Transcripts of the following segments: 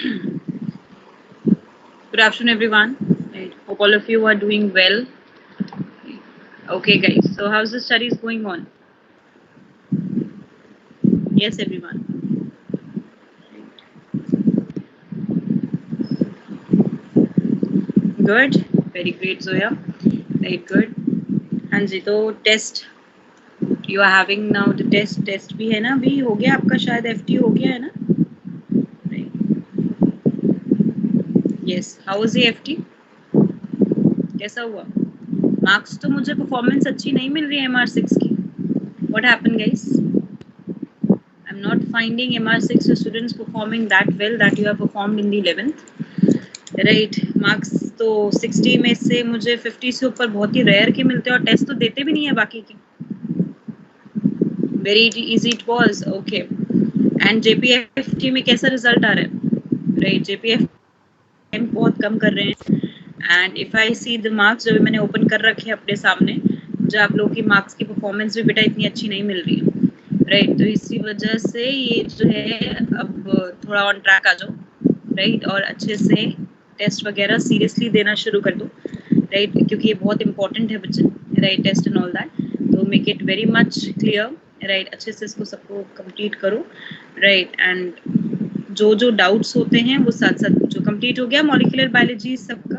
Good afternoon, everyone. Right. Hope all of you are doing well. Okay, guys. So, how's the studies going on? Yes, everyone. Good. Very great, Zoya. Right. Good. हाँ जी, तो test you are having now the test भी है ना, अभी हो गया आपका, शायद एफटी हो गया है ना. Yes, how was the FT, कैसा हुआ? मार्क्स तो मुझे परफॉर्मेंस अच्छी नहीं मिल रही है MR6 की. What happened guys? I'm not finding MR6 students performing that well that you have performed in the 11th. Right. Marks तो 60 में से मुझे 50 से ऊपर बहुत ही रेयर के मिलते हैं और टेस्ट तो देते भी नहीं है बाकी के. Very easy it was. Okay. And JPFT में कैसा रिजल्ट आ रहा है? राइट. JPFT बहुत कम कर रहे हैं. And if I see the marks जो मैंने ओपन कर रखे हैं अपने सामने, मुझे आप लोगों की मार्क्स की परफॉर्मेंस भी बेटा इतनी अच्छी नहीं मिल रही है. राइट. तो इसी वजह से ये जो है अब थोड़ा ऑन ट्रैक आ जाओ. राइट. और अच्छे से टेस्ट वगैरह सीरियसली देना शुरू कर दो. राइट. क्योंकि ये बहुत इंपॉर्टेंट है बच्चे. Right. Test and all that. तो make it very much clear. Right. अच्छे से इसको सबको कंप्लीट करो. राइट. एंड जो जो डाउट्स होते हैं वो साथ साथ पूछो. कंप्लीट हो गया मॉलिक्यूलर बायोलॉजी सबका?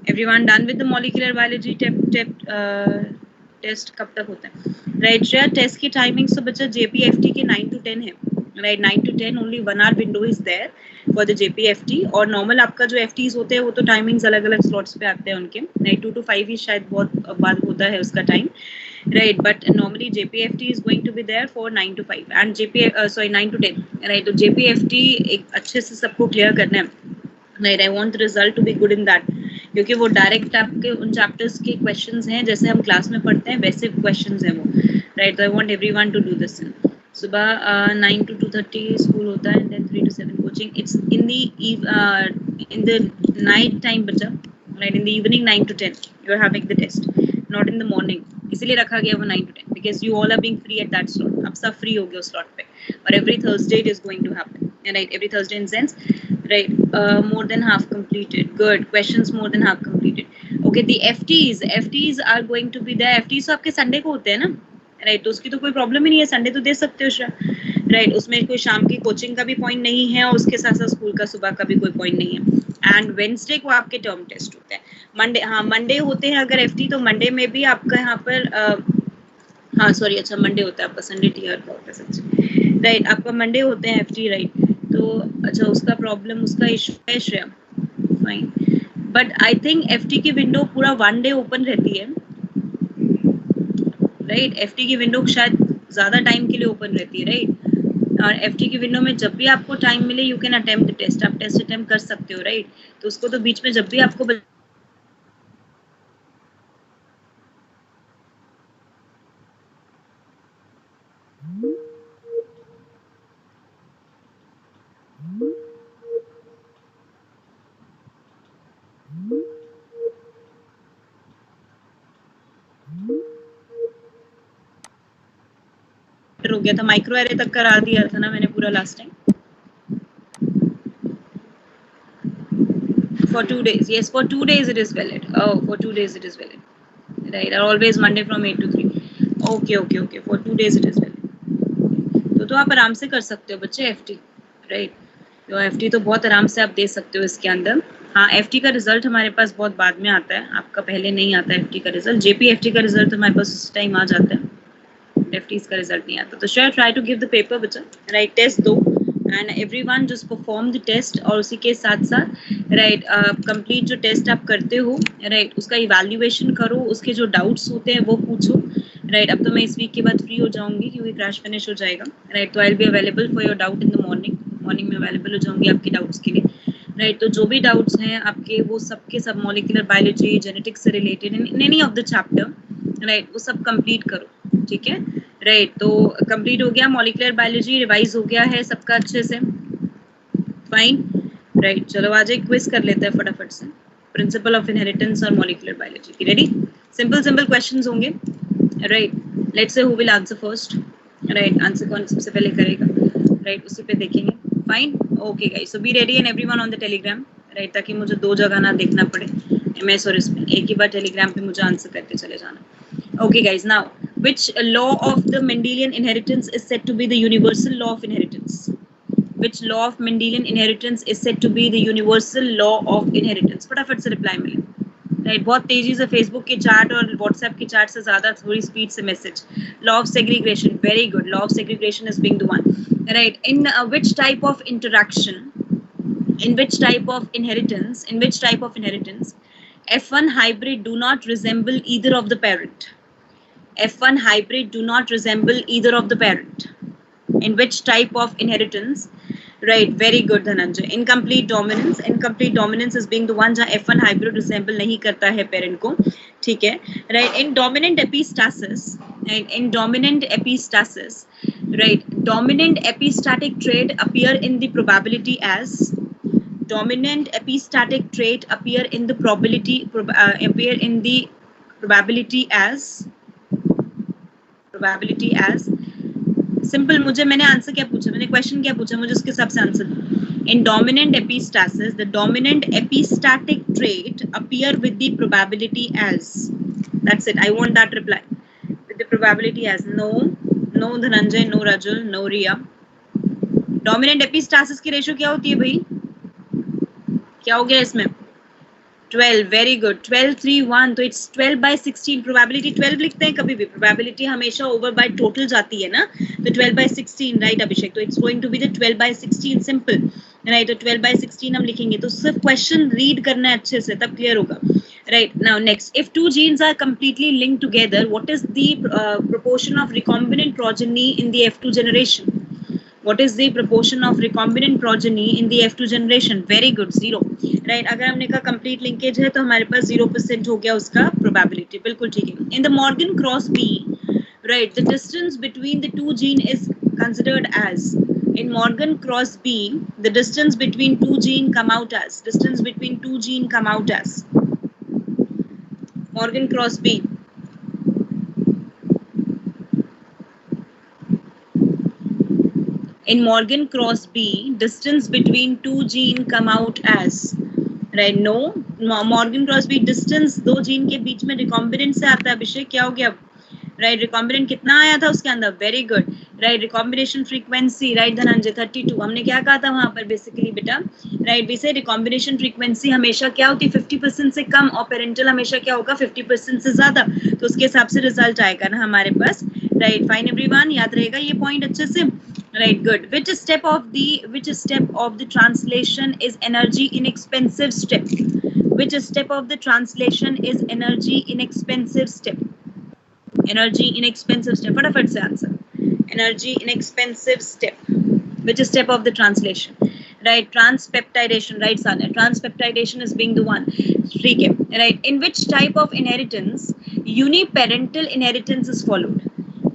Everyone done with the molecular biology test कब तक होता है? राइट. शेयर टेस्ट की टाइमिंग्स तो बच्चा JPFT के 9 to 10 है. Right. 9 to 10 only 1 hour window is there for the JPFT. और नॉर्मल आपका जो FTs होते हैं वो तो टाइमिंग्स अलग अलग स्लॉट्स पे आते हैं उनके. राइट. 2 to 5 ही शायद बहुत बाद होता है उसका time. Right. But normally JPFT is going to be there for 9 to 5 and 9 to 10. Right. तो JPFT एक अच्छे से सबको क्लियर करना है. Right. I want the result to be good in that, क्योंकि वो डायरेक्ट आपके उन चैप्टर्स के क्वेश्चंस हैं जैसे हम क्लास में पढ़ते हैं वैसे क्वेश्चंस हैं वो. राइट. तो I want everyone to do this. सुबह 9 to 2:30 स्कूल होता है, then 3 to 7 coaching. It's in the night time बच्चा. Right. In the evening 9 to 10 you are having the test, not in the morning. इसीलिए रखा गया वो 9 to 10 because you all are being free at that slot. आप सब फ्री हो गए उस स्लॉट पे. और every Thursday it is going to happen. Right. Every Thursday in sense. Right. More than half completed. Good. Questions more than half completed. Okay. The FTs are going to be there. FTs तो आपके Sunday को होते हैं ना. Right. तो उसकी तो कोई प्रॉब्लम ही नहीं है, संडे तो दे सकते हो. राइट. उसमें कोई शाम की कोचिंग का भी पॉइंट नहीं है और उसके साथ साथ स्कूल का सुबह का भी कोई पॉइंट नहीं है. एंड वेडनेसडे को आपके टर्म टेस्ट होते हैं. मंडे, हाँ मंडे होते हैं अगर FT, तो मंडे में भी आपका यहाँ पर हाँ सॉरी, अच्छा मंडे होता है आपका, संडे टीआर का होता है सच्ची. राइट. आपका मंडे होते हैं FT. राइट. तो अच्छा उसका प्रॉब्लम, उसका इशू है Shreya. Fine. But I think FT की विंडो पूरा 1 day ओपन रहती है. राइट. FT की विंडो शायद ज़्यादा टाइम के लिए ओपन रहती है. राइट. और FT की विंडो में जब भी आपको टाइम मिले you can attempt the test. आप टेस्ट अटेम्प्ट कर सकते हो. राइट. तो उसको तो बीच में जब भी आपको हो गया था, माइक्रो एरे तक करा दिया था ना मैंने पूरा last time. For 2 days. Yes, for 2 days it is valid. Oh, for 2 days it is valid. Right. Always Monday from 8 to 3. Okay. For 2 days it is valid. तो आप आराम से कर सकते हो बच्चे FT. राइट. तो FT तो बहुत आराम से आप दे सकते हो इसके अंदर. हाँ, FT का रिजल्ट हमारे पास बहुत बाद में आता है, आपका पहले नहीं आता है FT का रिजल्ट. JPFT का रिजल्ट हमारे पास उस टाइम आ जाता है, FTs का रिजल्ट नहीं आता. तो share try to give the paper बच्चा. राइट. टेस्ट दो and everyone just perform the test. और उसी के साथ साथ राइट कंप्लीट जो टेस्ट आप करते हो, राइट, उसका इवैल्यूएशन करो. उसके जो डाउट्स होते हैं वो पूछो. राइट. अब तो मैं इस वीक के बाद फ्री हो जाऊंगी क्योंकि क्रैश फिनिश हो जाएगा. राइट. तो I will be available for your doubt in the morning में अवेलेबल हो जाऊंगी आपके डाउट्स के लिए. राइट. तो जो भी डाउट्स हैं आपके वो सबके सब मॉलिक्यूलर बायोलॉजी, जेनेटिक्स से related in any of the chapter, right, वो सब कंप्लीट करो. ठीक है. राइट. तो कंप्लीट हो गया मॉलिक्यूलर बायोलॉजी, रिवाइज हो गया है सबका अच्छे से. फाइन. राइट. चलो आज एक क्विज कर लेते हैं फटाफट से. प्रिंसिपल ऑफ इनहेरिटेंस और मॉलिक्यूलर बायोलॉजी की. रेडी? सिंपल क्वेश्चंस होंगे. Right. Let's say who will answer first. Right. Answer कौन सबसे पहले करेगा. राइट. उसी पे देखेंगे. Fine. Okay guys, so be ready and everyone on the Telegram, right, ताकि मुझे दो जगह ना देखना पड़े MS और इसमें, एक ही बार Telegram पे मुझे आंसर करते चले जाना. Okay guys, now which law of the Mendelian inheritance is said to be the universal law of inheritance? Which law of Mendelian inheritance is said to be the universal law of inheritance? फटाफट से reply मिले, right. बहुत तेजी से Facebook के chat और WhatsApp के chat से ज्यादा थोड़ी स्पीड से message. Law of segregation, very good. Law of segregation is being the one, right. In which type of interaction, in which type of inheritance F1 hybrid do not resemble either of the parent? F1 hybrid do not resemble either of the parent. In which type of inheritance? Right, very good Dhananjay. Incomplete dominance. Incomplete dominance is being the one जहाँ F1 hybrid resemble नहीं करता है parent को, ठीक है, right. In dominant epistasis, right, in dominant epistasis, right, dominant epistatic trait appear in the probability as, dominant epistatic trait appear in the probability as simple. मुझे मैंने answer क्या पूछा, मैंने क्वेश्चन क्या पूछा, मुझे उसके हिसाब से answer. In dominant epistasis the dominant epistatic trait appear with the probability as. That's it. I want that reply. With the probability as. No Dhananjay, no Rajul, no Riya. Dominant epistasis की रेशियो क्या होती है भाई? क्या हो गया इसमें? 12. Very good. 12, 3, 1. तो इट्स 12/16. प्रोबेबिलिटी 12 लिखते हैं कभी भी, प्रोबेबिलिटी हमेशा ओवर बाय टोटल जाती है ना, तो 12/16, राइट अभिषेक. तो it's going to be the 12/16, simple, right. तो 12/16 हम लिखेंगे. तो सिर्फ क्वेश्चन रीड करना है अच्छे से, तब क्लियर होगा, right. Now next, if two genes are completely linked together, what is the proportion of recombinant progeny in the F2 generation? What is the proportion of recombinant progeny in the F2 generation? Very good, 0, right. अगर हमने कहा complete linkage है तो हमारे पास 0% हो गया उसका probability. बिल्कुल ठीक है. In the Morgan cross B, right, the distance between the two gene is considered as, in Morgan cross B, the distance between two gene come out as, Morgan cross B. In Morgan cross B, distance between two gene come out as, right. No, Morgan cross B distance दो gene के बीच में recombinant से आता है. अभिषेक क्या हो गया? Right, recombinant कितना आया था उसके अंदर? Very good, right. recombination frequency, right Dhananjay, 32. हमने क्या कहा था वहां पर बेसिकली बेटा, राइट. वैसे recombination frequency हमेशा क्या होती है? 50% से कम, और पेरेंटल हमेशा क्या होगा? 50% से ज्यादा. तो उसके हिसाब से रिजल्ट आएगा ना हमारे पास, राइट. फाइन एवरीवन, याद रहेगा ये पॉइंट अच्छे से, right. Good. Which step of the translation is energy inexpensive step? Which step of the translation is energy inexpensive step? Energy inexpensive step. फटाफट से answer. Energy inexpensive step. Which step of the translation? Right. Transpeptidation. Right, Sanya. Transpeptidation is being the one. ठीक है. Right. In which type of inheritance uniparental inheritance is followed?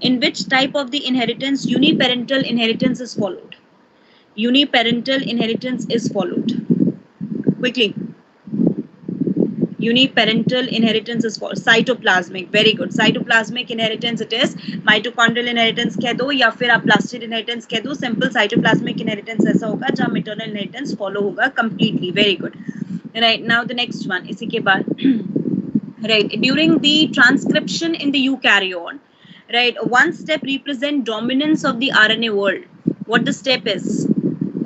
In which type of the inheritance uniparental inheritance is followed? Uniparental inheritance is followed. Quickly. Uniparental inheritance is followed. Cytoplasmic. Very good. Cytoplasmic inheritance it is. Mitochondrial inheritance कह दो या फिर आप plastid inheritance कह दो. Simple cytoplasmic inheritance ऐसा होगा जहाँ maternal inheritance follow होगा completely. Very good. Right. Now the next one. इसी के बाद. Right. During the transcription in the eukaryote, right, one step represent dominance of the RNA world. What the step is?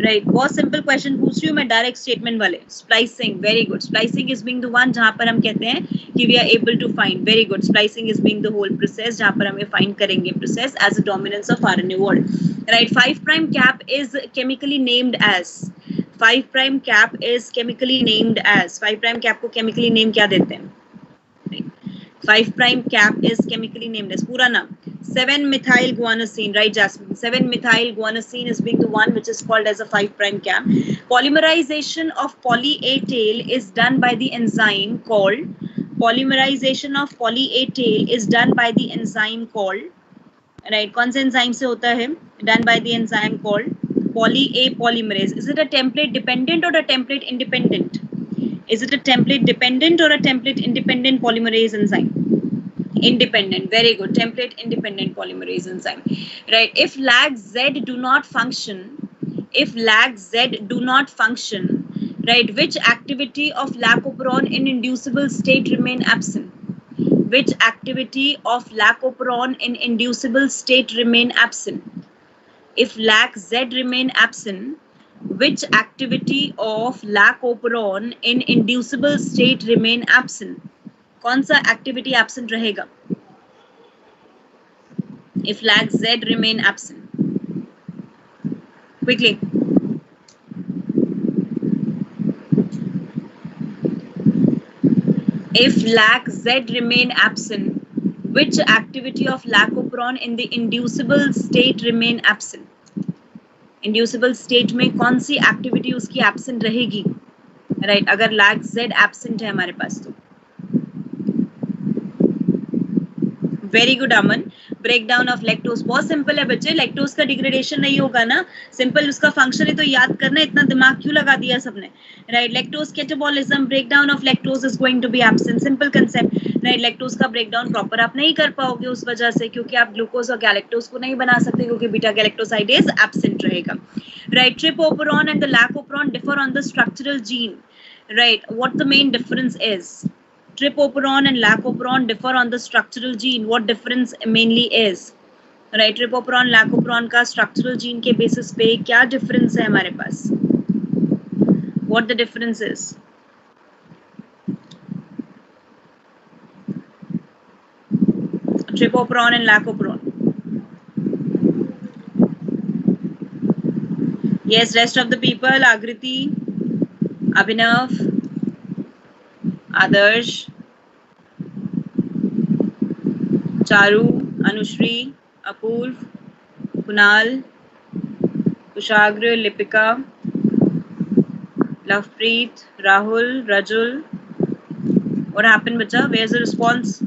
Right, बहुत simple question पूछ रही हूँ मैं, direct statement वाले. Splicing, very good. Splicing is being the one जहाँ पर हम कहते हैं कि we are able to find. Very good. Splicing is being the whole process जहाँ पर हमें find करेंगे process as a dominance of RNA world. Right, 5' cap is chemically named as. 5' cap is chemically named as. 5' cap को chemically name क्या देते हैं? 5' cap is chemically named as. पूरा नाम 7-methyl guanosine, right Jasmine? 7-methyl guanosine is being the one which is called as a 5' cap. Polymerization of poly A tail is done by the enzyme called. Polymerization of poly A tail is done by the enzyme called. Right, कौन से enzyme से होता है? Done by the enzyme called poly A polymerase. Is it a template dependent or a template independent? Is it a template dependent or a template independent polymerase enzyme? Independent. Very good. Template independent polymerase enzyme. Right. If lag Z do not function, if lag Z do not function, right, which activity of lacoperon in inducible state remain absent? Which activity of lacoperon in inducible state remain absent? If lag Z remain absent, which activity of lacoperon in inducible state remain absent? कौन सा activity absent रहेगा? If lag Z remain absent. Quickly. If lag Z remain absent, which activity of lacoperon in the inducible state remain absent? Inducible state में कौन सी activity उसकी absent रहेगी? Right, अगर lag Z absent है हमारे पास तो. Very good Aman. Breakdown of lactose बहुत simple है बच्चे. लैक्टोज का डिग्रेडेशन नहीं होगा ना, सिंपल उसका फंक्शन है तो याद करना. इतना दिमाग क्यों लगा दिया सबने? Right, lactose catabolism, breakdown of lactose is going to be absent. Simple concept. Right, lactose का ब्रेकडाउन प्रॉपर आप नहीं कर पाओगे उस वजह से, क्योंकि आप ग्लूकोज और गैलेक्टोज को नहीं बना सकते, क्योंकि बीटा गैलेक्टोसाइडेज एब्सेंट रहेगा. Right, trp operon and the lac operon differ on the structural gene. Right, what the main difference is? Tripoperon and lacoperon differ on the structural gene. What difference mainly is? Right, tripoperon, lacoperon का structural gene के basis पे क्या difference है हमारे पास? What the difference is? Tripoperon and lacoperon. Yes, rest of the people, Agriti, Abhinav, Adarsh, Charu, Anushri, Apurv, Kunal, Kushagra, Lipika, Lovepreet, Rahul, Rajul. What happened, bacha? Where's the response?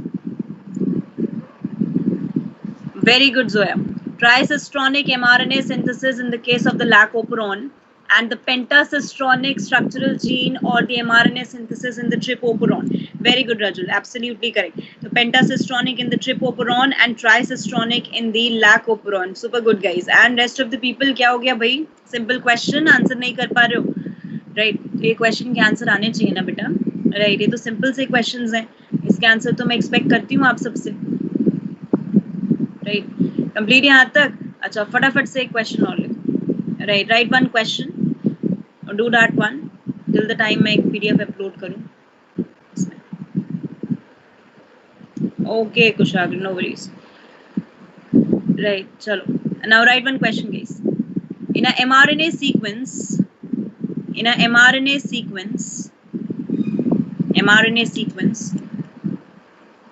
Very good, Zoya. Tricistronic mRNA synthesis in the case of the lacoperon, and the pentasistronic structural gene or the mRNA synthesis in the tripoperon. Very good, Rajul. Absolutely correct. So pentasistronic in the tripoperon and tricistronic in the lacoperon. Super good, guys. And rest of the people, क्या हो गया भाई? Simple question, answer नहीं कर पा रहे हो. Right. ये question के answer आने चाहिए ना बेटा. Right. ये तो simple से questions हैं. इसके answer तो मैं expect करती हूँ आप सबसे. Right. Complete यहाँ तक. अच्छा, फटाफट से एक question और लिखो. Right. Write one question. Do that one till the time मैं एक PDF upload करूँ. Okay, Kushagra, no worries. Right, चलो. Now write one question, guys. In a mRNA sequence,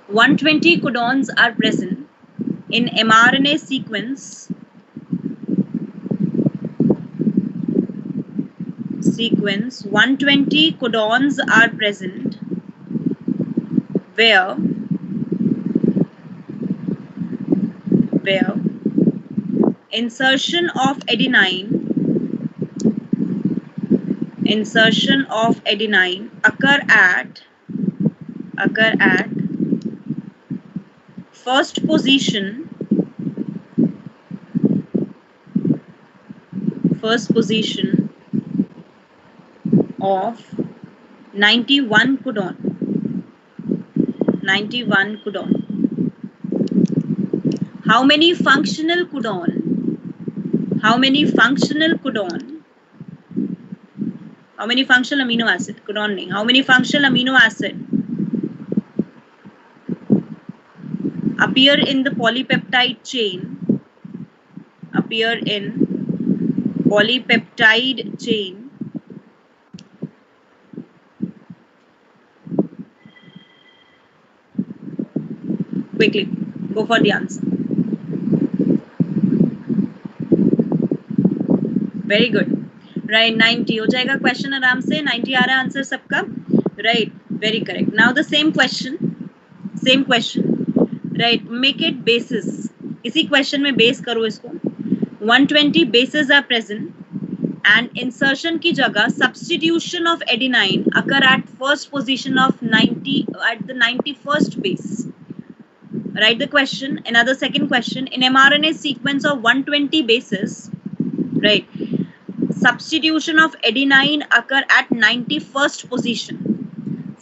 120 codons are present. In mRNA sequence 120 codons are present where insertion of adenine occur at first position of 91 codon. How many functional codon? How many functional amino acid? Codon nahi. How many functional amino acid appear in the polypeptide chain? Quickly, go for the answer. Very good. Right, 90 हो जाएगा question आराम से. 90 आ रहा है answer सबका. Right, very correct. Now the same question. Right, make it bases. इसी question में base करो इसको. 120 bases are present and insertion की जगह substitution of adenine occur at first position of 90 at the 91st base. Write the question. Another second question. In mRNA sequence of 120 bases, right, substitution of adenine occur at 91st position.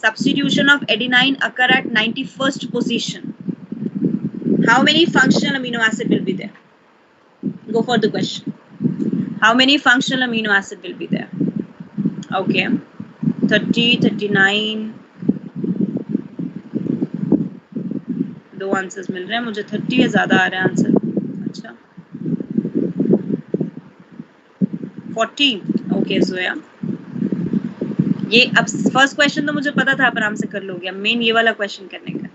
Substitution of adenine occur at 91st position. How many functional amino acid will be there? Go for the question. How many functional amino acid will be there? Okay, 30, 39. दो answers मिल रहे हैं मुझे, 30 या ज्यादा आ रहा है answer. अच्छा 40. Okay Zoya, ये अब फर्स्ट क्वेश्चन तो मुझे पता था, आप आराम से कर लोगे. अब मेन ये वाला क्वेश्चन करने का.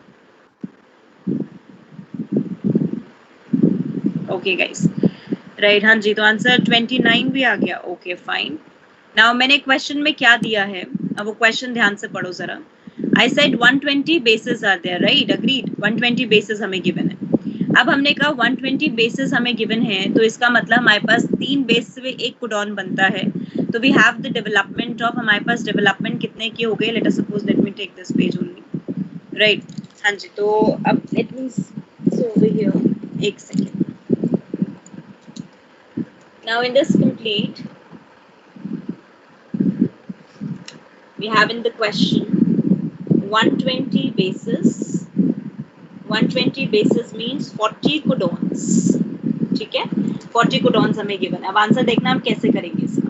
Okay guys, right. हाँ जी, तो आंसर 29 भी आ गया. Okay fine. नाउ मैंने क्वेश्चन में क्या दिया है, अब वो क्वेश्चन ध्यान से पढ़ो जरा. I said 120 bases are there, right? Agreed. 120 bases हमें given है. अब हमने कहा 120 bases हमें given है, तो इसका मतलब हमारे पास 3 बेस से एक कोडॉन बनता है. तो we have the development of, हमारे पास development कितने की हो गए? Let us suppose, let me take this page only, right? हाँ जी, तो अब let me so over here, एक second. Now in this complete, we have in the question 120 bases. 120 bases means 40 codons. ठीक है, 40 codons हमें given है. अब आंसर देखना हम कैसे करेंगे इसका.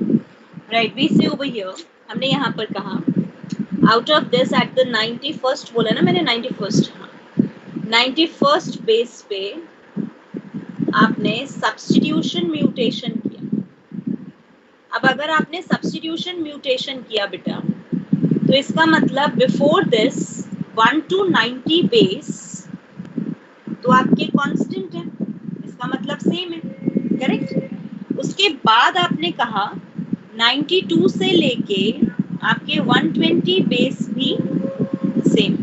Right, we see over here, हमने यहाँ पर कहा out of this at the 91st बोला ना मैंने, 91st. हाँ, 91st बेस पे आपने substitution mutation किया. अब अगर आपने substitution mutation किया बेटा, तो इसका मतलब बिफोर दिस 1 to 90 बेस तो आपके कांस्टेंट है, इसका मतलब सेम है, करेक्ट. उसके बाद आपने कहा 92 से लेके आपके 120 बेस भी सेम,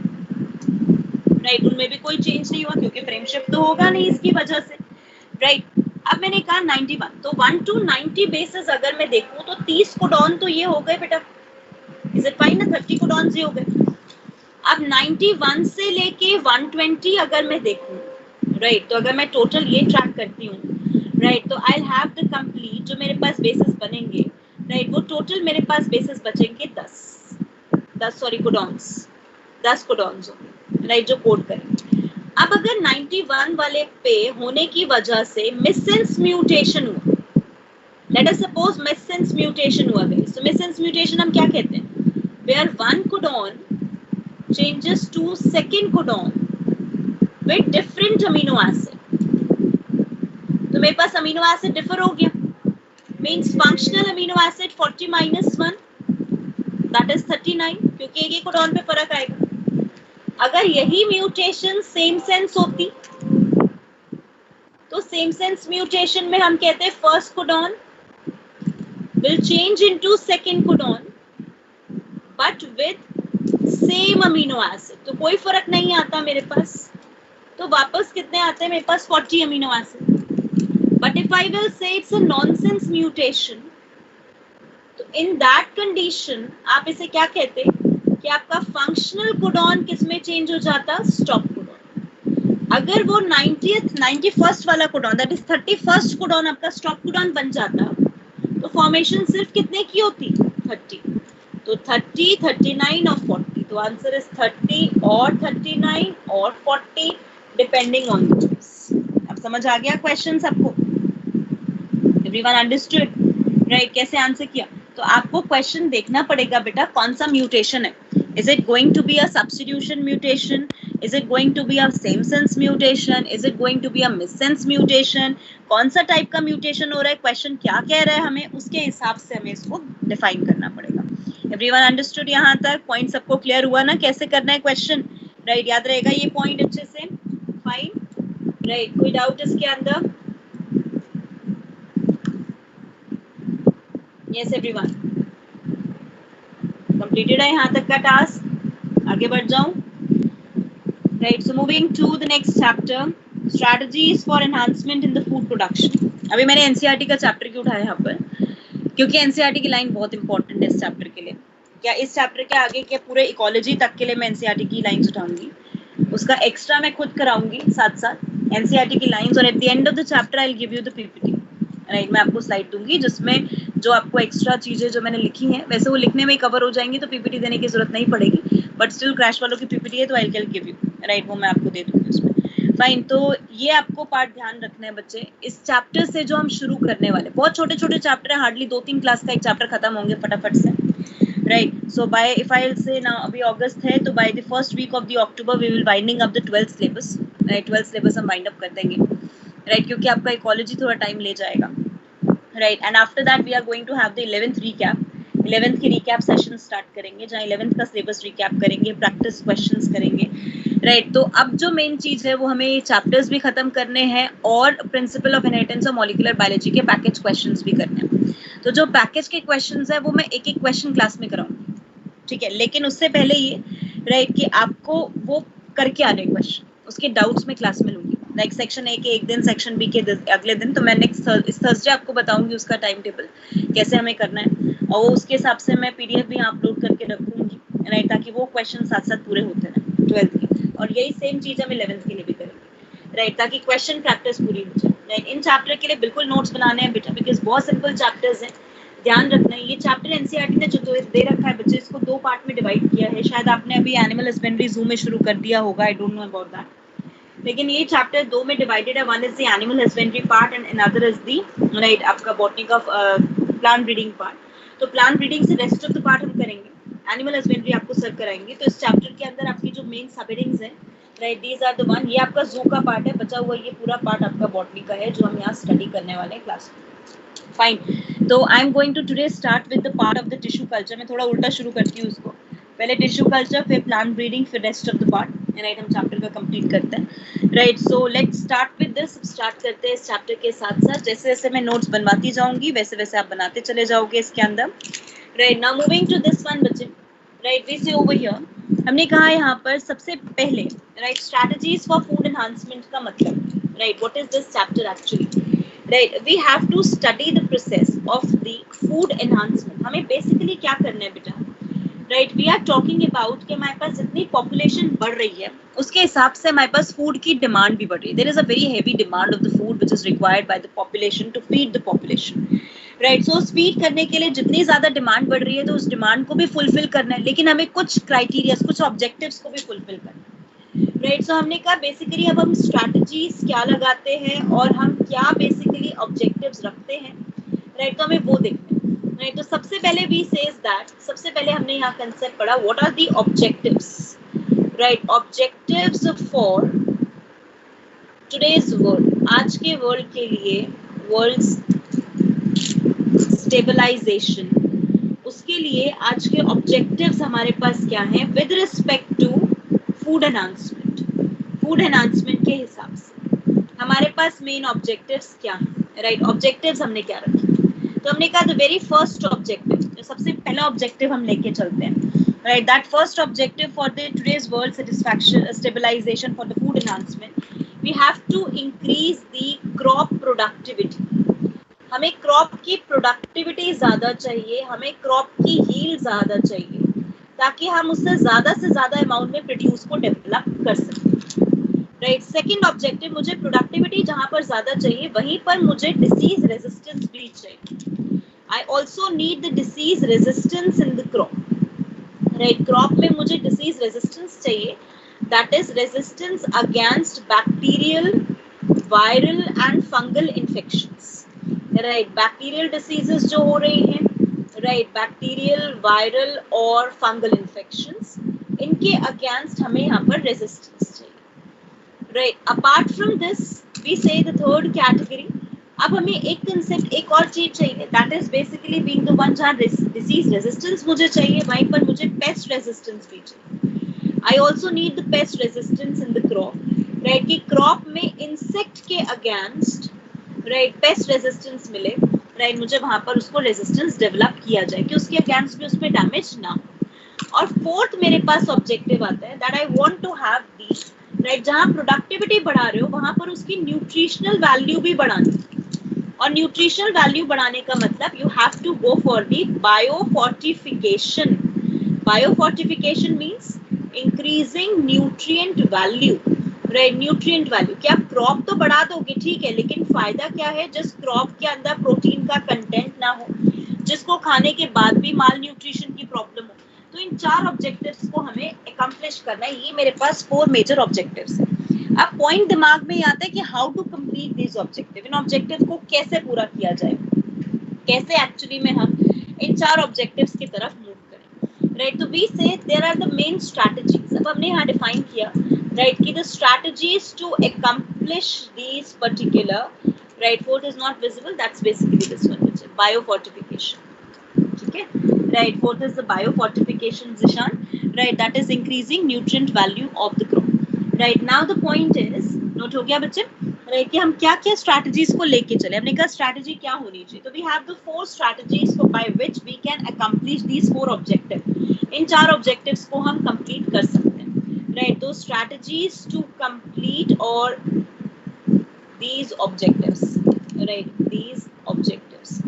राइट. उनमें भी कोई चेंज नहीं हुआ क्योंकि फ्रेम शिफ्ट तो होगा नहीं इसकी वजह से, राइट. अब मैंने कहा 91, तो 1 to 90 बेसेस अगर मैं देखूं तो 30 कोडॉन तो ये हो गए बेटा. Is it fine ना, 30 कोडॉन्स हो गए. अब 91 से लेके 120 अगर मैं देखूं, राइट, तो अगर मैं टोटल ये ट्रैक करती हूँ, राइट, तो आई हैव द कंप्लीट जो मेरे पास बेसिस बनेंगे, राइट, वो टोटल मेरे पास बेसिस बचेंगे 10 कोडॉन्स, 10 कोडॉन्स होंगे, राइट, जो कोड करेंगे. अब अगर 91 वाले पे होने की वजह से मिससेंस म्यूटेशन हुआ, लेट अस सपोज मिससेंस म्यूटेशन हुआ गई. सो मिससेंस म्यूटेशन हम क्या कहते हैं? Where one codon changes to second codon with different amino acid. तो मेरे पास अमीनो एसिड डिफर हो गया, means functional amino acid 40 - 1 that is 39, क्योंकि एक कोडॉन पे फर्क आएगा. अगर यही म्यूटेशन सेम सेंस होती तो सेम सेंस म्यूटेशन में हम कहते हैं first codon will change into second codon but with same amino acid. तो कोई फर्क नहीं आता मेरे पास, तो वापस कितने आते हैं मेरे पास? 40 amino acid. But if I will say it's a nonsense mutation, तो in that condition आप इसे क्या कहते हैं कि आपका फंक्शनल कोडॉन किसमें चेंज हो जाता? Stop codon. अगर वो 91st वाला codon that is 31st codon आपका स्टॉप कोडॉन बन जाता, तो फॉर्मेशन सिर्फ कितने की होती? 30. तो 30, 39 और 40. तो आंसर इज 30 और 39 और 40 डिपेंडिंग ऑन द चॉइस. अब समझ आ गया क्वेश्चन सबको? Everyone understood, right? कैसे आंसर किया? तो आपको क्वेश्चन देखना पड़ेगा बेटा कौन सा म्यूटेशन है. Is it going to be a substitution mutation? Is it going to be a same sense mutation? Is it going to be a missense mutation? कौन सा टाइप का म्यूटेशन हो रहा है, क्वेश्चन क्या कह रहा है, हमें उसके हिसाब से हमें इसको डिफाइन करना पड़ेगा. Everyone understood? यहाँ तक पॉइंट सबको क्लियर हुआ ना कैसे करना है क्वेश्चन? राइट, याद रहेगा ये पॉइंट अच्छे से? Fine, right. कोई डाउट इसके अंदर? यस एवरीवन, कंप्लीटेड है यहाँ तक का टास्क. आगे बढ़ जाऊं, right. So moving to the next chapter, strategies for enhancement in the food production. अभी मैंने एनसीईआरटी का चैप्टर क्यों उठाया यहाँ पर? क्योंकि एनसीईआरटी की लाइन बहुत इंपॉर्टेंट है इस चैप्टर के लिए. क्या इस चैप्टर के आगे के पूरे इकोलॉजी तक के लिए मैं एनसीईआरटी की लाइंस उठाऊंगी, उसका एक्स्ट्रा मैं खुद कराऊंगी साथ साथ एनसीईआरटी की लाइंस, और at the end of the chapter I will give you the PPT. Right. मैं आपको स्लाइड दूंगी जिसमें जो आपको एक्स्ट्रा चीजें जो मैंने लिखी हैं, वैसे वो लिखने में ही कवर हो जाएंगी तो पीपीटी देने की जरूरत नहीं पड़ेगी, बट स्टिल क्रैश वालों की पीपीटी है तो I can give you, right, वो मैं आपको दे दूंगी उसमें। फाइन, तो ये आपको पार्ट ध्यान रखना है बच्चे। इस चैप्टर से जो हम शुरू करने वाले, बहुत छोटे छोटे चैप्टर है, हार्डली 2-3 क्लास का एक चैप्टर खत्म होंगे फटाफट से, right. So by, if I will say now, अभी अगस्त है तो by the first week of the October we will winding up the 12th syllabus, right. 12th syllabus हम वाइंड अप कर देंगे, राइट, क्योंकि आपका इकोलॉजी थोड़ा टाइम ले जाएगा, right. And after that we are going to have the 11th recap, 11th की recap session start करेंगे जहाँ 11th का सिलेबस रिकैप करेंगे, प्रैक्टिस क्वेश्चंस करेंगे, राइट। तो अब जो मेन चीज है वो हमें चैप्टर्स भी खत्म करने हैं और प्रिंसिपल ऑफ इनहेरिटेंस और मॉलिक्यूलर बायोलॉजी के पैकेज क्वेश्चंस भी करने हैं। तो जो पैकेज के क्वेश्चंस है वो मैं एक एक क्वेश्चन क्लास में कराऊंगी, ठीक है। लेकिन उससे पहले ये, राइट, कि आपको वो करके आने क्वेश्चन, उसके डाउट्स में क्लास में लूंगी, लाइक सेक्शन ए के एक दिन, सेक्शन बी के अगले दिन। तो मैं नेक्स्ट इस थर्सडे आपको बताऊंगी उसका टाइम टेबल कैसे हमें करना है, और वो उसके हिसाब से मैं पीडीएफ भी अपलोड करके रखूंगी, राइट, ताकि वो क्वेश्चन साथ साथ पूरे होते रहें 12th के। और यही सेम चीज हम 11th के लिए भी करेंगे, राइट, ताकि क्वेश्चन प्रैक्टिस पूरी हो जाए, राइट। इन चैप्टर के लिए बिल्कुल नोट्स बनाने हैं बेटा, बिकॉज बहुत सिंपल चैप्टर्स हैं, ध्यान रखना है। ये चैप्टर एनसीईआरटी ने जो दे रखा है बच्चे, इसको 2 पार्ट में डिवाइड किया है। शायद आपने अभी एनिमल हस्बेंड्री जू में शुरू कर दिया होगा, I don't know about that, लेकिन ये चैप्टर 2 में डिवाइडेड है। One is the animal husbandry part and another is the, right, आपका बॉटनी का प्लांट ब्रीडिंग पार्ट। तो प्लांट ब्रीडिंग से रेस्ट ऑफ द पार्ट हम करेंगे, एनिमल हस्बेंड्री आपको सर कराएंगे। तो इस चैप्टर के अंदर आपकी जो मेन सब हेडिंग्स हैं, right, these are the one. ये आपका जू का पार्ट है, बचा हुआ ये पूरा पार्ट आपका बॉटनी का है जो हम यहाँ स्टडी करने वाले हैं क्लास में। फाइन, तो I am going to today start with the part of the tissue culture. मैं थोड़ा उल्टा शुरू करती हूँ उसको, पहले टिश्यू कल्चर, फिर प्लांट ब्रीडिंग, फिर rest of the part, right. हम चैप्टर का कंप्लीट करते हैं, right. So let's start with this. Start करते हैं इस चैप्टर के साथ साथ, जैसे जैसे मैं नोट्स बनवाती जाऊंगी वैसे वैसे आप बनाते चले जाओगे इसके अंदर, right. Now moving to this one बच्चे, right, we see over here, हमने कहा यहाँ पर सबसे पहले, right, strategies for food enhancement का मतलब, right, what is this chapter actually, right. We have to study the process of the food enhancement. हमें बेसिकली क्या करना है बेटा, right, we are talking about कि हमारे पास जितनी पॉपुलेशन बढ़ रही है उसके हिसाब से हमारे पास फूड की डिमांड भी बढ़ रही है। There is a very heavy demand of the food which is required by the population to feed the population, right. So feed करने के लिए जितनी ज्यादा डिमांड बढ़ रही है तो उस डिमांड को भी फुलफिल करना है, लेकिन हमें कुछ क्राइटेरिया, कुछ ऑब्जेक्टिव्स को भी फुलफिल करना है, राइट। सो हमने कहा बेसिकली अब हम स्ट्रैटेजीज क्या लगाते हैं और हम क्या बेसिकली ऑब्जेक्टिव्स रखते हैं, राइट। तो हमें वो देखना है, राइट। तो सबसे पहले वी सेज दैट, सबसे पहले हमने यहाँ कंसेप्ट पढ़ा, what are the objectives, right, objectives for today's world, आज के वर्ल्ड के लिए, वर्ल्ड स्टेबलाइजेशन, उसके लिए आज के ऑब्जेक्टिव्स हमारे पास क्या हैं with respect to food enhancement. Food enhancement के हिसाब से हमारे पास मेन ऑब्जेक्टिव्स क्या हैं, राइट। ऑब्जेक्टिव्स हमने क्या रखे, तो हमने कहा द वेरी फर्स्ट ऑब्जेक्टिव, जो सबसे पहला ऑब्जेक्टिव हम लेके चलते हैं, right, that first objective for the today's world satisfaction stabilisation for the food enhancement, we have to increase the crop productivity. हमें क्रॉप की प्रोडक्टिविटी ज्यादा चाहिए, हमें क्रॉप की यील्ड ज्यादा चाहिए, ताकि हम उससे ज्यादा अमाउंट में प्रोड्यूस को डेवलप कर सकें, राइट। सेकंड ऑब्जेक्टिव, मुझे प्रोडक्टिविटी जहां पर ज्यादा चाहिए वहीं पर मुझे डिसीज रेजिस्टेंस भी चाहिए। I also need the disease resistance in the crop, right. Crop में मुझे डिसीज रेजिस्टेंस चाहिए, that is resistance against bacterial, viral and fungal infections, right. Bacterial diseases जो हो रही हैं, राइट, बैक्टीरियल, वायरल और फंगल इन्फेक्शंस, इनके अगेंस्ट हमें यहाँ पर रेजिस्टेंस चाहिए, right. Apart from this we say the third category, अब हमें एक कंसेप्ट, एक और चीज चाहिए, that is basically being the one जहाँ डिसीज रेजिस्टेंस मुझे चाहिए वहीं पर मुझे पेस्ट रेजिस्टेंस भी चाहिए। I also need the paste resistance in the crop, right, कि क्रॉप में इंसेक्ट के अगेंस्ट, राइट, पेस्ट रेजिस्टेंस मिले, राइट, मुझे वहां पर उसको रेजिस्टेंस डेवलप किया जाए कि उसके अगेंस्ट भी उसमें डैमेज ना हो। और फोर्थ मेरे पास ऑब्जेक्टिव आता है, that I want to have the, right, जहां प्रोडक्टिविटी बढ़ा रहे हो वहां पर उसकी न्यूट्रिशनल वैल्यू भी बढ़ानी, और न्यूट्रिशनल वैल्यू बढ़ाने का मतलब you have to go for the biofortification. Biofortification means increasing nutrient value, right, nutrient value, क्या आप क्रॉप तो बढ़ा दोगे ठीक है, लेकिन फायदा क्या है, जिस क्रॉप के अंदर प्रोटीन का कंटेंट ना हो, जिसको खाने के बाद भी माल न्यूट्रिशन की प्रॉब्लम हो। तो इन 4 ऑब्जेक्टिव्स को हमें अकम्प्लिश करना है। ये मेरे पास 4 मेजर ऑब्जेक्टिव्स हैं। अब पॉइंट दिमाग में आता है कि how to complete this objective, इन ऑब्जेक्टिव को कैसे पूरा किया जाए, कैसे एक्चुअली में हम इन 4 ऑब्जेक्टिव्स की तरफ मूव करें, राइट। तो we say there are the main strategies. अब हमने यहाँ डिफाइन किया, राइट, कि the strategies to accomplish this particular, right, fourth is not visible, that's basically this one, which is biofortification, ठीक है, right. Fourth is the biofortification, Zeeshan, right, that is increasing nutrient value of the crop, right. Now the point is, note हो गया बच्चे, right, कि हम क्या क्या strategies को लेके चले। हमने कहा स्ट्रैटेजी क्या होनी चाहिए, तो we have the 4 strategies by which we can accomplish these 4 objective. इन 4 ऑब्जेक्टिव्स को हम कंप्लीट कर सकते हैं, राइट। तो स्ट्रैटेजीज टू कंप्लीट और these objectives, right, these objectives.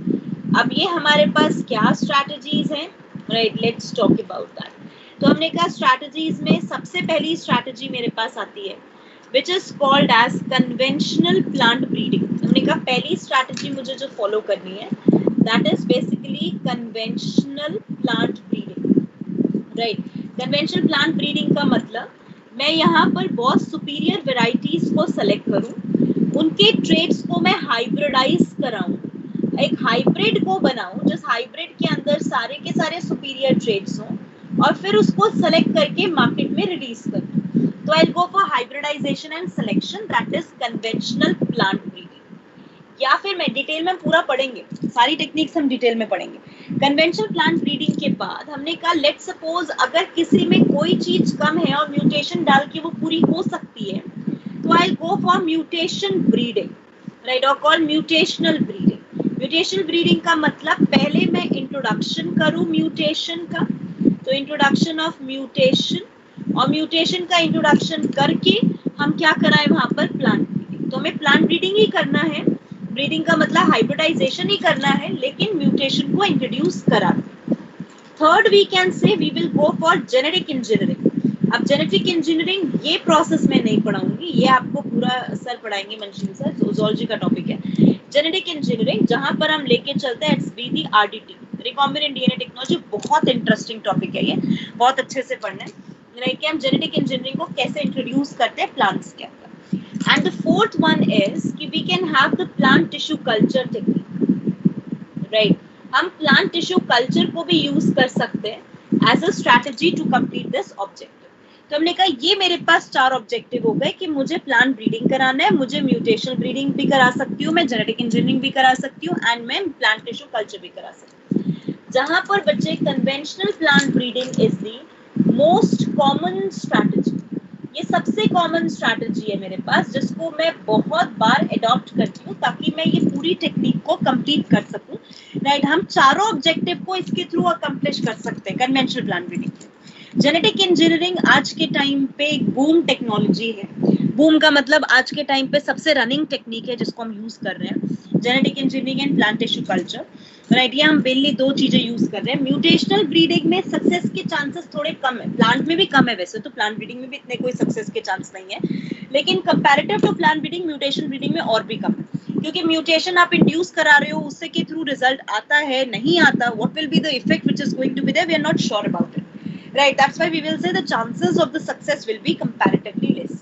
अब ये हमारे पास क्या स्ट्रैटेजीज हैं, right, let's talk about that. तो हमने कहा स्ट्रैटेजीज में सबसे पहली स्ट्रैटेजी मेरे पास आती है, which is called as conventional plant breeding। हमने कहा पहली स्ट्रैटेजी मुझे जो फॉलो करनी है, that is basically conventional plant breeding, right। conventional plant breeding का मतलब मैं यहाँ पर बहुत सुपीरियर वेराइटीज को सेलेक्ट करूँ, उनके ट्रेड्स को मैं हाइब्रिडाइज कराऊँ, एक हाइब्रिड को बनाऊँ जिस हाइब्रिड के अंदर सारे के सारे सुपीरियर ट्रेड्स हों, और फिर उसको सेलेक्ट करके मार्केट में रिलीज करूँ। तो I'll go for hybridization and selection, that is conventional plant breeding। या फिर मैं डिटेल में पूरा पढ़ेंगे, सारी टेक्निक्स हम डिटेल में पढ़ेंगे। कन्वेंशनल प्लांट ब्रीडिंग के बाद हमने कहा लेट सपोज अगर किसी में कोई चीज कम है और म्यूटेशन डाल के वो पूरी हो सकती है, तो I go for mutation breeding, right, और call mutational breeding. Mutational breeding का मतलब पहले मैं इंट्रोडक्शन करूं म्यूटेशन का, तो इंट्रोडक्शन ऑफ म्यूटेशन, और म्यूटेशन का इंट्रोडक्शन करके हम क्या कराएं वहां पर प्लांट ब्रीडिंग। तो हमें प्लांट ब्रीडिंग ही करना है, ब्रीडिंग का मतलब हाइब्रिडाइजेशन ही करना है, लेकिन म्यूटेशन को इंट्रोड्यूस करा। Third we can say we will go for genetic engineering. अब जेनेटिक इंजीनियरिंग ये प्रोसेस में नहीं पढ़ाऊंगी, ये आपको पूरा सर पढ़ाएंगे, मंशीन सर, ज़ूलॉजी का टॉपिक है जेनेटिक इंजीनियरिंग, जहां पर हम लेके चलते हैं HBD RDT, recombinant DNA technology. बहुत इंटरेस्टिंग टॉपिक है ये, बहुत अच्छे से पढ़ना है, राइट, कि हम जेनेटिक इंजीनियरिंग को कैसे इंट्रोड्यूस करते हैं प्लांट्स के अंदर। And the fourth one is कि we can have the plant tissue culture technique, right. हम प्लांट टिश्यू कल्चर को भी यूज कर सकते हैं as a strategy to complete this objective. तो हमने कहा ये मेरे पास 4 ऑब्जेक्टिव हो गए कि मुझे प्लांट ब्रीडिंग कराना है, मुझे म्यूटेशनल ब्रीडिंग भी करा सकती हूँ, मैं जेनेटिक इंजीनियरिंग भी करा सकती हूँ, एंड मैं प्लांट टिश्यू कल्चर भी करा सकती हूँ। जहां पर बच्चे conventional plant breeding is the most common strategy, ये सबसे कॉमन स्ट्रैटेजी है मेरे पास, जिसको मैं बहुत बार अडॉप्ट करती हूँ ताकि मैं ये पूरी टेक्निक को कंप्लीट कर सकूं, राइट। हम चारों ऑब्जेक्टिव को इसके थ्रू अकम्प्लिश कर सकते हैं कन्वेंशनल प्लांट ब्रीडिंग के। जेनेटिक इंजीनियरिंग आज के टाइम पे एक बूम टेक्नोलॉजी है, बूम का मतलब आज के टाइम पे सबसे रनिंग टेक्निक है जिसको हम यूज कर रहे हैं, genetic engineering and plant tissue culture, right. ये हम मेनली 2 चीजें यूज कर रहे हैं। म्यूटेशनल ब्रीडिंग में सक्सेस के चांसेस थोड़े कम है, प्लांट में भी कम है, वैसे तो प्लांट ब्रीडिंग में भी इतने कोई सक्सेस के चांस नहीं है, लेकिन comparative to plant breeding mutation breeding में और भी कम है, क्योंकि म्यूटेशन आप इंड्यूस करा रहे हो, उससे के थ्रू रिजल्ट आता है नहीं आता, what will be the effect which is going to be there, we are not sure about it, right. That's why we will say the chances of the success will be comparatively less,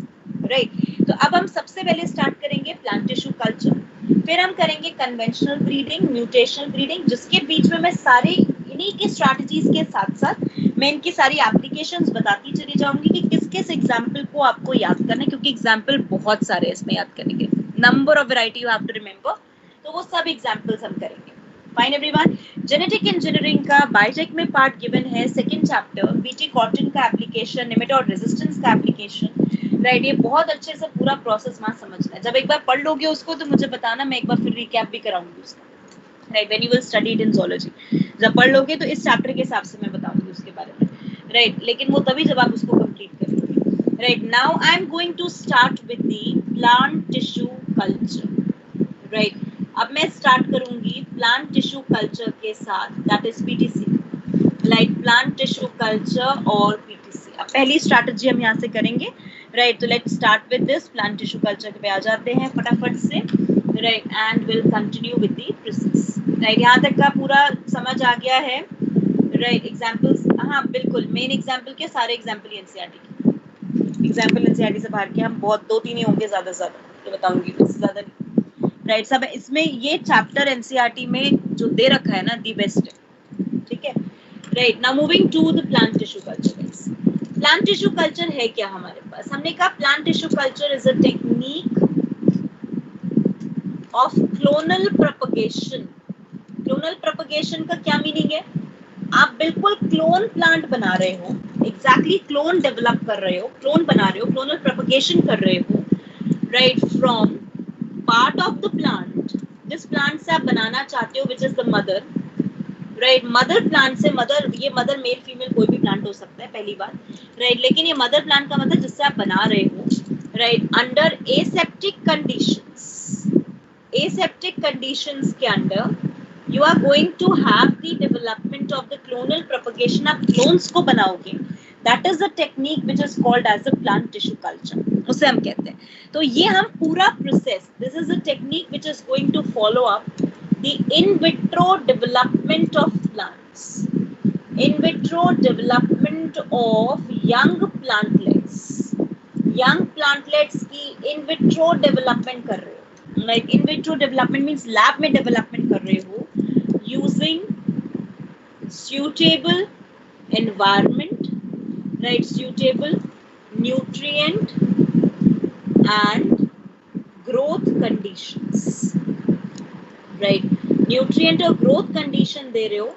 right. तो अब हम सबसे पहले start करेंगे plant tissue culture, फिर हम करेंगे conventional breeding, mutational breeding, जिसके बीच में मैं सारे इन्हीं के स्ट्रैटेजीज के साथ साथ मैं इनकी सारी एप्लीकेशंस बताती चली जाऊंगी कि किस किस एग्जाम्पल को आपको याद करना है, क्योंकि एग्जाम्पल बहुत सारे इसमें याद करने के, number of variety you have to remember, तो वो सब एग्जाम्पल्स हम करेंगे। फाइन एवरीवन, जेनेटिक इंजीनियरिंग का बायोटेक में पार्ट गिवन है, सेकंड चैप्टर, बीटी कॉटन का एप्लीकेशन, नेमेटोड रेजिस्टेंस का एप्लीकेशन, राइट। ये बहुत अच्छे से पूरा प्रोसेस वहां समझना है। जब एक बार पढ़ लोगे उसको तो मुझे बताना, मैं एक बार फिर रिकैप भी कराऊंगी उसका, right, when you will study it in zoology. जब पढ़ लोगे तो इस चैप्टर के हिसाब से मैं बताऊंगी उसके बारे में, राइट, लेकिन वो तभी जब आप उसको कंप्लीट करेंगे, right. Now I am going to start with the plant tissue culture, right. अब मैं स्टार्ट करूंगी प्लांट टिश्यू कल्चर के साथ, that is PTC, like plant tissue culture और पीटीसी। अब पहली स्ट्रैटेजी हम यहाँ से करेंगे, राइट। तो let's start with this plant tissue culture पे आ जाते हैं फटाफट से, right, and will continue with the process. Right, यहाँ तक का पूरा समझ आ गया है, राइट। एग्जांपल्स, हाँ बिल्कुल, मेन एग्जांपल के सारे एग्जांपल एनसीईआरटी के, एग्जांपल एनसीईआरटी से बाहर के हम बहुत 2-3 ही होंगे ज्यादा से ज्यादा, ये बताऊंगी, इससे ज्यादा नहीं, राइट। सब इसमें ये चैप्टर एनसीईआरटी में जो दे रखा है ना, दी बेस्ट है, ठीक है, right. Now moving to the plant tissue culture. Plant tissue culture है क्या हमारे पास? हमने कहा plant tissue culture is a technique of clonal propagation. Clonal propagation का क्या मीनिंग है? आप बिल्कुल क्लोन प्लांट बना रहे हो, एग्जैक्टली क्लोन डेवलप कर रहे हो, क्लोन बना रहे हो, क्लोनल प्रोपगेशन कर रहे हो, right, from part of the plant, जिस प्लांट से आप बनाना चाहते हो, which is the mother, right. Mother plant से, मदर, ये मदर मेल फीमेल कोई भी प्लांट हो सकता है, पहली बात, राइट। लेकिन ये मदर प्लांट का मतलब जिससे आप बना रहे हो, right, under aseptic conditions, aseptic conditions के under you are going to have the development of the clonal propagation. आप क्लोन्स को बनाओगे, that is the technique which is called as a plant tissue culture, उसे हम कहते हैं। तो ये हम पूरा process, this is a technique which is going to follow up the in vitro development of plants, in vitro development of young plantlets, young plantlets की in vitro development कर रहे हो, like in vitro development means lab में development कर रहे हो, using suitable environment, right, suitable nutrient and growth conditions, right, nutrient और growth condition दे रहे हो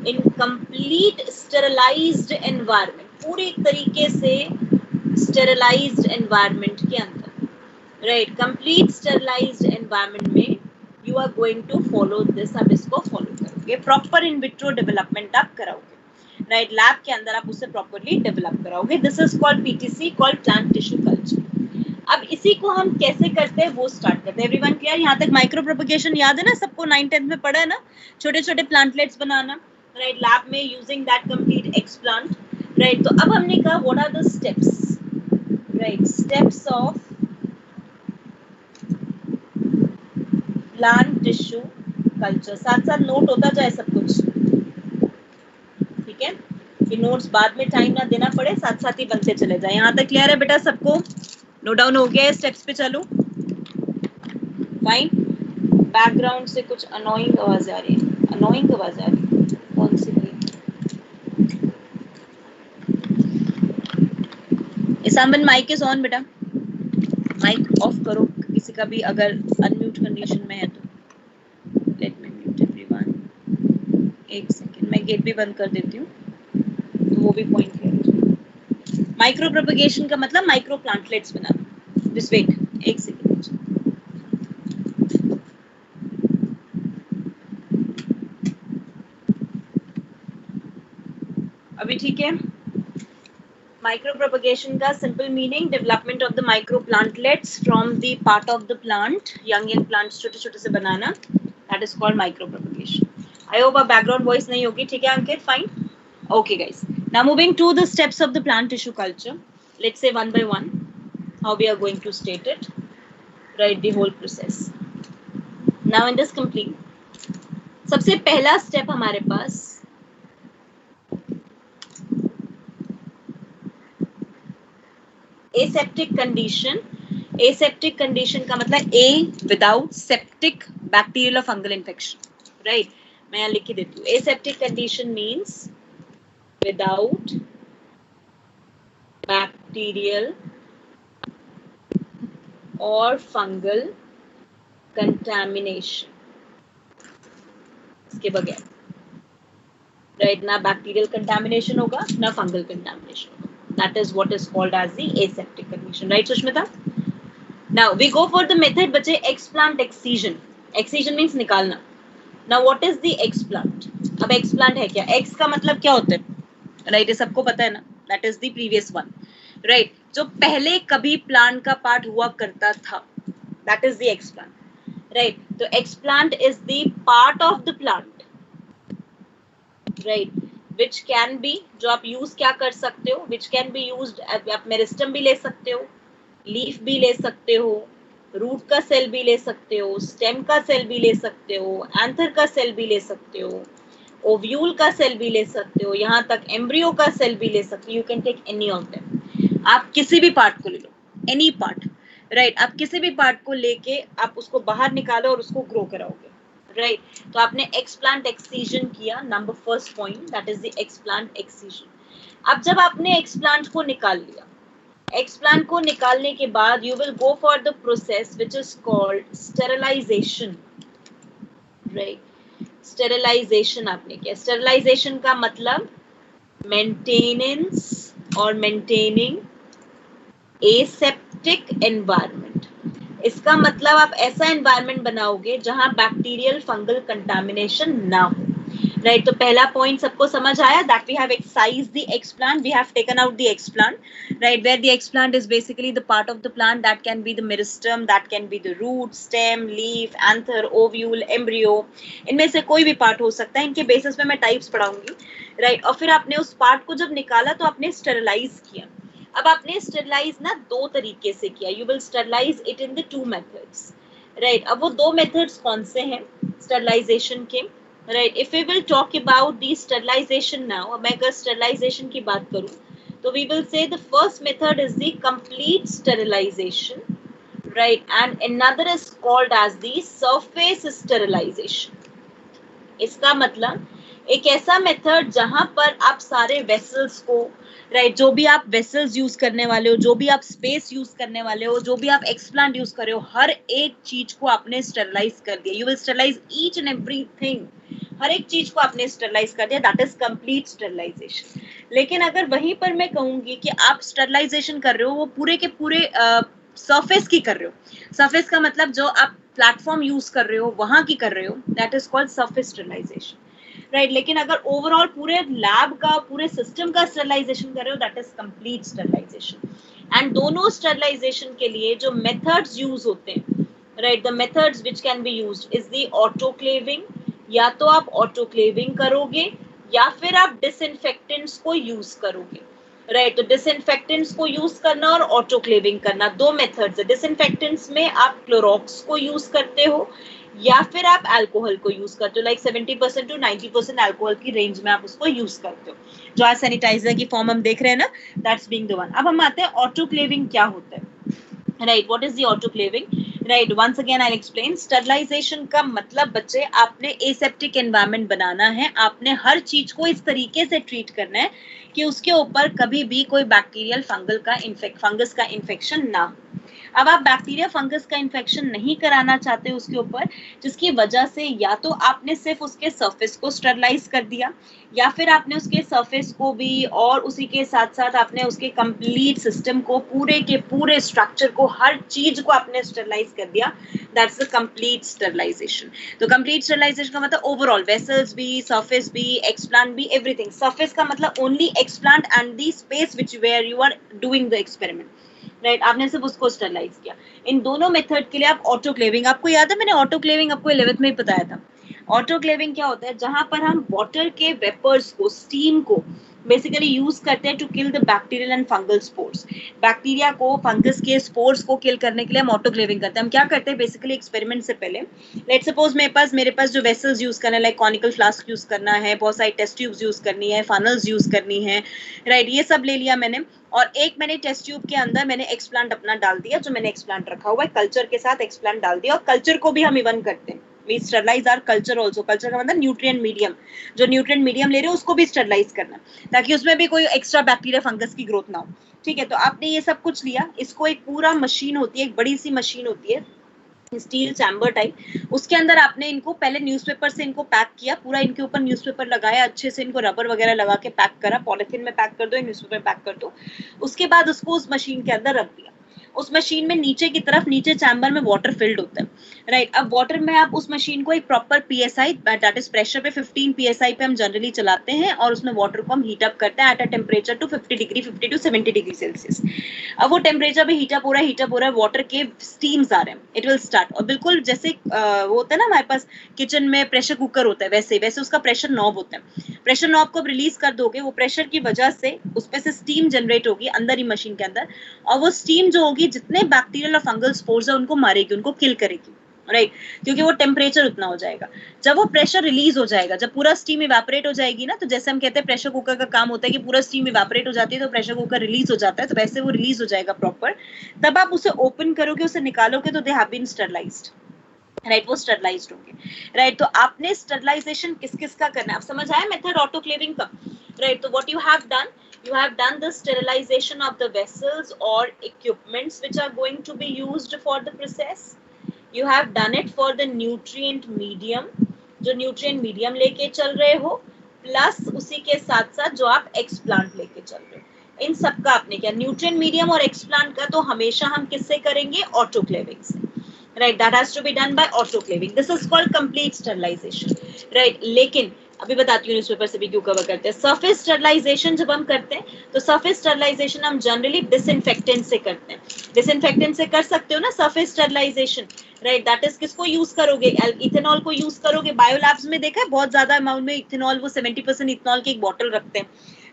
इन कंप्लीट स्टेरिलाइज्ड एनवायरनमेंट, पूरी तरीके से स्टेरिलाइज्ड एनवायरनमेंट के अंदर, राइट, कंप्लीट स्टेरिलाइज्ड एनवायरनमेंट में you are going to follow this, आप इसको फॉलो करोगे, प्रॉपर इन विट्रो डेवलपमेंट आप कराओगे, राइट, लैब के अंदर आप उसे प्रॉपरली डेवलप कराओगे। This is called PTC, called plant tissue culture. अब इसी को हम कैसे करते हैं वो स्टार्ट करते हैं। Everyone clear? यहाँ तक माइक्रो प्रोपगेशन याद है ना सबको, 9th-10th में पढ़ा है ना, छोटे छोटे प्लांटलेट्स बनाना, राइट, लैब में using that complete explant, right. तो अब हमने कहा what are the steps, right, steps of plant tissue culture. साथ साथ नोट होता जाए सब कुछ, ठीक है, कि नोट्स बाद में टाइम ना देना पड़े, साथ साथ ही बनते चले जाए। यहाँ तक क्लियर है बेटा सबको? नोट डाउन हो गया है? स्टेप्स पे चलो, फाइन। बैकग्राउंड से कुछ अनोइंग आवाज आ रही है, अनोइंग आवाज आ रही है, कौन सी थी? इसामन माइक इज ऑन बेटा, माइक ऑफ करो किसी का भी अगर अनम्यूट कंडीशन में है तो। लेट मी म्यूट एवरीवन, एक सेकेंड, मैं गेट भी बंद कर देती हूँ तो वो भी पॉइंट है। माइक्रो प्रोपगेशन का मतलब माइक्रो प्लांटलेट्स बनाना। जस्ट वेट, एक सेकेंड, अभी ठीक है? माइक्रो प्रोपगेशन का simple meaning, development of the micro plantlets from the part of the plant, young young plants छोटे छोटे से बनाना, that is called micro propagation. I hope अब बैकग्राउंड वॉइस नहीं होगी, ठीक है Ankit? Fine, okay guys. Now moving to the steps of the plant tissue culture, let's say one by one how we are going to state it, right, the whole process. Now in this complete, सबसे पहला step हमारे पास aseptic condition। aseptic condition का मतलब a without septic bacterial or fungal infection, right? मैं यहाँ लिख के देती हूँ, aseptic condition means without bacterial or fungal contamination, इसके बगैर, राइट, ना बैक्टीरियल कंटामिनेशन होगा ना फंगल कंटामिनेशन होगा, that is what is called as the aseptic condition, right Sushmita? Now we go for the method बच्चे, एक्सप्लांट एक्सीजन। एक्सीजन मींस निकालना। Now what is the explant? अब explant है क्या? X का मतलब क्या होता है, राइट, ये सबको पता है ना, that is the previous one, right, जो पहले कभी प्लांट का पार्ट हुआ करता था, that is the explant, right. तो explant is the part of the plant, right, which can be, जो आप यूज क्या कर सकते हो, विच कैन बी यूज्ड, आप मेरिस्टम भी ले सकते हो, लीफ भी ले सकते हो, रूट का सेल भी ले सकते हो, स्टेम का सेल भी ले सकते हो, एंथर का सेल भी ले सकते हो, ओव्यूल का सेल भी ले सकते हो, यहाँ तक एम्ब्रियो का सेल भी ले सकते हो। You can take any of them, आप किसी भी पार्ट को ले लो, एनी पार्ट, राइट। आप किसी भी पार्ट को लेके आप उसको बाहर निकालो और उसको ग्रो कराओगे, राइट। तो आपने एक्सप्लांट एक्ससीजन किया, number first point, that is the explant excision. अब जब आपने एक्सप्लांट को निकाल लिया, एक्सप्लांट को निकालने के बाद you will go for the process which is called sterilisation, right. Sterilisation आपने किया। स्टेरिलाइजेशन का मतलब मेंटेनेंस और मेंटेनिंग एसेप्टिक एनवायरनमेंट। इसका मतलब आप ऐसा एनवायरनमेंट बनाओगे जहां बैक्टीरियल फंगल कंटामिनेशन ना हो, राइट। तो पहला पॉइंट सबको समझ आया, that we have excised the explant, we have taken out the explant, right, where the explant is basically the part of the plant that can be the meristem, that can be the root, stem, leaf, anther, ovule, embryo, इनमें से कोई भी part हो सकता है। इनके basis पे मैं टाइप्स पढ़ाऊंगी, राइट। और फिर आपने उस पार्ट को जब निकाला तो आपने स्टेरिलाइज किया। अब आपने स्टेरिलाइज ना दो तरीके से किया, you will sterilise it in the two methods, right. अब वो दो मेथड्स कौन से हैं स्टेरिलाइजेशन के, right. If we will talk about the sterilisation now, मैं अगर स्टेरिलाइजेशन की बात करूं तो we will say the first method is the complete sterilisation, right, and another is called as the surface sterilisation. इसका मतलब एक ऐसा मेथड जहां पर आप सारे वेसल्स को, राइट, जो भी आप वेसल्स यूज करने वाले हो, जो भी आप स्पेस यूज करने वाले हो, जो भी आप एक्सप्लांट यूज कर रहे हो, हर एक चीज को आपने स्टेरिलाइज कर दिया। You will sterilise each and everything, हर एक चीज को आपने स्टेरिलाइज कर दिया, दैट इज कंप्लीट स्टेरिलाइजेशन। लेकिन अगर वहीं पर मैं कहूंगी कि आप स्टेरिलाइजेशन कर रहे हो वो पूरे के पूरे सरफेस की कर रहे हो, सरफेस का मतलब जो आप प्लेटफॉर्म यूज कर रहे हो वहां की कर रहे हो, that is called surface sterilisation, right. लेकिन अगर ओवरऑल पूरे लैब का, पूरे सिस्टम का स्टेरिलाइजेशन कर रहे हो, that is complete sterilisation. And दोनों स्टेरिलाइजेशन के लिए जो मेथड्स यूज होते हैं, right, the methods which can be used is the autoclaving, या तो आप ऑटोक्लेविंग करोगे या फिर आप डिसइंफेक्टेंट्स को यूज करोगे, राइट। तो डिसइंफेक्टेंट्स को यूज करना और ऑटोक्लेविंग करना दो मेथड्स है। डिसइंफेक्टेंट्स में आप क्लोरोक्स को यूज करते हो या फिर आप अल्कोहल को यूज करते हो, लाइक 70% टू 90% अल्कोहल की रेंज में आप उसको यूज करते हो, जो आज सैनिटाइजर की फॉर्म हम देख रहे हैं ना, दैट्स बीइंग द वन। अब हम आते हैं ऑटोक्लेविंग क्या होता है, right, what is the autoclaving, right. Once again I explain. Sterilisation का मतलब बच्चे आपने एसेप्टिक एनवायरनमेंट बनाना है, आपने हर चीज को इस तरीके से ट्रीट करना है कि उसके ऊपर कभी भी कोई बैक्टीरियल फंगस का इन्फेक्शन ना हो। अब आप बैक्टीरिया फंगस का इन्फेक्शन नहीं कराना चाहते उसके ऊपर, जिसकी वजह से या तो आपने सिर्फ उसके सरफेस को स्टेरिलाइज कर दिया, या फिर आपने उसके सरफेस को भी और उसी के साथ साथ आपने उसके कंप्लीट सिस्टम को, पूरे के पूरे स्ट्रक्चर को, हर चीज को आपने स्टेरिलाइज कर दिया, दैट्स द कंप्लीट स्टेरिलाइजेशन। तो कंप्लीट स्टेरिलाइजेशन का मतलब ओवरऑल वेसल्स भी, सरफेस भी, एक्सप्लांट भी, एवरीथिंग। सरफेस का मतलब only explant and the space which where you are doing the experiment, right, आपने सिर्फ उसको स्टेरिलाइज किया। इन दोनों मेथड के लिए आप ऑटोक्लेविंग, आपको याद है मैंने ऑटोक्लेविंग आपको 11th में ही बताया था। ऑटोक्लेविंग क्या होता है, जहां पर हम वाटर के वेपर्स को, स्टीम को बेसिकली यूज करते हैं to kill the bacterial and fungal spores. Bacteria को, फंगस के स्पोर्स को किल करने के लिए हम ऑटोक्लेविंग करते हैं। हम क्या करते हैं बेसिकली एक्सपेरिमेंट से पहले, लेट सपोज मेरे पास जो वेसल्स यूज करना है, लाइक कॉनिकल फ्लास्क यूज करना है, बहुत सारी टेस्ट ट्यूब्स यूज करनी है, फनल्स यूज करनी है, राइट, ये सब ले लिया मैंने। और एक मैंने टेस्ट ट्यूब के अंदर मैंने एक्सप्लांट अपना डाल दिया, जो मैंने एक्सप्लांट रखा हुआ है, कल्चर के साथ एक्सप्लांट डाल दिया। और कल्चर को भी हम इवन करते हैं, we sterilise our culture also. Culture का मतलब न्यूट्रिएंट मीडियम, जो न्यूट्रिएंट मीडियम ले रहे हो उसको भी स्टेरिलाइज करना, ताकि उसमें भी कोई एक्स्ट्रा बैक्टीरिया फंगस की ग्रोथ ना हो, ठीक है। तो आपने ये सब कुछ लिया, इसको एक पूरा मशीन होती है, एक बड़ी सी मशीन होती है, स्टील चैम्बर टाइप, उसके अंदर आपने इनको पहले न्यूज़पेपर से इनको पैक किया, पूरा इनके ऊपर न्यूज़पेपर लगाया, अच्छे से इनको रबर वगैरह लगा के पैक करा, पॉलिथीन में पैक कर दो, न्यूज़पेपर पैक कर दो। उसके बाद उसको उस मशीन के अंदर रख दिया। उस मशीन में नीचे की तरफ, नीचे चैम्बर में वाटर फिल्ड होता है, राइट। अब वाटर में आप उस मशीन को एक proper PSI, that is pressure पे 15 पीएसआई पे हम जनरली चलाते हैं, और उसमें वाटर को हम हीट अप करते हैं at a temperature to 50 degree, 50 to 70 degree Celsius. अब वो टेम्परेचर पे हीट अप हो रहा है, वाटर के स्टीम्स आ रहे हैं, इट विल स्टार्ट। और बिल्कुल जैसे वो होता है ना हमारे पास किचन में प्रेशर कुकर होता है, वैसे उसका प्रेशर नॉब होता है। प्रेशर नॉब को रिलीज कर दोगे, वो प्रेशर की वजह से उस पे से स्टीम जनरेट होगी अंदर ही मशीन के अंदर, और वो स्टीम जो होगी ये जितने बैक्टीरियल और फंगल स्पोर्स है उनको मारेगी, उनको किल करेगी, राइट क्योंकि वो टेम्परेचर उतना हो जाएगा। जब वो प्रेशर रिलीज हो जाएगा, जब पूरा स्टीम इवेपोरेट हो जाएगी ना, तो जैसे हम कहते हैं प्रेशर कुकर का काम होता है कि पूरा स्टीम इवेपोरेट हो जाती है तो प्रेशर कुकर रिलीज हो जाता है, तो वैसे वो रिलीज हो जाएगा प्रॉपर। तब आप उसे ओपन करोगे, उसे निकालोगे तो they have been sterilised, right वो स्टरलाइज्ड होंगे, राइट। तो आपने स्टरलाइजेशन किस किस का करना है, आप समझ आया मेथड ऑटोक्लेविंग का, राइट। तो what you have done the sterilization of the vessels or equipments which are going to be used for the process. You have done it for the nutrient medium, जो nutrient medium लेके चल रहे हो, plus उसी के साथ साथ जो आप एक्सप्लांट लेके चल रहे हो, इन सब का आपने क्या, न्यूट्रिएंट मीडियम और एक्सप्लांट का तो हमेशा हम किससे करेंगे, ऑटोक्लेविंग से, right, that has to be done by autoclaving. This is called complete sterilization, right। लेकिन अभी बताती हूँ न्यूज़पेपर से भी क्यों कवर करते हैं। सरफेस स्टरलाइजेशन जब हम करते हैं तो सरफेस स्टरलाइजेशन हम जनरली डिसइंफेक्टेंट से करते हैं। डिसइंफेक्टेंट से कर सकते हो ना surface sterilisation, right. That is किसको यूज करोगे, इथेनॉल को यूज करोगे। बायोलैब्स में देखा है बहुत ज्यादा अमाउंट में इथेनॉल, वो 70% इथेनॉल की एक बॉटल रखते हैं,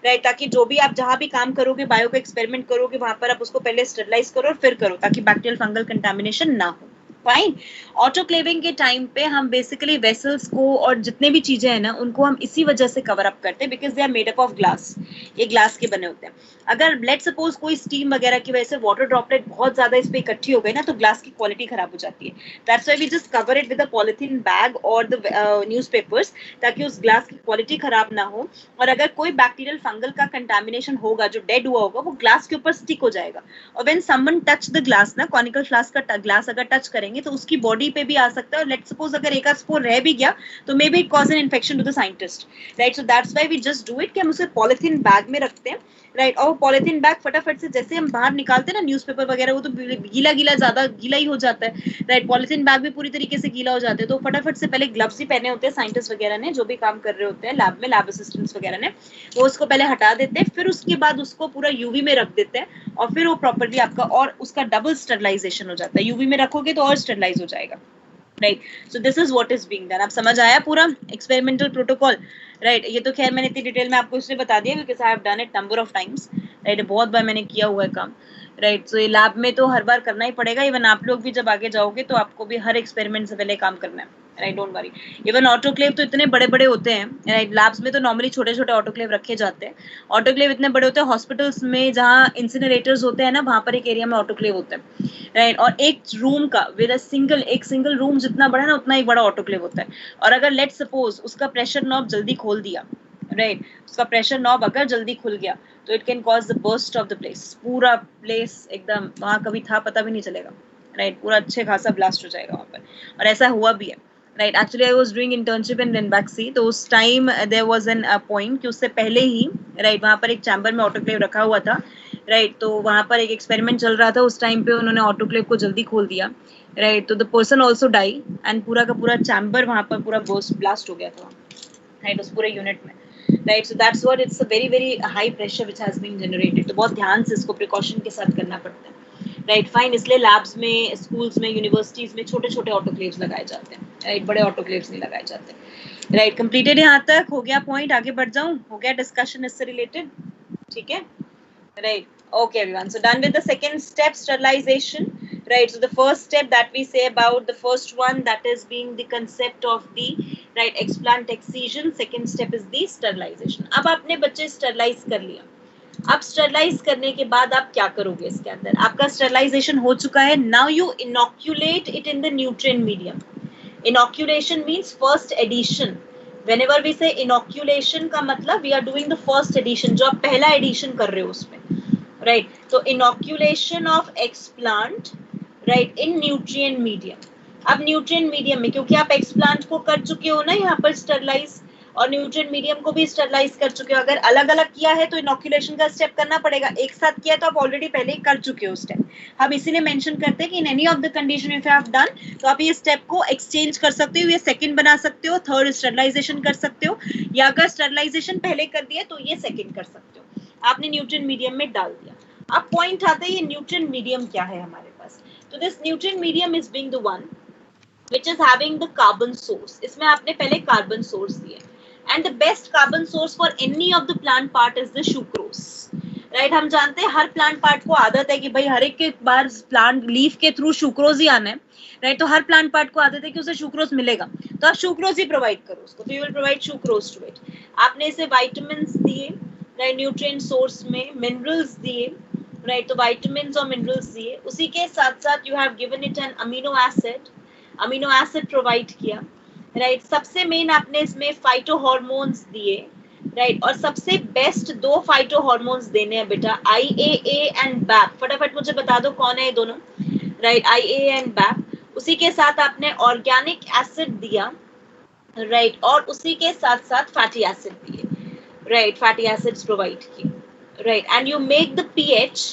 राइट, ताकि जो भी आप जहां भी काम करोगे, बायो का एक्सपेरिमेंट करोगे, वहां पर आप उसको पहले स्टरलाइज करो और फिर करो, ताकि बैक्टीरियल फंगल कंटामिनेशन ना हो। फाइन। ऑटोक्लेविंग के टाइम पे हम बेसिकली वेसल्स को और जितने भी चीजें हैं ना उनको हम इसी वजह से कवर अप करते हैं, because they are made up of glass, ये ग्लास के बने होते हैं। अगर लेट सपोज कोई स्टीम वगैरह की वजह से वाटर ड्रॉपलेट बहुत ज्यादा इस पे इकट्ठी हो गई ना, तो ग्लास की क्वालिटी खराब हो जाती है। That's why we just cover it with a polythene bag और द न्यूज़पेपर्स, ताकि उस ग्लास की क्वालिटी खराब ना हो। और अगर कोई बैक्टीरियल फंगल का कंटामिनेशन होगा, जो डेड हुआ होगा, वो ग्लास के ऊपर स्टिक हो जाएगा। और when someone touch the glass ना, कॉनिकल फ्लास्क का ग्लास अगर टच करेंगे तो उसकी बॉडी पे भी आ सकता है, और लेट्स सपोज अगर एक आध स्पोर रह भी गया तो may be it cause an infection to the scientist, right. So that's why we just do it कि हम उसे पॉलिथीन बैग में रखते हैं, राइट। और पॉलिथीन बैग फटाफट से जैसे हम बाहर निकालते हैं ना न्यूज़पेपर वगैरह, वो तो गीला गीला ज्यादा गीला ही हो जाता है, राइट। पॉलिथीन बैग भी पूरी तरीके से गीला हो जाते हैं, तो फटाफट से पहले ग्लव्स ही पहने होते हैं साइंटिस्ट वगैरह ने, जो भी काम कर रहे होते हैं लैब में, लैब असिस्टेंट्स वगैरह ने, वो उसको पहले हटा देते हैं, फिर उसके बाद उसको पूरा यूवी में रख देते हैं, और फिर वो प्रॉपर्ली आपका और उसका डबल स्टरलाइजेशन हो जाता है। यूवी में रखोगे तो और स्टरलाइज हो जाएगा, right. So this is what is being done. आप समझ आया पूरा एक्सपेरिमेंटल प्रोटोकॉल, राइट। ये तो खैर मैंने इतनी डिटेल में आपको इसलिए बता दिया because I have done it number of times, right. बहुत बार मैंने किया हुआ है काम, राइट। सो ये लैब में तो हर बार करना ही पड़ेगा। इवन आप लोग भी जब आगे जाओगे तो आपको भी हर एक्सपेरिमेंट से पहले काम करना है, right, don't worry. Even autoclave तो इतने बड़े बड़े होते हैं, राइट। लैब्स में तो नॉर्मली छोटे छोटे ऑटोक्लेव रखे जाते हैं। ऑटोक्लेव इतने बड़े होते हैं, हॉस्पिटल्स में जहाँ इंसिनरेटर्स होते हैं ना, वहां पर एक एरिया में ऑटोक्लेव होता है, राइट। और एक रूम का विद अ सिंगल रूम जितना बड़ा ना, उतना ही बड़ा ऑटोक्लेव होता है। और अगर लेट सपोज उसका प्रेशर नॉब जल्दी खोल दिया, राइट, उसका प्रेशर नॉब अगर जल्दी खुल गया तो it can cause the burst of the place. पूरा प्लेस एकदम वहां कभी था पता भी नहीं चलेगा, राइट। पूरा अच्छे खासा ब्लास्ट हो जाएगा वहां पर, और ऐसा हुआ भी है, right. Actually I was doing internship in Ranbaxy, तो उस time there was an point कि उससे पहले ही, राइट, वहां पर एक चैम्बर में ऑटोक्लेव रखा हुआ था, राइट। तो वहां पर एक एक्सपेरिमेंट चल रहा था, उस टाइम पे उन्होंने ऑटोक्लेव को जल्दी खोल दिया, राइट। तो the person also die, and पूरा का पूरा चैम्बर वहां पर पूरा ब्लास्ट हो गया था, राइट, उस पूरे यूनिट में, right. So that's what, it's a very very high pressure which has been generated. तो बहुत ध्यान से इसको प्रिकॉशन के साथ करना पड़ता है, राइट, फाइन। इसलिए लैब्स में, स्कूल्स में, यूनिवर्सिटीज में छोटे छोटे ऑटोक्लेव्स लगाए जाते हैं, राइट, बड़े ऑटोक्लेव्स नहीं लगाए जाते, राइट। कंप्लीटेड यहाँ तक हो गया पॉइंट, आगे बढ़ जाऊं, हो गया डिस्कशन इससे रिलेटेड, ठीक है, right? Okay, everyone, so done with the second step, sterilization, right? So the first step that we say about, the first one, that is being the concept of the, right, explant excision. Second step is the sterilization. अब आपने बच्चे sterilize कर लिया, अब sterilise करने के बाद आप क्या करोगे, इसके अंदर आपका स्टरलाइजेशन हो चुका है। Now you inoculate it in the nutrient medium. Inoculation means first addition. whenever we say inoculation का मतलब we are doing the first addition, जो आप पहला एडिशन कर रहे हो उसमें, राइट। तो inoculation of explant, right, in nutrient medium। अब न्यूट्रिएंट मीडियम में, क्योंकि आप एक्सप्लांट को कर चुके हो ना यहाँ पर स्टरलाइज, और न्यूट्रिएंट मीडियम को भी स्टरलाइज कर चुके हो। अगर अलग अलग किया है तो इनोक्यूलेशन का स्टेप करना पड़ेगा, एक साथ किया तो आप ऑलरेडी पहले ही कर चुके हो स्टेप। हम इसीलिए मेंशन करते हैं कि in any of the condition if you have done, तो आप ये स्टेप को एक्सचेंज कर सकते हो, ये सेकंड बना सकते हो, थर्ड स्टरलाइजेशन कर सकते हो, या अगर स्टरलाइजेशन पहले कर दिया तो ये सेकंड कर सकते हो। आपने न्यूट्रिएंट मीडियम में डाल दिया। अब पॉइंट आता है ये न्यूट्रिएंट मीडियम क्या है हमारे पास। तो this nutrient medium is being the one which is having the carbon source। इसमें आपने पहले कार्बन सोर्स दिए, and the best carbon source for any of the plant part is the sucrose, right हम जानते हैं हर प्लांट पार्ट को आदत है कि भाई हर एक के बार प्लांट लीफ के थ्रू सुक्रोज ही आना है, राइट तो हर प्लांट पार्ट को आदत है कि उसे सुक्रोज मिलेगा, तो आप सुक्रोज ही प्रोवाइड करो उसको, तो you will provide sucrose to it. आपने इसे विटामिन्स दिए, राइट न्यूट्रिएंट सोर्स में मिनरल्स दिए, राइट तो विटामिन्स और मिनरल्स दिए, उसी के साथ साथ you have given it an amino acid provide किया, राइट सबसे मेन आपने इसमें फाइटो हार्मोन्स दिए, राइट और सबसे बेस्ट दो फाइटो हार्मोन्स देने हैं बेटा, IAA एंड BAP। फटाफट मुझे बता दो कौन है ये दोनों, राइट IAA एंड BAP। उसी के साथ आपने ऑर्गेनिक एसिड दिया, राइट और उसी के साथ साथ फैटी एसिड दिए, राइट फैटी एसिड्स प्रोवाइड किए, right and you make the pH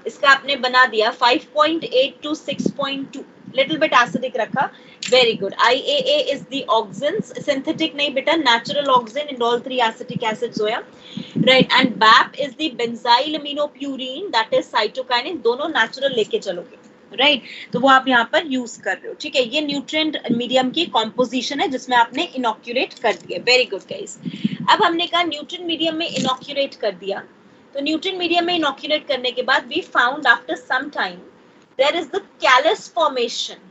इसका आपने बना दिया 5.8 to 6.2, लिटिल बिट एसिडिक रखा, very good। IAA is the oxins, synthetic नहीं बेटा, natural oxin in all three acetic acids होया, right and BAP is the benzyl aminopurine that is cytokinin, दोनों natural लेके चलोगे, राइट तो वो आप यहाँ पर यूज कर रहे हो, ठीक है। ये न्यूट्रिएंट मीडियम की कॉम्पोजिशन है जिसमें आपने इनोक्यूलेट कर दिया, वेरी गुड गाइस। अब हमने कहा न्यूट्रिएंट मीडियम में इनोक्यूलेट कर दिया, तो न्यूट्रिएंट मीडियम में इनोक्यूलेट करने के बाद we found after some time there is the callus formation.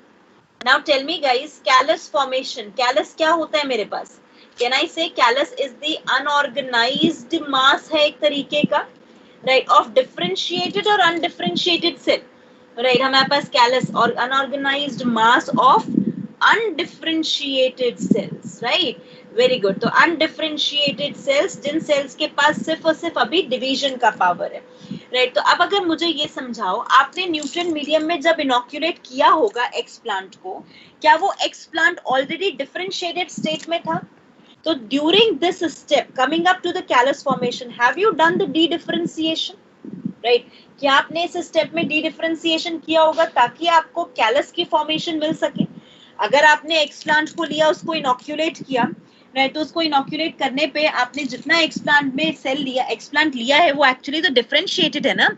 Now tell me guys, callus formation, callus क्या होता है मेरे पास, can I say callus is the unorganised mass है एक तरीके का, राइट ऑफ डिफरेंशिएटेड और अनडिफरेंशिएटेड सेल, राइट हमारे पास कैलस और unorganised mass of undifferentiated cells, right very good. तो अनडिफरेंशिएटेड सेल्स, जिन सेल्स के पास सिर्फ और सिर्फ अभी डिवीजन का पावर है, राइट तो अब अगर मुझे ये समझाओ, आपने न्यूट्रिएंट मीडियम में जब इनोक्यूलेट किया होगा एक्स प्लांट को, क्या वो explant already differentiated state में था? तो during this step coming up to the callus formation, have you done the dedifferentiation, right क्या आपने इस स्टेप में डी डिफरेंशिएशन किया होगा ताकि आपको कैलस की फॉर्मेशन मिल सके? अगर आपने एक्स प्लांट को लिया, उसको इनोक्यूलेट किया, राइट तो उसको इनोक्यूलेट करने पे आपने जितना एक्स प्लांट में सेल लिया, एक्स प्लांट लिया है, वो एक्चुअली तो डिफरेंशिएटेड है ना,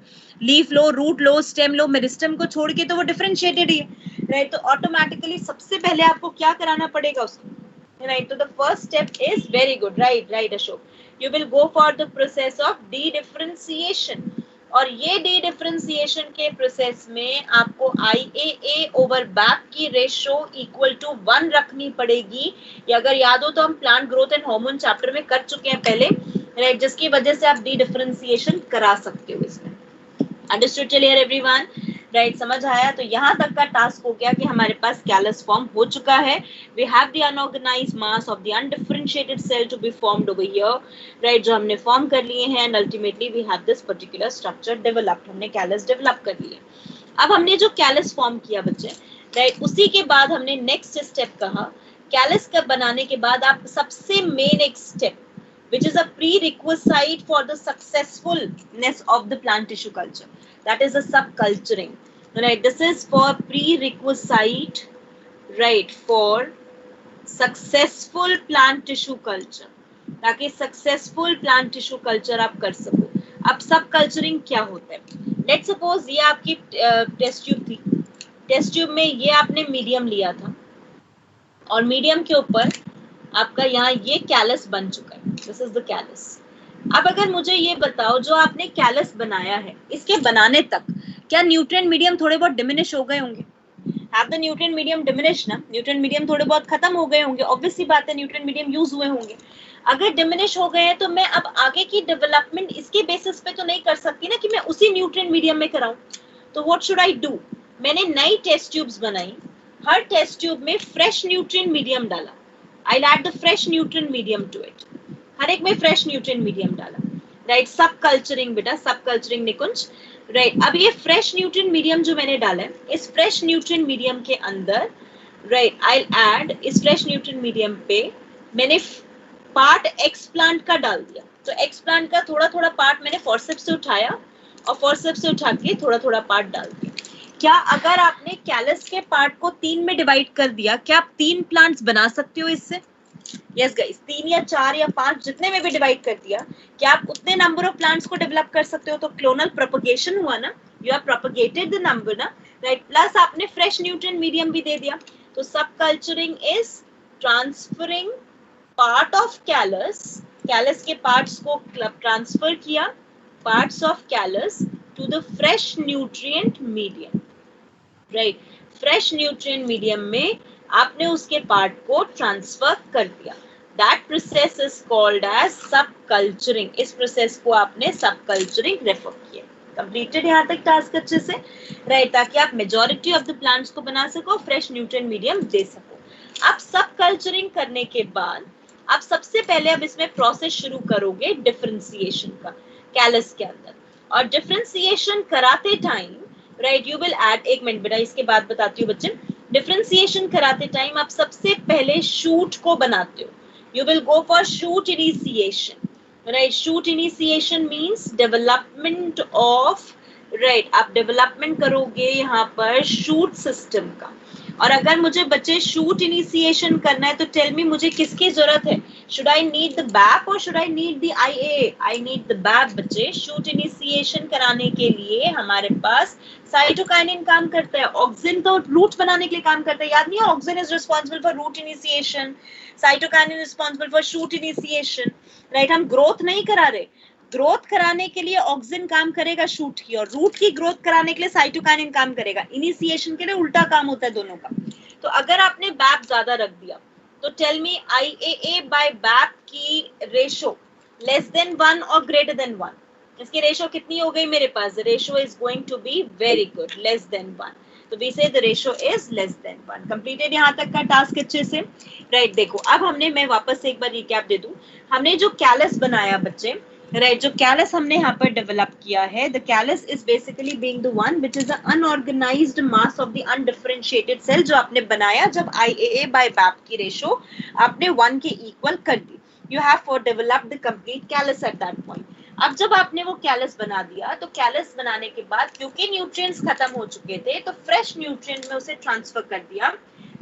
लीफ लो, रूट लो, स्टेम लो, मेरिस्टम को छोड़ के तो वो डिफरेंशिएटेड ही है, राइट तो ऑटोमेटिकली सबसे पहले आपको क्या कराना पड़ेगा उसको, राइट तो the first step is very good, right Ashok, you will go for the process of D differentiation, और ये डी डिफरेंशिएशन के प्रोसेस में आपको IAA ओवर BAP की रेशो इक्वल टू 1 रखनी पड़ेगी। ये अगर याद हो तो हम plant growth and hormone chapter में कर चुके हैं पहले, राइट जिसकी वजह से आप डी डिफरेंशिएशन करा सकते हो इसमें। अंडरस्टूड क्लियर एवरीवन, राइट समझ आया? तो यहाँ तक का टास्क हो गया कि हमारे पास कैलस फॉर्म हो चुका है, we have the unorganised mass of the undifferentiated cell to be formed over here, right जो हमने फॉर्म कर लिए हैं, and ultimately we have this particular structure developed, हमने कैलस डेवलप कर लिए। अब हमने जो कैलस फॉर्म किया बच्चे, राइट उसी के बाद हमने नेक्स्ट स्टेप कहा, कैलस का बनाने के बाद आप सबसे मेन एक step which is a prerequisite for the successfulness of the plant tissue culture, that is the subculturing, right? This is for prerequisite, right, for successful plant tissue culture, ताकि successful plant tissue culture आप कर सको। अब subculturing क्या होता है? Let's suppose ये आपकी टेस्ट ट्यूब थी, टेस्ट ट्यूब में ये आपने मीडियम लिया था, और मीडियम के ऊपर आपका यहाँ ये कैलस बन चुका है, दिस इज द कैलस। अब अगर मुझे ये बताओ, जो आपने कैलस बनाया है, इसके बनाने तक क्या न्यूट्रिएंट मीडियम थोड़े बहुत डिमिनिश हो गए होंगे? Have the nutrient medium diminish ना? न्यूट्रिएंट मीडियम थोड़े बहुत खत्म हो गए होंगे, ऑब्वियस सी बात है, न्यूट्रिएंट मीडियम यूज हुए होंगे। अगर डिमिनिश हो गए हैं तो मैं अब आगे की डेवलपमेंट इसके बेसिस पे तो नहीं कर सकती ना कि मैं उसी न्यूट्रिएंट मीडियम में कराऊं। तो व्हाट शुड आई डू? मैंने नई टेस्ट ट्यूब्स बनाई, हर टेस्ट ट्यूब में फ्रेश न्यूट्रिएंट मीडियम डाला, I'll add the fresh nutrient medium to it, हर एक में fresh nutrient medium डाला, right? सब कल्चरिंग बेटा, सब कल्चरिंग निकुंज, right? अब ये fresh nutrient medium जो मैंने डाला है, इस fresh nutrient medium के अंदर, right, I'll add इस fresh nutrient medium पे मैंने पार्ट एक्स प्लांट का डाल दिया, तो एक्स प्लांट का थोड़ा थोड़ा पार्ट मैंने फोर्सेप्स से उठाया, और फोर्सेप्स से उठा के थोड़ा थोड़ा पार्ट डाल दिया। क्या अगर आपने कैलस के पार्ट को 3 में डिवाइड कर दिया, क्या आप 3 प्लांट्स बना सकते हो इससे? यस गाइस, 3 या 4 या 5 जितने में भी डिवाइड कर दिया, क्या आप उतने नंबर ऑफ प्लांट्स को डेवलप कर सकते हो? तो क्लोनल प्रोपगेशन हुआ ना, you have propagated the number ना, राइट? प्लस आपने फ्रेश न्यूट्रिएंट मीडियम भी दे दिया। तो सब culturing is transferring part of callus, callus के पार्ट्स को ट्रांसफर किया, parts of callus to the fresh nutrient medium, right? fresh nutrient medium में आपने उसके पार्ट को ट्रांसफर कर दिया. That process is called as subculturing. इस प्रोसेस को आपने subculturing रेफर किया. कंप्लीटेड यहाँ तक टास्क अच्छे से, राइट, ताकि आप मेजॉरिटी ऑफ द प्लांट्स को बना सको, फ्रेश न्यूट्रिएंट मीडियम दे सको. आप सबकल्चरिंग करने के बाद आप सबसे पहले अब इसमें प्रोसेस शुरू करोगे डिफरेंशिएशन का कैलस के अंदर. और डिफरेंशिएशन कराते time, right, you will add, एक मिनट बेटा इसके बाद बताती हूँ बच्चे. डिफरेंशिएशन कराते टाइम आप सबसे पहले शूट को बनाते हो. You will go for shoot initiation, right. Shoot initiation means development of, right, आप डेवलपमेंट करोगे यहाँ पर शूट सिस्टम का. और अगर मुझे बच्चे शूट इनिशिएशन करना है तो टेल मी मुझे किसकी जरूरत है? Should I need the bap और शुड आई नीड द आईए? आई नीड द बैप बच्चे. शूट इनिशिएशन कराने के लिए हमारे पास साइटोकाइनिन काम करता है. ऑक्सिन तो रूट बनाने के लिए काम करता है, याद नहीं है? Auxin is responsible for root initiation, cytokinin responsible for shoot initiation, right. हम ग्रोथ नहीं करा रहे, ग्रोथ कराने के लिए ऑक्सिन काम करेगा शूट की, और रूट की ग्रोथ कराने के लिए साइटोकाइनिन काम करेगा. इनिशिएशन के लिए उल्टा काम होता है दोनों का. तो अगर आपने बैप ज्यादा रख दिया तो tell me IAA by BAP की रेशो लेस देन 1 और ग्रेटर देन 1. इसकी रेशो कितनी हो गई मेरे पास? The ratio is going to be very good, less than 1. तो we say the ratio is less than 1. Completed यहाँ तक का टास्क अच्छे से, राइट. देखो अब हमने, मैं वापस एक बार रिकैप दे दूं. हमने जो कैलस बनाया बच्चे, राइट, जो कैलस हमने यहाँ पर डेवलप किया है, the callus is basically being the one which is the unorganised mass of the undifferentiated cell, जो आपने बनाया जब आईएए बाय बैप की रेशो आपने 1 के इक्वल कर दी. You have for develop the complete callus at that point. अब जब आपने वो कैलस बना दिया तो कैलस बनाने के बाद क्योंकि न्यूट्रिएंट्स खत्म हो चुके थे तो फ्रेश न्यूट्रिएंट में उसे ट्रांसफर कर दिया.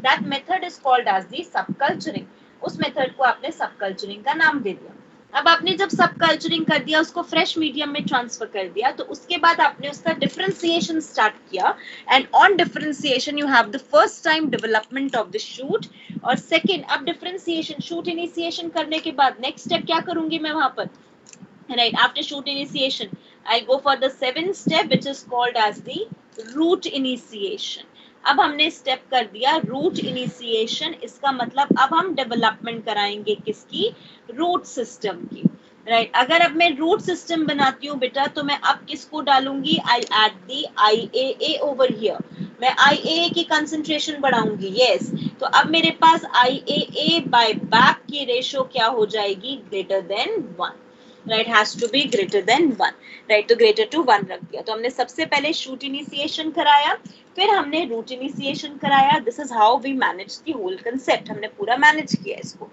That method is called as the subculturing. उस मेथड को आपने सबकल्चरिंग का नाम दे दिया. अब आपने जब सबकल्चरिंग कर दिया, उसको फ्रेश मीडियम में ट्रांसफर कर दिया, तो उसके बाद आपने उसका डिफरेंशिएशन स्टार्ट किया. And on differentiation you have the first time development of the shoot. और सेकंड, अब डिफरेंशिएशन शूट इनिशिएशन करने के बाद नेक्स्ट स्टेप क्या करूंगी मैं वहां पर, right. After shoot initiation I go for the 7th step which is called as the root initiation. अब हमने स्टेप कर दिया रूट इनिशिएशन. इसका मतलब अब हम डेवलपमेंट कराएंगे किसकी? रूट सिस्टम की, राइट. अगर अब मैं रूट सिस्टम बनाती हूँ बेटा तो मैं अब किसको डालूंगी? I add the IAA over here. मैं आईएए की कंसंट्रेशन बढ़ाऊंगी, यस. तो अब मेरे पास आईएए बाय बैप की रेशो क्या हो जाएगी? Greater than 1, right. Has to be greater than 1, right. तो ग्रेटर टू 1 रख दिया. तो हमने सबसे पहले शूट इनिशिएशन कराया, फिर हमने रूट इनिशिएशन कराया. This is how we manage the whole concept. हमने पूरा मैनेज किया इसको,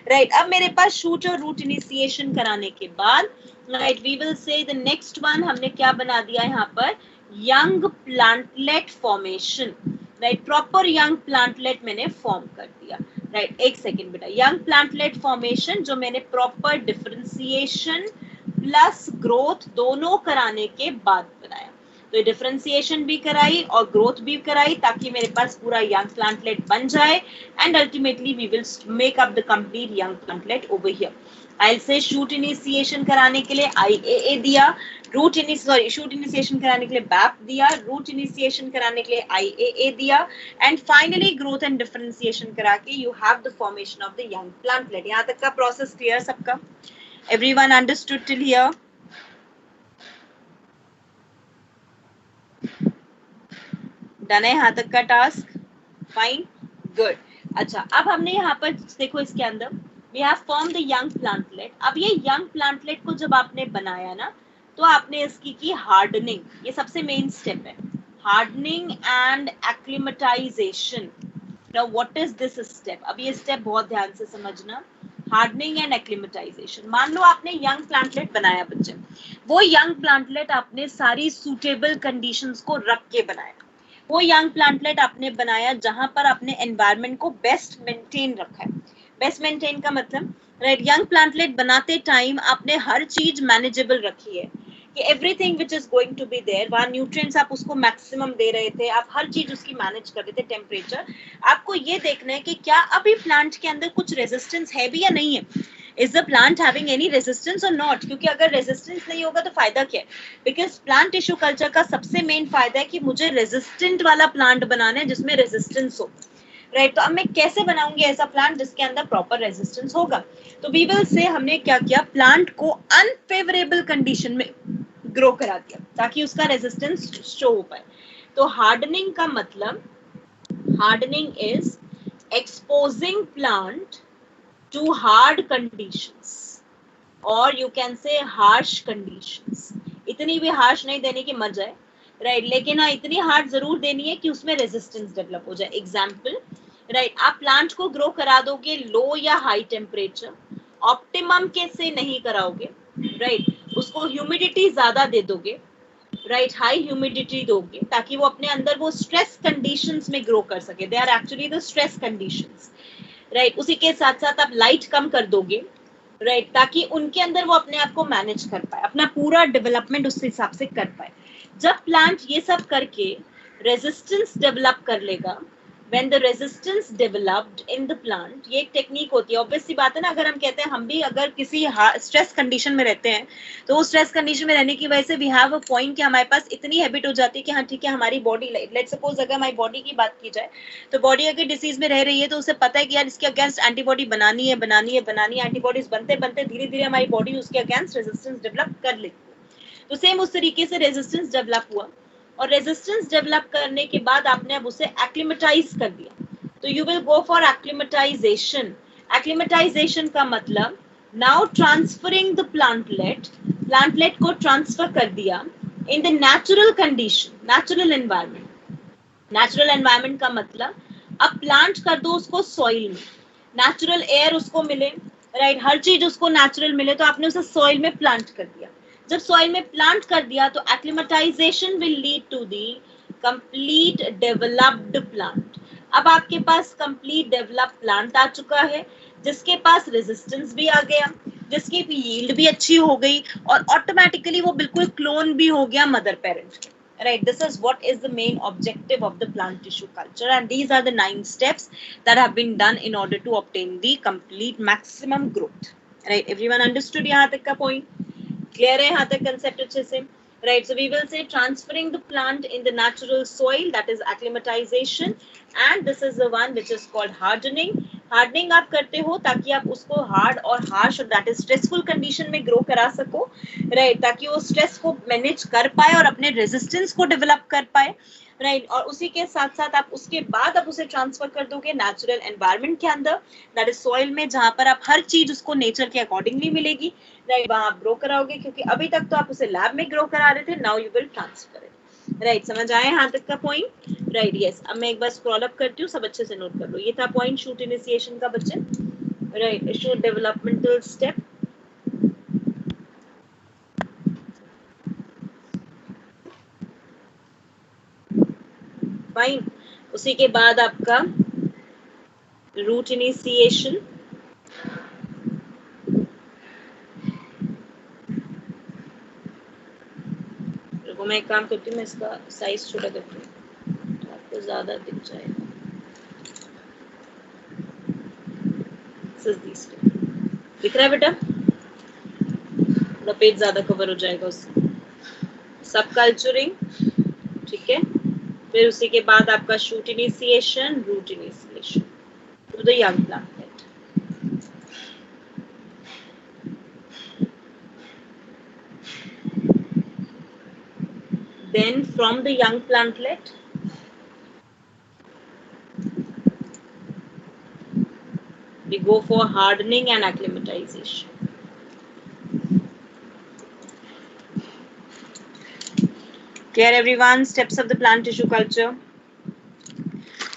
राइट. अब मेरे पास शूट और रूट इनिशिएशन कराने के बाद, right, we will say the next one. हमने क्या बना दिया यहाँ पर? Young plantlet formation, right. Proper young plantlet मैंने फॉर्म कर दिया, राइट. एक सेकेंड बेटा. यंग प्लांटलेट फॉर्मेशन जो मैंने प्रॉपर डिफरेंशिएशन प्लस ग्रोथ दोनों कराने के बाद बनाया. तो डिफरेंशिएशन भी कराई और ग्रोथ भी कराई ताकि मेरे पास पूरा यंग प्लांटलेट बन जाए. And ultimately we will make up the complete young plantlet over here. I say shoot initiation कराने के लिए आईएए दिया, शूट इनिशिएशन कराने के लिए बैप दिया, रूट इनिशिएशन कराने के लिए आईएए दिया, and finally growth and differentiation करा के you have the formation of the young plantlet. यहाँ तक का प्रोसेस क्लियर सबका? Everyone understood till here? Done है यहाँ तक का टास्क? Fine, good. अच्छा, अब हमने यहाँ पर देखो इसके अंदर we have form the young plantlet. अब ये यंग प्लांटलेट को जब आपने बनाया ना तो आपने इसकी की हार्डनिंग. ये सबसे मेन स्टेप है, hardening and acclimatisation. Now what is this step? अब ये स्टेप बहुत ध्यान से समझना. Hardening and acclimatisation. मान लो आपने यंग प्लांटलेट बनाया बच्चे, वो यंग प्लांटलेट आपने सारी सूटेबल कंडीशंस को रख के बनाया. वो यंग प्लांटलेट आपने बनाया जहां पर आपने एनवायरनमेंट को बेस्ट मेंटेन रखा है. बेस्ट मेंटेन का मतलब, राइट, यंग प्लांटलेट बनाते टाइम आपने हर चीज मैनेजेबल रखी है कि everything which is going to be there. वहां न्यूट्रिएंट्स आप उसको मैक्सिमम दे रहे थे, आप हर चीज उसकी मैनेज कर रहे थे. टेम्परेचर आपको ये देखना है कि क्या अभी प्लांट के अंदर कुछ रेजिस्टेंस है भी या नहीं है. Is the plant having any resistance or not? क्योंकि अगर resistance नहीं होगा तो फायदा क्या है? Because plant tissue culture का सबसे main फायदा है कि मुझे resistant वाला plant बनाना है जिसमें resistance हो, right? तो अब मैं कैसे बनाऊंगी ऐसा प्लांट जिसके अंदर प्रॉपर रेजिस्टेंस होगा? तो वी विल से हमने क्या किया, प्लांट को अनफेवरेबल कंडीशन में ग्रो करा दिया ताकि उसका रेजिस्टेंस शो हो पाए। तो हार्डनिंग का मतलब, hardening is exposing plant to hard conditions or you can say harsh conditions। इतनी भी harsh नहीं देने की मजा है, राइट, लेकिन हाँ इतनी हार्ड जरूर देनी है कि उसमें रेजिस्टेंस डेवलप हो जाए। एग्जाम्पल, राइट, आप प्लांट को ग्रो करा दोगे लो या हाई टेम्परेचर, ऑप्टिमम के से नहीं कराओगे, राइट, उसको ह्यूमिडिटी ज्यादा दे दोगे, राइट, हाई ह्यूमिडिटी दोगे ताकि वो अपने अंदर वो स्ट्रेस कंडीशंस में ग्रो कर सके। They are actually the stress conditions, right. उसी के साथ साथ आप लाइट कम कर दोगे, राइट, ताकि उनके अंदर वो अपने आप को मैनेज कर पाए, अपना पूरा डेवलपमेंट उस हिसाब से कर पाए। जब प्लांट ये सब करके रेजिस्टेंस डेवलप कर लेगा, when the resistance developed in the plant, ये एक टेक्निक होती है। ऑब्वियसली बात है ना, अगर हम कहते हैं हम भी अगर किसी स्ट्रेस कंडीशन में रहते हैं तो उस स्ट्रेस कंडीशन में रहने की वजह से वी हैव अ पॉइंट कि हमारे पास इतनी हैबिट हो जाती है कि हाँ ठीक है, हमारी बॉडी, लेट्स सपोज अगर हमारी बॉडी की बात की जाए तो बॉडी अगर डिसीज में रह रही है तो उसे पता है कि यार इसके अगेंस्ट एंटीबॉडी बनानी है, एंटीबॉडीज बनते बनते धीरे धीरे हमारी बॉडी उसके अगेंस्ट रेजिस्टेंस डेवलप कर लेती है। तो सेम उस तरीके से रेजिस्टेंस डेवलप हुआ और रेजिस्टेंस डेवलप करने के बाद आपने अब उसे एक्लिमेटाइज कर दिया, तो you will go for acclimatisation. Acclimatisation का मतलब नाउ ट्रांसफरिंग द प्लांटलेट को ट्रांसफर कर दिया in the natural condition, natural environment. Natural environment का मतलब अब प्लांट कर दो उसको सॉइल में, नेचुरल एयर उसको मिले, राइट, हर चीज उसको नेचुरल मिले, तो आपने उसे सॉइल में प्लांट कर दिया। जब सॉइल में प्लांट कर दिया तो acclimatisation will lead to the complete developed plant. अब आपके पास कंप्लीट डेवलप्ड प्लांट आ चुका है जिसके पास रेजिस्टेंस भी आ गया, जिसकी यील्ड भी अच्छी हो गई और ऑटोमेटिकली वो बिल्कुल क्लोन भी हो गया मदर पेरेंट के, right? This is what is the main objective of the plant tissue culture, and these are the 9 steps that have been done in order to obtain the complete maximum growth, right? Everyone understood yahan tak ka point? Clear hai yahan tak concept अच्छे से, right? So we will say transferring the plant in the natural soil, that is acclimatization, and this is the one which is called hardening। Hardening आप करते हो ताकि आप उसको hard और harsh और दैट इज स्ट्रेसफुल कंडीशन में grow करा सको, राइट, ताकि वो स्ट्रेस को मैनेज कर पाए और अपने रेजिस्टेंस को डेवलप कर पाए, राइट। और उसी के साथ साथ आप उसके बाद आप उसे ट्रांसफर कर दोगे नेचुरल एनवायरनमेंट के अंदर, दैट इज सॉइल में, जहां पर आप हर चीज उसको नेचर के अकॉर्डिंगली मिलेगी, राइट, वहां आप ग्रो कराओगे, क्योंकि अभी तक तो आप उसे लैब में ग्रो करा रहे थे, now you will transfer it, right. समझ आए यहाँ तक का पॉइंट, राइट? यस। अब मैं एक बार स्क्रॉल अप करती हूँ, सब अच्छे से नोट कर लो। ये था पॉइंट शूट इनिशिएशन का बच्चे, right, shoot developmental step. Fine. उसी के बाद आपका रूट इनिशिएशन, मैं एक काम करती हूँ, मैं इसका साइज छोटा करती हूँ तो आपको ज्यादा दिख जाएगा। दिख रहा है बेटा? थोड़ा पेज ज्यादा कवर हो जाएगा उससे। सब कल्चरिंग, ठीक है। फिर उसी के बाद आपका shoot initiation, root initiation to the young plantlet. Then from the young plantlet, we go for hardening and acclimatization. Clear everyone? Steps of the plant tissue culture.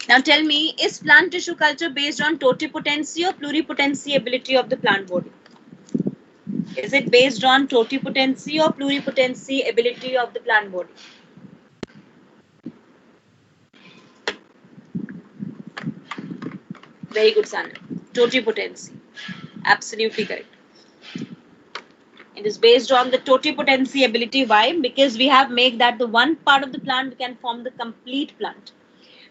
Now tell me, is plant tissue culture based on totipotency or pluripotency ability of the plant body? Is it based on totipotency or pluripotency ability of the plant body? Very good, Sana. Totipotency. Absolutely correct. It is based on the totipotency ability. Why? Because we have made that the one part of the plant can form the complete plant,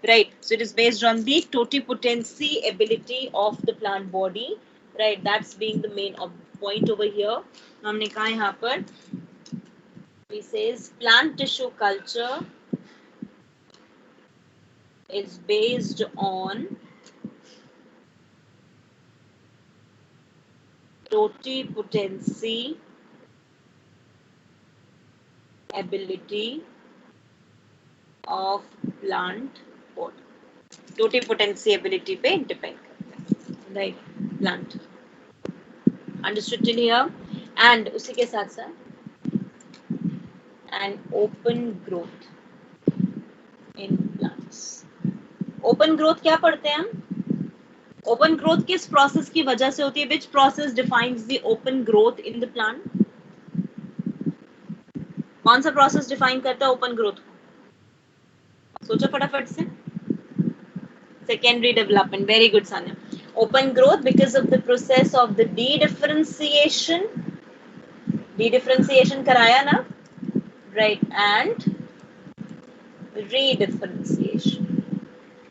right? So it is based on the totipotency ability of the plant body, right, that's being the main point over here. हमने कहा यहाँ पर he says plant tissue culture is based on totipotency ability of plant body. Totipotency ability पे depend करता है, right, plant. Understood till here. And उसी के साथ साथ and open growth in plants. Open growth क्या पढ़ते हैं हम? ओपन ग्रोथ किस प्रोसेस की वजह से होती है? Which process defines the open growth in the plant? कौन सा प्रोसेस डिफाइन करता है ओपन ग्रोथ को? सोचो फटाफट से. Secondary development. Very good, Sanya. Open growth because of the process of the dedifferentiation. Dedifferentiation कराया ना, right? And redifferentiation.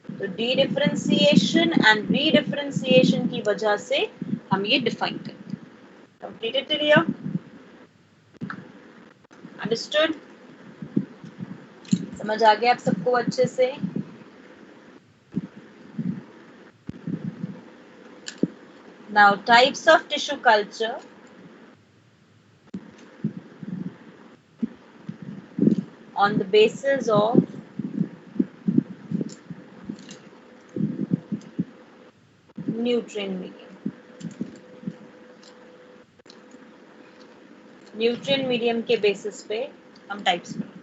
तो dedifferentiation and redifferentiation की वजह से हम ये define करते हैं. Completed till here? Understood? समझ आ गया आप सबको अच्छे से? Now, types of tissue culture. On the basis of nutrient medium. Nutrient medium के बेसिस पे हम टाइप्स पढ़ेंगे.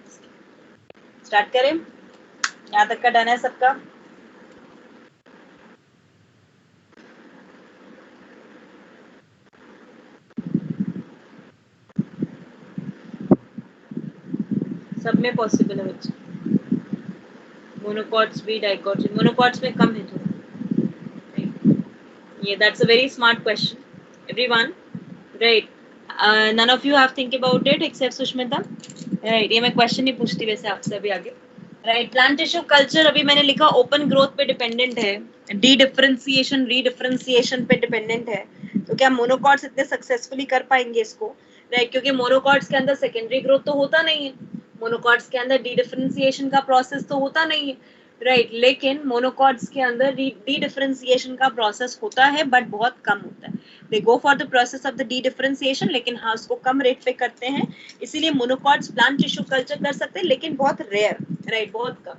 स्टार्ट करें? यहाँ तक का डन है सबका? सब में पॉसिबल है बच्चे. मोनोकॉट्स भी, डाइकॉट्स. मोनोकॉट्स में कम है थोड़ा. ये that's a very smart question everyone, right. None of you have think about it except Sushmita, right. ये मैं क्वेश्चन ही पूछती वैसे आपसे अभी आगे, राइट. प्लांट टिश्यू कल्चर अभी मैंने लिखा ओपन ग्रोथ पे डिपेंडेंट है, डी डिफरेंशिएशन रीडिफरेंशिएशन पे डिपेंडेंट है. तो क्या मोनोकॉट्स इतने सक्सेसफुली कर पाएंगे इसको, राइट? क्योंकि मोनोकॉट्स के अंदर सेकेंडरी ग्रोथ तो होता नहीं है, मोनोकॉट्स के अंदर डी डिफरेंशिएशन का प्रोसेस तो होता नहीं है, राइट. लेकिन मोनोकॉट्स के अंदर डी डिफरेंशिएशन का प्रोसेस होता है बट बहुत कम होता है. They go for the process of the dedifferentiation, लेकिन हाँ उसको कम रेट पे करते हैं. इसीलिए मोनोकॉट्स प्लांट टिश्यू कल्चर कर सकते हैं लेकिन बहुत रेयर, राइट, बहुत कम,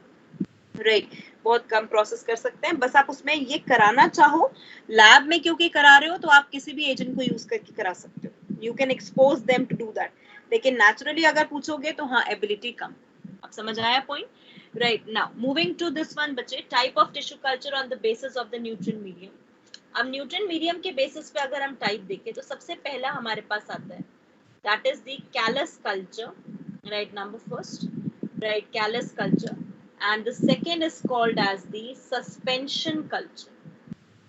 राइट, बहुत कम प्रोसेस कर सकते हैं. बस आप उसमें ये कराना चाहो लैब में, क्योंकि करा रहे हो तो आप किसी भी एजेंट को यूज करके करा सकते हो. You can expose them to do that. लेकिन नेचुरली अगर पूछोगे तो हाँ एबिलिटी कम. अब समझ आया point, right. Now moving to this one बच्चे, type of tissue culture on the basis of the nutrient medium. अब न्यूट्रिएंट मीडियम के बेसिस पे अगर हम टाइप देखें तो सबसे पहला हमारे पास आता है that is the callus culture, right. Number first, right, callus culture. And the second is called as the suspension culture.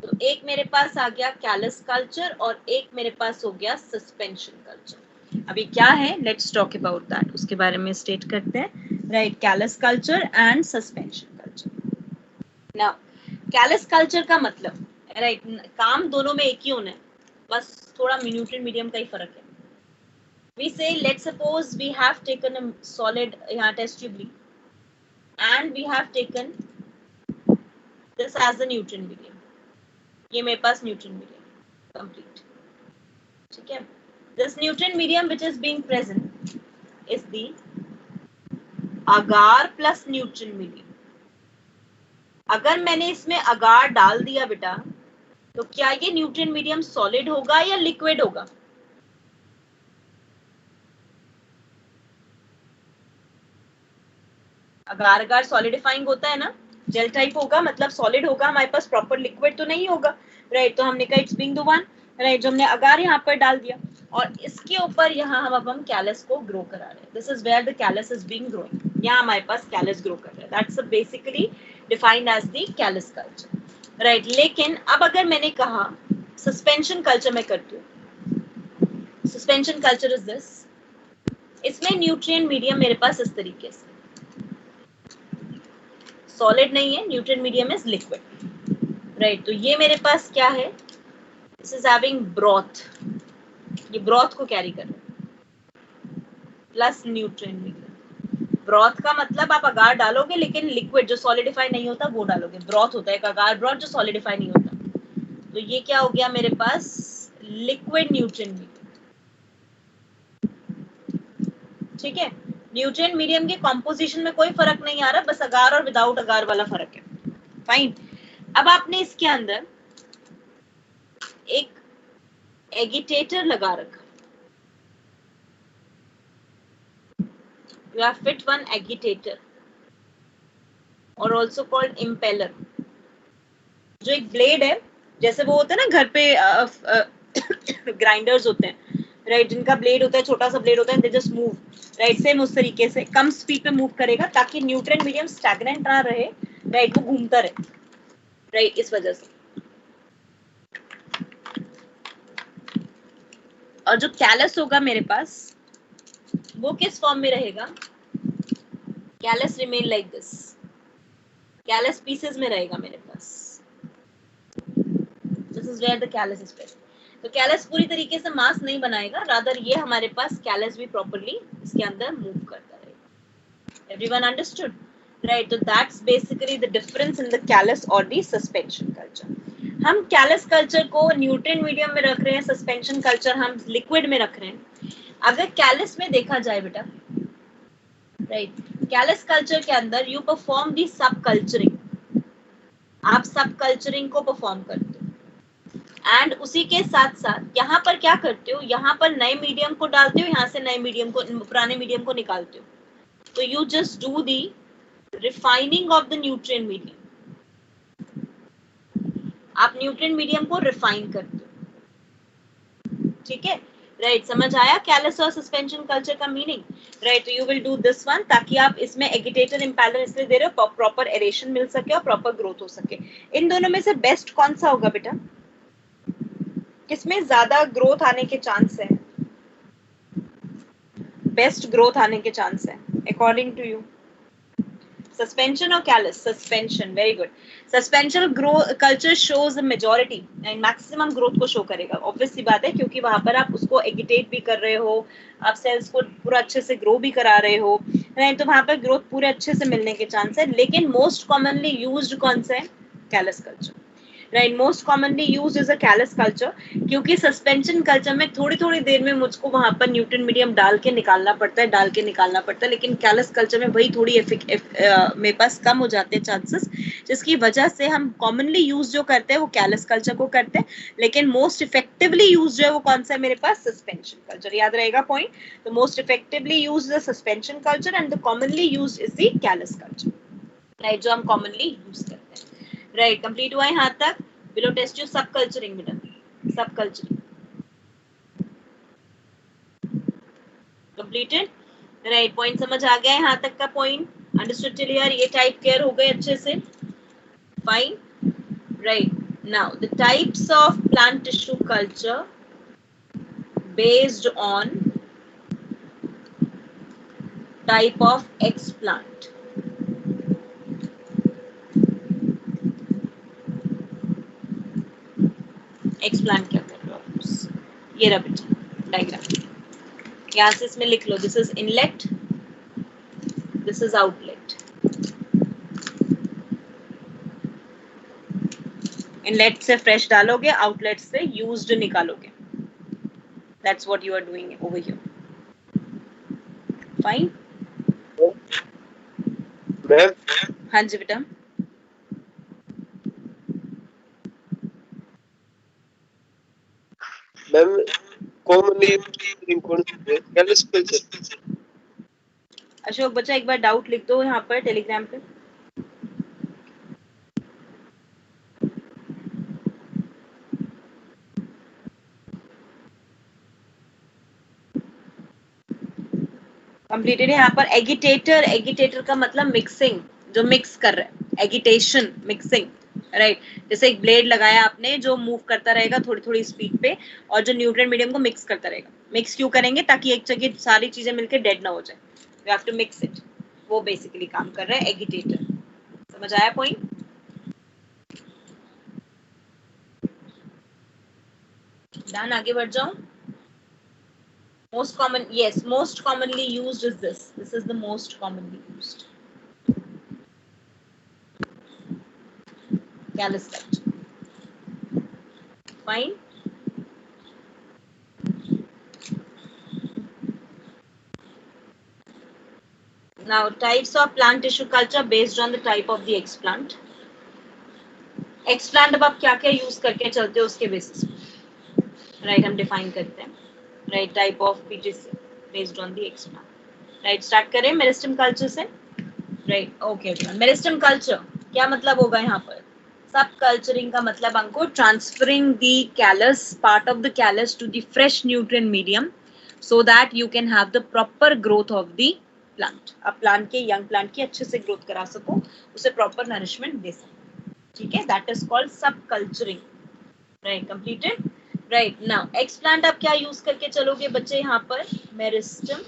तो एक मेरे पास आ गया कैलस कल्चर और एक मेरे पास हो गया सस्पेंशन कल्चर. अभी क्या है, लेट्स टॉक अबाउट दैट, उसके बारे में स्टेट करते हैं, right. Callus culture and suspension culture. Now callus culture का मतलब, राइट, काम दोनों में एक ही होना है, बस थोड़ा न्यूट्रिएंट मीडियम का ही फर्क है. We say let's suppose we have taken a solid यहाँ टेस्ट ट्यूब ली and we have taken this as the nutrient medium. ये मेरे पास nutrient medium complete, ठीक है. This nutrient medium which is being present is the agar plus nutrient medium. अगर मैंने इसमें agar डाल दिया बेटा तो क्या ये nutrient medium solid होगा या liquid होगा? अगार सॉलिडिफाइंग होता है ना, जेल टाइप होगा, मतलब सॉलिड होगा, हमारे पास प्रॉपर लिक्विड तो नहीं होगा, राइट. तो हमने कहा it's being the one, right. जो हमने अगार यहाँ पर डाल दिया और इसके ऊपर यहाँ हम अब कैलस को ग्रो करा रहे हैं. This is where the callus is being growing. यहाँ हमारे पास कैलस ग्रो कर रहा है. That's basically defined as the callus culture, right. लेकिन अब अगर मैंने कहा सस्पेंशन कल्चर में करती हूँ, सस्पेंशन कल्चर इज दिस. इसमें न्यूट्रिएंट मीडियम मेरे पास इस तरीके से सॉलिड नहीं है, nutrient medium is liquid, right. तो ये मेरे पास क्या है, दिस इज हैविंग ब्रॉथ, ये ब्रॉथ को कैरी कर रहे हैं, प्लस न्यूट्रिएंट मीडियम। ब्रॉथ का मतलब आप अगार डालोगे लेकिन लिक्विड जो सॉलिडिफाई नहीं होता वो डालोगे, ब्रॉथ होता है एक अगार ब्रॉथ जो सॉलिडिफाई नहीं होता। तो ये क्या हो गया मेरे पास, लिक्विड न्यूट्रिएंट मीडियम। ठीक है, न्यूट्रिएंट मीडियम के कॉम्पोजिशन में कोई फर्क नहीं आ रहा, बस अगार और विदाउट अगार वाला फर्क है। फाइन। अब आपने इसके अंदर एक एगिटेटर लगा रखा, you have fit one agitator और also called impeller, जो एक ब्लेड है, जैसे वो होता है ना घर पे ग्राइंडर्स होते हैं, राइट, जिनका ब्लेड होता है, छोटा सा ब्लेड होता है, they just move, right, same उस तरीके से कम स्पीड पे मूव करेगा ताकि न्यूट्रिएंट मीडियम स्टैग्नेंट ना रहे, राइट, वो घूमता रहे, राइट, इस वजह से। और जो कैलस होगा मेरे पास वो किस फॉर्म में रहेगा, callus remain like this, callus pieces में रहेगा मेरे पास, this is where the callus is present. तो कैलस पूरी तरीके से मास नहीं बनाएगा, रादर ये हमारे पास कैलस भी प्रॉपर्ली इसके अंदर मूव करता रहेगा। Everyone understood, right? तो that's basically the difference in the callus और द सस्पेंशन कल्चर। हम कैलस कल्चर को न्यूट्रिएंट मीडियम में रख रहे हैं, सस्पेंशन कल्चर हम लिक्विड में रख रहे हैं। अगर कैलस में देखा जाए बेटा, राइट, कैलस कल्चर के अंदर यू परफॉर्म दी सब कल्चरिंग, आप सब कल्चरिंग को परफॉर्म करते हो, एंड उसी के साथ साथ यहाँ पर क्या करते हो, यहाँ पर नए मीडियम को डालते हो, यहाँ से नए मीडियम को, पुराने मीडियम को निकालते हो। तो you just do the refining of the nutrient medium, आप न्यूट्रिएंट मीडियम को रिफाइन करते हो। ठीक है, राइट, समझ आया कैलस और सस्पेंशन कल्चर का मीनिंग, राइट? तो you will do this one ताकि आप इसमें एगिटेटर इम्पैलर इसलिए दे रहे हो प्रॉपर एरेशन मिल सके और प्रॉपर ग्रोथ हो सके। इन दोनों में से बेस्ट कौन सा होगा बेटा, किसमें ज्यादा ग्रोथ आने के चांस है, बेस्ट ग्रोथ आने के चांस है अकॉर्डिंग टू यू? सस्पेंशन और callus? Suspension, very good. Suspension culture shows majority and maximum growth को शो करेगा, ऑब्वियस सी बात है, क्योंकि वहां पर आप उसको एगिटेट भी कर रहे हो, आप सेल्स को पूरा अच्छे से ग्रो भी करा रहे हो, नहीं तो वहां पर ग्रोथ पूरे अच्छे से मिलने के चांस है। लेकिन मोस्ट कॉमनली यूज्ड कौन सा है, callus culture, right? Most commonly used is a callus culture, क्योंकि सस्पेंशन कल्चर में थोड़ी थोड़ी देर में मुझको वहां पर न्यूट्रिएंट मीडियम डाल के निकालना पड़ता है, लेकिन कैलस कल्चर में वही थोड़ी मेरे पास कम हो जाते हैं चांसेस, जिसकी वजह से हम कॉमनली यूज जो करते हैं वो कैलस कल्चर को करते हैं, लेकिन मोस्ट इफेक्टिवली यूज जो है वो कौन सा है मेरे पास, सस्पेंशन कल्चर। याद रहेगा पॉइंट? तो most effectively use the suspension culture and the commonly use is the callus culture, right, जो हम कॉमनली यूज करते हैं, राइट? कंप्लीट हुआ यहाँ तक? बिलो टेस्ट यू सब कल्चरिंग बेटा, सब कल्चरिंग कंप्लीटेड, राइट? पॉइंट समझ आ गया यहाँ तक का पॉइंट? Understood till here? ये टाइप क्लियर हो गए अच्छे से? Fine, right? Now the types of plant tissue culture based on type of explant. Explant क्या कर रहे हो आप? ये रहा बेटा डायग्राम, यहाँ से इसमें लिख लो, this is inlet, this is outlet. Inlet से फ्रेश डालोगे, आउटलेट से यूज्ड निकालोगे, that's what you are doing over here. Fine ma'am? हाँ जी बेटा। Ma'am commonly callus culture. Ashok बच्चा एक बार डाउट लिख दो यहाँ पर टेलीग्राम पे। कंप्लीटेड है यहाँ पर। एगिटेटर, एगिटेटर का मतलब मिक्सिंग, जो मिक्स कर रहा है, एगिटेशन मिक्सिंग, राइट? जैसे एक ब्लेड लगाया आपने जो मूव करता रहेगा थोड़ी थोड़ी स्पीड पे और जो न्यूट्रिएंट मीडियम को मिक्स करता रहेगा। मिक्स क्यों करेंगे? ताकि एक जगह सारी चीजें मिलकर डेड ना हो जाए, you have to mix it, वो बेसिकली काम कर रहा है एगिटेटर। समझ आया पॉइंट? डन, आगे बढ़ जाओ. Most common, yes, most commonly used is this. This is the most commonly used. Callus culture. Fine. Now, types of plant tissue culture based on the type of the explant. Explant अब आप क्या क्या use करके चलते हो उसके basis right हम define करते हैं. Right, type of PTC based on the explant. Right, start करें मेरिस्टम कल्चर से. Right, okay. मेरिस्टम कल्चर क्या मतलब होगा यहाँ पर? सब कल्चरिंग का मतलब हमको transferring the callus, part of the callus to the fresh nutrient medium so that you can have the proper growth of the plant. अब प्लांट के, यंग प्लांट की अच्छे से ग्रोथ करा सको, उसे प्रॉपर नरिशमेंट दे सको. ठीक है, दैट इज कॉल्ड सब culturing. Right, completed. Right, now explant आप क्या यूज करके चलोगे बच्चे यहाँ पर? Meristem,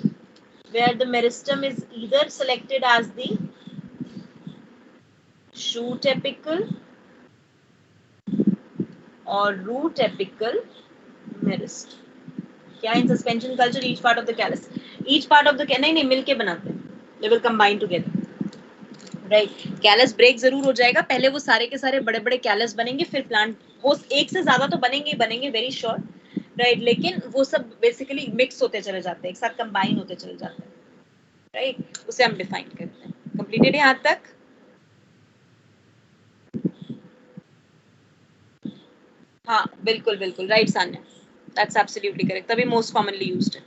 where the meristem is either selected as the shoot apical or root apical meristem. क्या in suspension culture each part of the callus, each part of the, नहीं नहीं मिलके बनाते हैं, they will combine together. Right, callus break जरूर हो जाएगा, पहले वो सारे के सारे बड़े बड़े कैलस बनेंगे, फिर प्लांट, वो एक से ज्यादा तो बनेंगे ही बनेंगे, वेरी श्योर. राइट, लेकिन वो सब बेसिकली मिक्स होते चले जाते हैं, एक साथ कंबाइन होते चले जाते हैं. राइट, उसे हम डिफाइन करते हैं. कंप्लीटेड है यहाँ तक? हाँ बिल्कुल बिल्कुल right Sanya, that's absolutely correct, तभी मोस्ट कॉमनली यूज्ड है.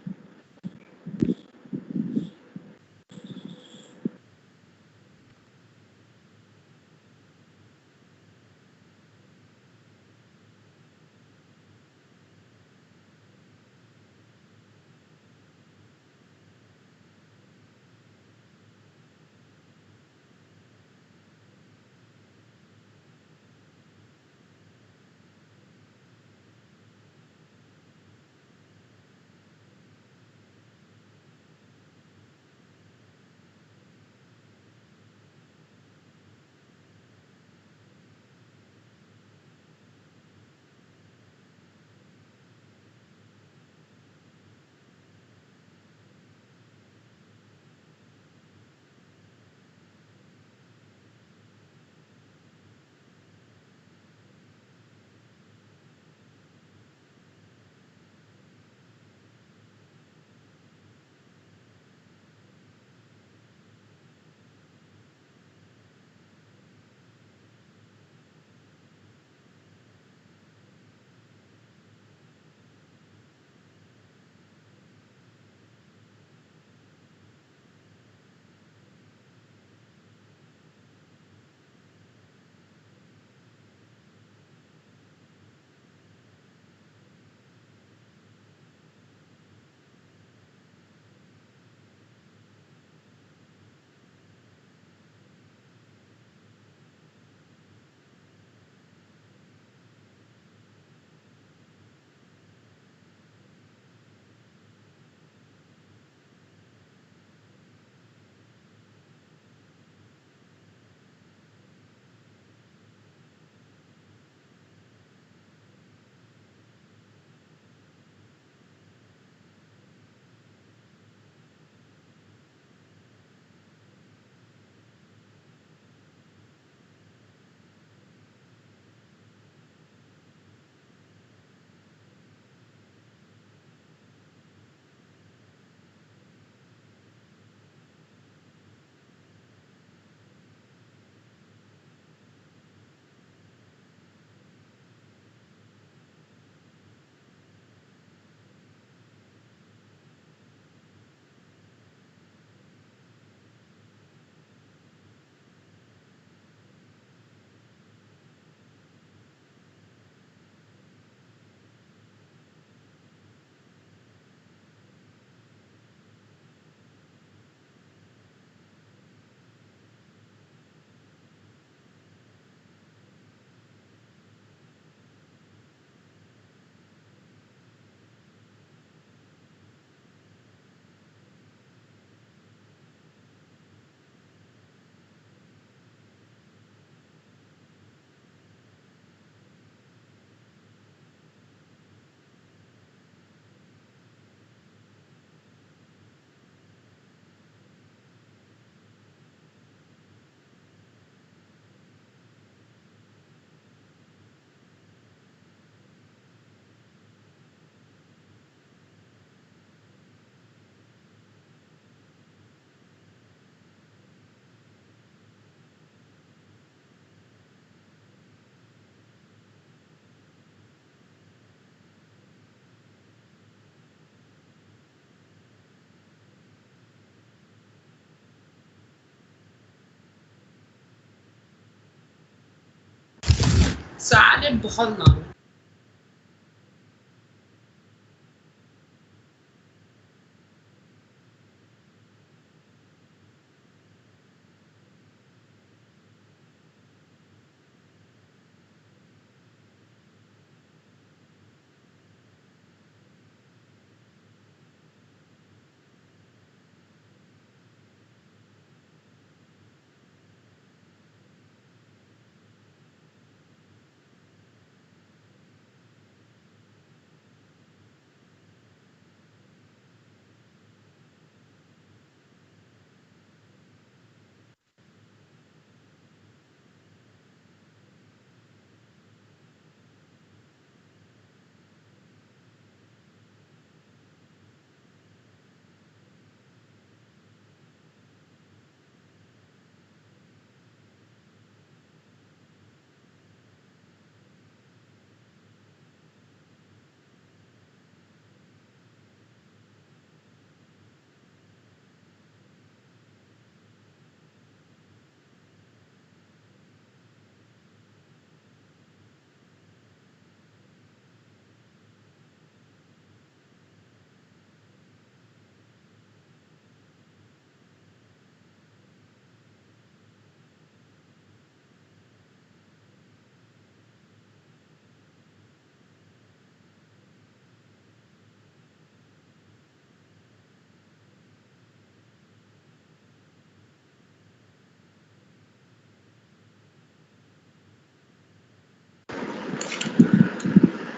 सैलेड बहुत ना।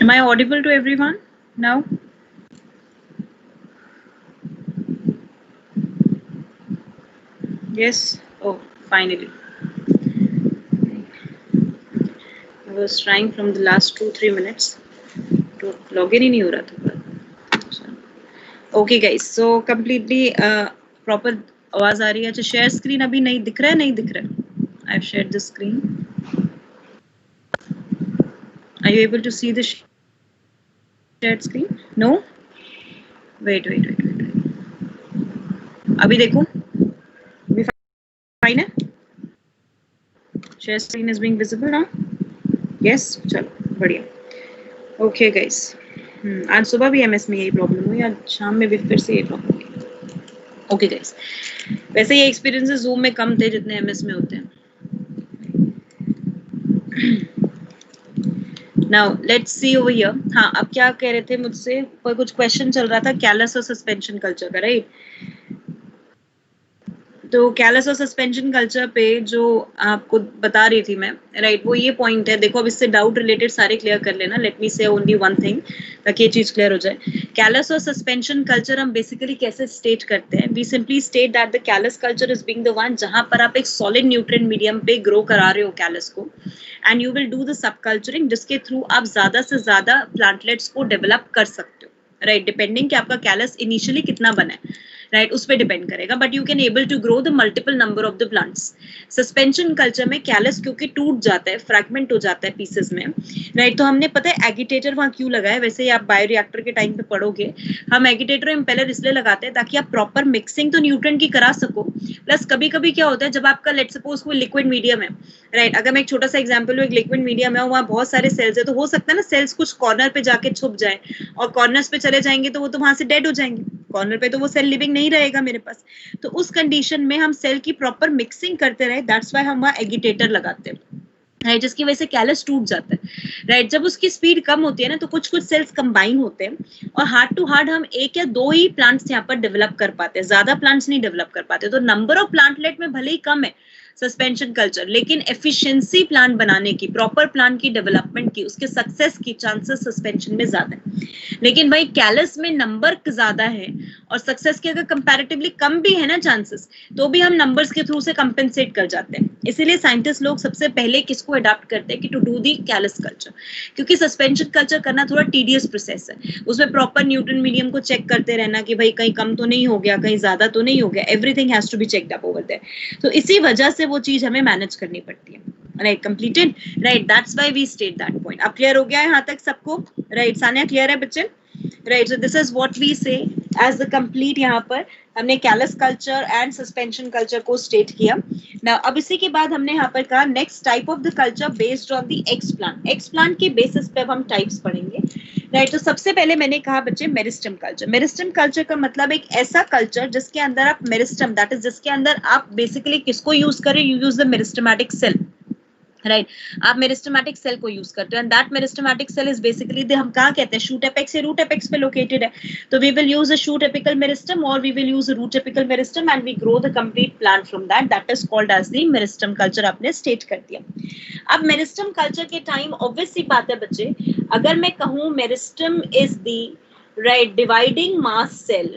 Am I audible to everyone now? Yes. Oh, finally. I was trying from the last 2-3 minutes to log in ही नहीं हो रहा था. Okay guys, so completely proper आवाज आ रही है. अच्छा share screen अभी नहीं दिख रहा है, नहीं दिख रहा है. I've shared the screen. Are you able to see the shared screen? No? Wait. अभी देखो. अभी fine है? Share screen is being visible now? Yes? चलो बढ़िया. Okay guys. आज सुबह भी MS में यही प्रॉब्लम हुई, आज शाम में भी फिर से यही प्रॉब्लम हुई. Okay guys. वैसे ये एक्सपीरियंसेस Zoom में कम थे जितने MS में होते हैं. Now let's see over here. हाँ, अब क्या कह रहे थे मुझसे, पर कुछ क्वेश्चन चल रहा था कैलस और सस्पेंशन कल्चर का, राइट? तो कैलस और सस्पेंशन कल्चर पे जो आपको बता रही थी मैं, राइट, वो ये पॉइंट है. देखो अब इससे डाउट रिलेटेड सारे क्लियर कर लेना. लेट मी से ओनली वन थिंग ताकि ये चीज क्लियर हो जाए. कैलस और सस्पेंशन कल्चर हम बेसिकली कैसे स्टेट करते हैं? We simply state that the callus culture is being the one जहां पर आप एक सॉलिड न्यूट्रिएंट मीडियम पे ग्रो करा रहे हो कैलस को, and you will do the subculturing जिसके थ्रू आप ज्यादा से ज्यादा प्लांटलेट्स को डेवलप कर सकते हो, राइट, डिपेंडिंग कि आपका कैलस इनिशियली कितना बना है, राइट, उस पे डिपेंड करेगा. But you can able to grow the multiple number of the plants. Suspension culture में कैलस क्योंकि टूट जाता है, फ्रैगमेंट हो जाता है पीसेस में, राइट, तो हमने पता है एगिटेटर वहां क्यों लगाया. वैसे ही आप बायोरिएक्टर के टाइम पे पढ़ोगे, हम एगिटेटर इम्पेलर इसलिए लगाते हैं ताकि आप प्रॉपर मिक्सिंग तो न्यूट्रिएंट की करा सको. प्लस कभी कभी क्या होता है जब आपका लेट सपोज कोई लिक्विड मीडियम है, राइट, अगर मैं एक छोटा सा एग्जांपल लूं, एक लिक्विड मीडियम है, वहां बहुत सारे सेल्स है, तो हो सकता है ना सेल्स कुछ कॉर्नर पे जाके छुप जाए, और कॉर्नर्स पे चले जाएंगे तो वो तो वहां से डेड हो जाएंगे. कॉर्नर पे तो वो सेल लिविंग नहीं रहेगा मेरे पास. तो उस कंडीशन में हम सेल की प्रॉपर मिक्सिंग करते रहे, दैट्स व्हाई हम वहां एगिटेटर लगाते हैं, राइट, जिसकी वजह से कैलस टूट जाता है, राइट. जब उसकी स्पीड कम होती है ना तो कुछ सेल्स कंबाइन होते हैं और हार्ड टू हार्ड हम 1 या 2 ही प्लांट्स यहाँ पर डेवलप कर पाते हैं, ज्यादा प्लांट्स नहीं डेवलप कर पाते. तो नंबर ऑफ प्लांटलेट में भले ही कम है सस्पेंशन कल्चर, लेकिन एफिशिएंसी प्लांट बनाने की, प्रॉपर प्लांट की डेवलपमेंट की, उसके सक्सेस की चांसेस सस्पेंशन में ज्यादा है. लेकिन भाई कैलस में नंबर ज्यादा है और सक्सेस के अगर कंपैरेटिवली कम भी है ना चांसेस, तो भी हम नंबर्स के थ्रू से कंपेंसेट कर जाते हैं. इसीलिए साइंटिस्ट लोग सबसे पहले किसको अडॉप्ट करते हैं कि to do the callus culture, क्योंकि सस्पेंशन कल्चर करना थोड़ा टीडियस प्रोसेस है. उसमें प्रॉपर न्यूट्रिएंट मीडियम को चेक करते रहना कि भाई कहीं कम तो नहीं हो गया, कहीं ज्यादा तो नहीं हो गया, everything has to be checked up over there. तो इसी वजह से वो चीज हमें मैनेज करनी पड़ती है, right. Completed, right, that's why we state that point. अब क्लियर हो गया है यहाँ तक सबको, राइट? सानिया क्लियर है बच्चे? Right, so this is what we say as the complete यहाँ पर हमने callus culture and suspension culture को स्टेट किया। Now, अब इसी के बाद हमने यहाँ पर कहा next type of the culture based on the explant. Explant के बेसिस पे अब हम टाइप्स पढ़ेंगे, राइट। तो सबसे पहले मैंने कहा बच्चे मेरिस्टम कल्चर। मेरिस्टम कल्चर का मतलब एक ऐसा कल्चर जिसके अंदर आप मेरिस्टम, दैट इज जिसके अंदर आप बेसिकली किसको यूज करें, you use the meristematic cell, right. आप मेरिस्टमैटिक सेल को यूज करते हैं, and that meristematic cell is basically हम कहाँ कहते हैं, शूट एपेक्स या रूट एपेक्स पे लोकेटेड है। तो we will use a shoot apical meristem और we will use a root apical meristem and we grow the complete plant from that, that is called as the meristem culture. आपने state कर दिया। अब meristem culture के time obvious सी बात है बच्चे, अगर मैं कहूँ meristem is the right dividing mass cell,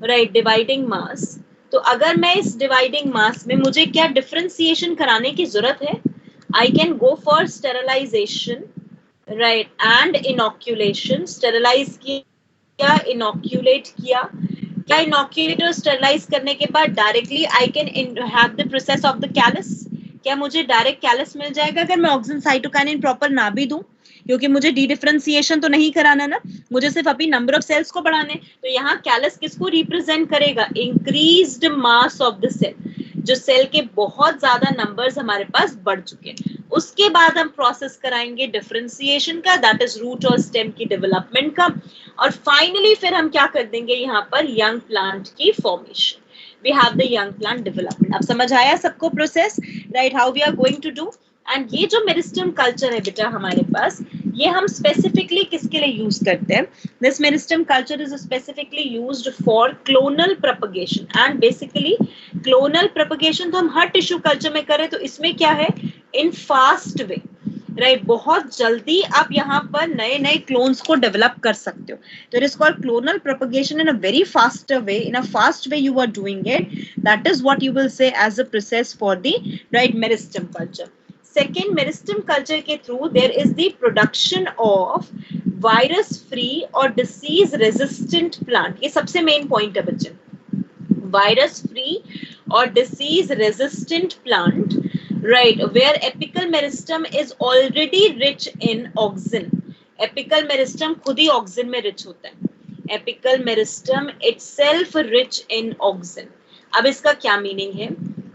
right, dividing mass, तो अगर मैं इस डिवाइडिंग मास में मुझे क्या डिफरेंशिएशन कराने की जरूरत है, I can go for sterilization, right, and inoculation. Sterilize किया, inoculate किया, क्या inoculate और sterilize करने के बाद directly I can have the process of the callus. क्या मुझे डायरेक्ट कैलस मिल जाएगा अगर मैं ऑक्सिन साइटोकाइनिन प्रॉपर ना भी दूं, क्योंकि मुझे डी डिफरेंशिएशन तो नहीं कराना ना, मुझे सिर्फ अभी नंबर ऑफ सेल्स को बढ़ाने। तो यहाँ कैलस किसको रिप्रेजेंट करेगा, increased mass of the cell, जो सेल के बहुत ज्यादा नंबर्स हमारे पास बढ़ चुके हैं। उसके बाद हम प्रोसेस कराएंगे डिफरेंशिएशन का, दैट इज रूट और स्टेम की डेवलपमेंट का, और फाइनली फिर हम क्या कर देंगे यहाँ पर यंग प्लांट की formation. We have the young plant development. अब समझ आया सबको process, right, how we are going to do. And ये जो मेरिस्टम कल्चर है बेटा हमारे पास, ये हम स्पेसिफिकली किसके लिए यूज करते हैं, this meristem culture is specifically used for clonal propagation. And basically clonal propagation तो हम हर टिश्यू कल्चर में करें, तो इसमें क्या है, इन फास्ट वे, राइट, बहुत जल्दी आप यहाँ पर नए नए क्लोन्स को डेवलप कर सकते हो। तो it is called clonal propagation in a very fast way, in a fast way you are doing it, that is what you will say as a process for the right meristem culture. Second, meristem culture के through there is the production of virus free और disease resistant plant. ये सबसे main point है बच्चे, virus free और disease resistant plant, right, where apical meristem is already rich in auxin. Apical meristem खुद ही auxin में rich होता है, apical meristem itself rich in auxin. अब इसका क्या मीनिंग है,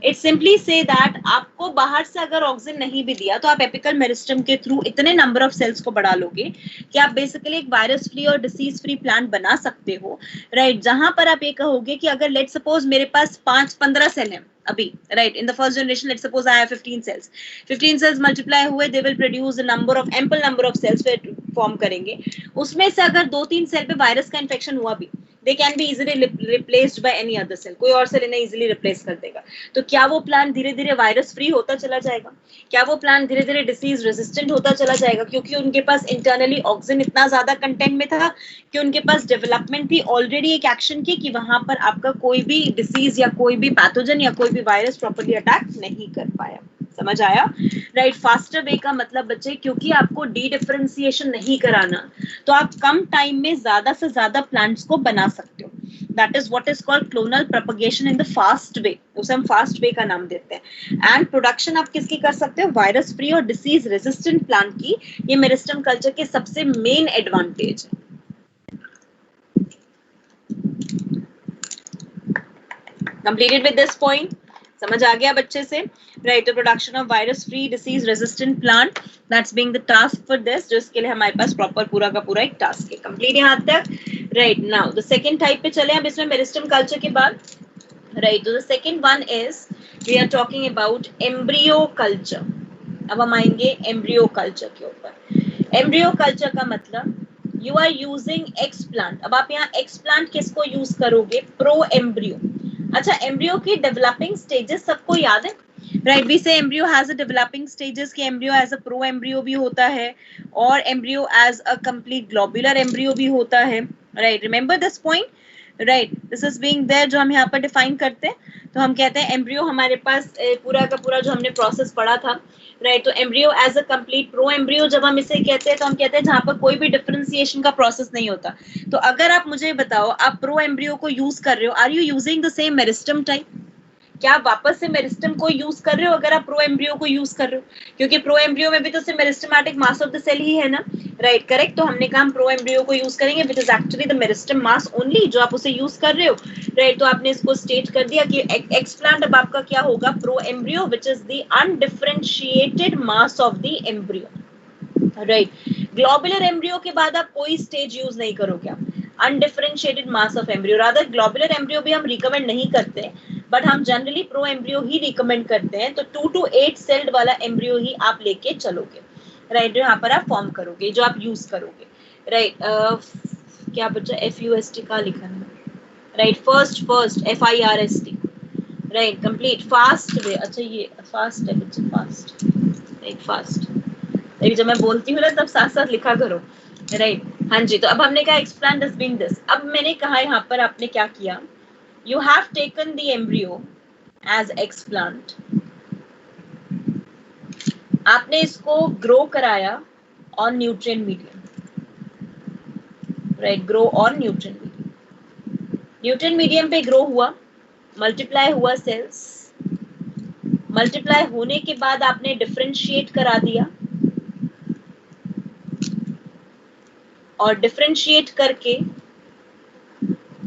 इट सिंपली से दैट आपको बाहर से अगर ऑक्सीजन नहीं भी दिया तो आप एपिकल मेरिस्टम के थ्रू इतने नंबर ऑफ सेल्स को बढ़ा लोगे कि आप बेसिकली एक वायरस फ्री और डिसीज फ्री प्लांट बना सकते हो, राइट। जहां पर आप ये कहोगे कि अगर लेट सपोज मेरे पास 5-15 सेल हैं अभी, right, in the first generation, let suppose I have 15 cells multiply हुए, they will produce a number of ample number of cells form करेंगे। उसमें से अगर 2-3 सेल पे वायरस का इन्फेक्शन हुआ भी, they can be easily replaced by any other cell, कोई और सेल इन्हें इजीली रिप्लेस कर देगा। तो क्या वो प्लांट धीरे धीरे वायरस फ्री होता चला जाएगा, क्या वो प्लांट धीरे धीरे डिसीज रेजिस्टेंट होता चला जाएगा, क्योंकि उनके पास इंटरनली ऑक्सीजन इतना ज्यादा कंटेंट में था कि उनके पास डेवलपमेंट थी ऑलरेडी एक एक्शन की कि वहां पर आपका कोई भी डिसीज या कोई भी पैथोजन या कोई भी वायरस प्रॉपर्ली अटैक नहीं कर पाया। समझ आया, राइट। फास्टर वे का मतलब बच्चे, क्योंकि आपको डी डिफरेंशिएशन नहीं कराना, तो आप कम टाइम में ज्यादा से ज्यादा प्लांट्स को बना सकते हो। That is what is called clonal propagation in the fast way, उसे हम फास्ट वे का नाम देते हैं। एंड प्रोडक्शन आप किसकी कर सकते हो, वायरस फ्री और डिसीज रेजिस्टेंट प्लांट की। ये मेरिस्टम कल्चर के सबसे मेन एडवांटेज है। कंप्लीटेड विद दिस पॉइंट, समझ आ गया बच्चे से, right. The production of virus free disease resistant plant, that's being the task for this, जो इसके लिए हमारे पास प्रॉपर पूरा का पूरा एक टास्क है। कंप्लीट यहाँ तक, right. Now the second type पे चले अब इसमें मेरिस्टम कल्चर के बाद, राइट। तो the second one is we are talking about embryo culture. अब हम आएंगे एम्ब्रियो कल्चर के ऊपर। एम्ब्रियो कल्चर का मतलब you are using explant. अब आप यहाँ एक्स प्लांट किसको यूज करोगे, प्रो एम्ब्रियो। अच्छा, एम्ब्रियो की डेवलपिंग स्टेजेस सबको याद है, right. We say embryo has a developing stages कि embryo as a pro embryo भी होता है और embryo as a complete globular embryo भी होता है, right. Remember this point, right, this is being there, जो हम यहाँ पर डिफाइन करते हैं। तो हम कहते हैं एम्ब्रियो हमारे पास पूरा का पूरा जो हमने प्रोसेस पढ़ा था, राइट। तो embryo as a complete pro embryo जब हम इसे कहते हैं तो हम कहते हैं जहां पर कोई भी डिफरेंशिएशन का प्रोसेस नहीं होता। तो अगर आप मुझे बताओ, आप प्रो एम्ब्रियो को यूज कर रहे हो, are you using the same meristem type? क्या वापस से मेरिस्टम को यूज कर रहे हो अगर आप प्रो एम्ब्रियो को यूज कर रहे हो, क्योंकि प्रो एम्ब्रियो में भी तो सिर्फ meristematic mass of the cell ही है ना, राइट करेक्ट। तो हमने कहा हम प्रो एम्ब्रियो को यूज करेंगे which is actually the meristem mass only, जो आप उसे यूज कर रहे हो, राइट। तो आपने इसको स्टेट कर दिया कि एक्सप्लांट अब आपका क्या होगा, pro embryo which is the undifferentiated mass of the embryo, right. Globular embryo के बाद आप कोई स्टेज यूज नहीं करोगे, आप undifferentiated mass of embryo, rather globular embryo भी हम रिकमेंड नहीं करते, बट हम जनरली प्रो एम्ब्रियो ही रिकमेंड करते हैं। तो 2 to 8 सेल्ड वाला एम्ब्रियो ही आप लेके चलोगे, राइट, यहाँ पर आप फॉर्म करोगे, जो आप यूज करोगे, राइट। क्या बच्चा FUST का लिखा है, right, first FIRST, right, complete fast way, अच्छा ये फास्ट है बच्चा, फास्ट, राइट, फास्ट, जब मैं बोलती हूँ ना तब साथ साथ लिखा करो, राइट। हाँ जी, तो अब हमने कहा एक्सप्लांट इज बीइंग दिस। अब मैंने कहा यहाँ पर आपने क्या किया, you have taken the embryo as explant, आपने इसको ग्रो कराया on nutrient medium, right, grow on nutrient medium, nutrient medium पे ग्रो हुआ, मल्टीप्लाई हुआ सेल्स, मल्टीप्लाई होने के बाद आपने डिफरेंशिएट करा दिया, और डिफरेंशिएट करके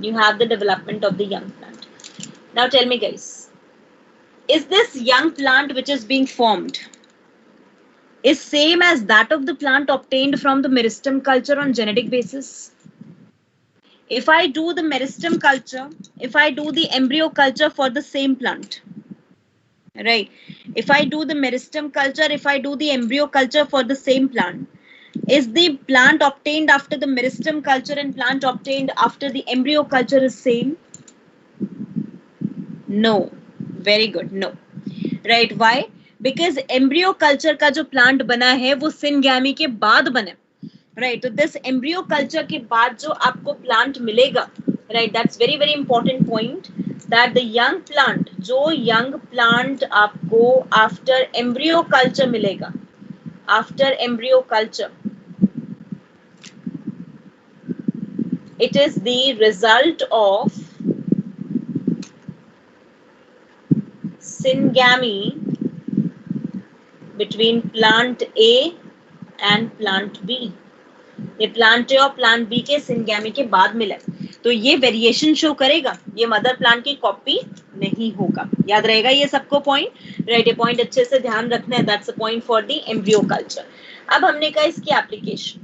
you have the development of the young plant. Now tell me guys, is this young plant which is being formed is same as that of the plant obtained from the meristem culture on genetic basis? If I do the meristem culture, if I do the embryo culture for the same plant, right, if I do the meristem culture, if I do the embryo culture for the same plant, is the plant obtained after the meristem culture and plant obtained after the embryo culture is same? No. Very good. No. Right. Why? Because embryo culture का जो plant बना है वो syngamy के बाद बने, right? तो this embryo culture के बाद जो आपको plant मिलेगा, right? That's very very important point, that the young plant, जो young plant आपको after embryo culture मिलेगा, after embryo culture, it is the result of syngamy between plant A and plant B. ये plant A और plant B के syngamy के बाद मिला, तो ये वेरिएशन शो करेगा, ये मदर प्लांट की कॉपी नहीं होगा। याद रहेगा ये सबको पॉइंट, राइट, ये पॉइंट अच्छे से ध्यान रखना है, that's a point for the embryo culture. अब हमने कहा इसकी एप्लीकेशन,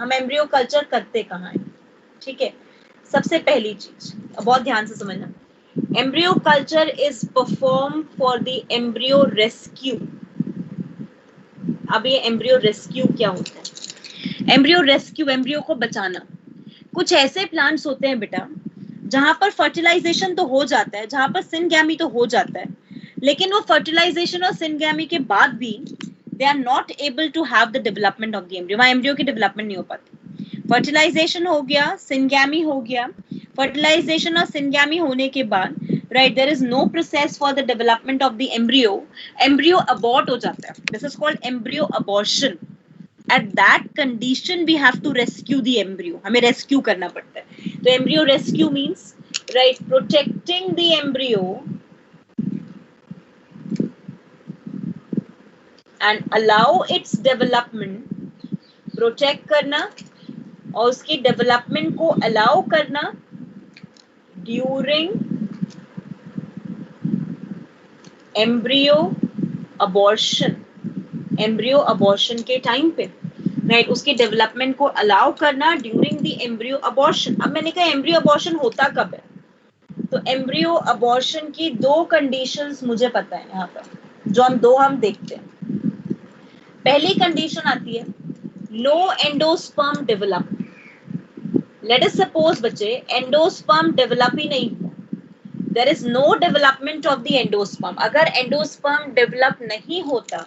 हम एम्ब्रियो कल्चर करते कहाँ हैं, ठीक है। सबसे पहली चीज बहुत ध्यान से समझना, embryo culture is perform for the embryo rescue. अब ये एम्ब्रियो रेस्क्यू क्या होता है? एम्ब्रियो रेस्क्यू, एम्ब्रियो को बचाना। कुछ ऐसे प्लांट्स होते हैं बेटा जहां पर फर्टिलाइजेशन तो हो जाता है, जहां पर सिनगैमी तो हो जाता है, लेकिन वो फर्टिलाइजेशन और सिनगैमी के बाद भी they are not able to have the development of the embryo, वहां एम्ब्रियो की डेवलपमेंट नहीं हो पाती। फर्टिलाइजेशन हो गया, सिनगैमी हो गया, फर्टिलाइजेशन और सिनगैमी होने के बाद, right, there is no process for the development of the embryo, embryo abort हो जाता है, this is called embryo abortion. At that condition we have to rescue the embryo, हमें rescue करना पड़ता है। तो embryo rescue means, right, protecting the embryo and allow its development, protect करना और उसकी development को allow करना during embryo abortion, embryo abortion के टाइम पे, राइट, उसके डेवलपमेंट को अलाउ करना ड्यूरिंग द एम्ब्रियो अबॉर्शन। अब मैंने कहा एम्ब्रियो अबॉर्शन होता कब है, तो एम्ब्रियो अबॉर्शन की दो कंडीशंस मुझे पता है यहाँ पर, जो हम देखते हैं। पहली कंडीशन आती है low endosperm develop. Let us suppose बच्चे एंडोस्पर्म डेवलप ही नहीं हुआ, there is no development of the endosperm. अगर एंडोस्पर्म डेवलप नहीं होता,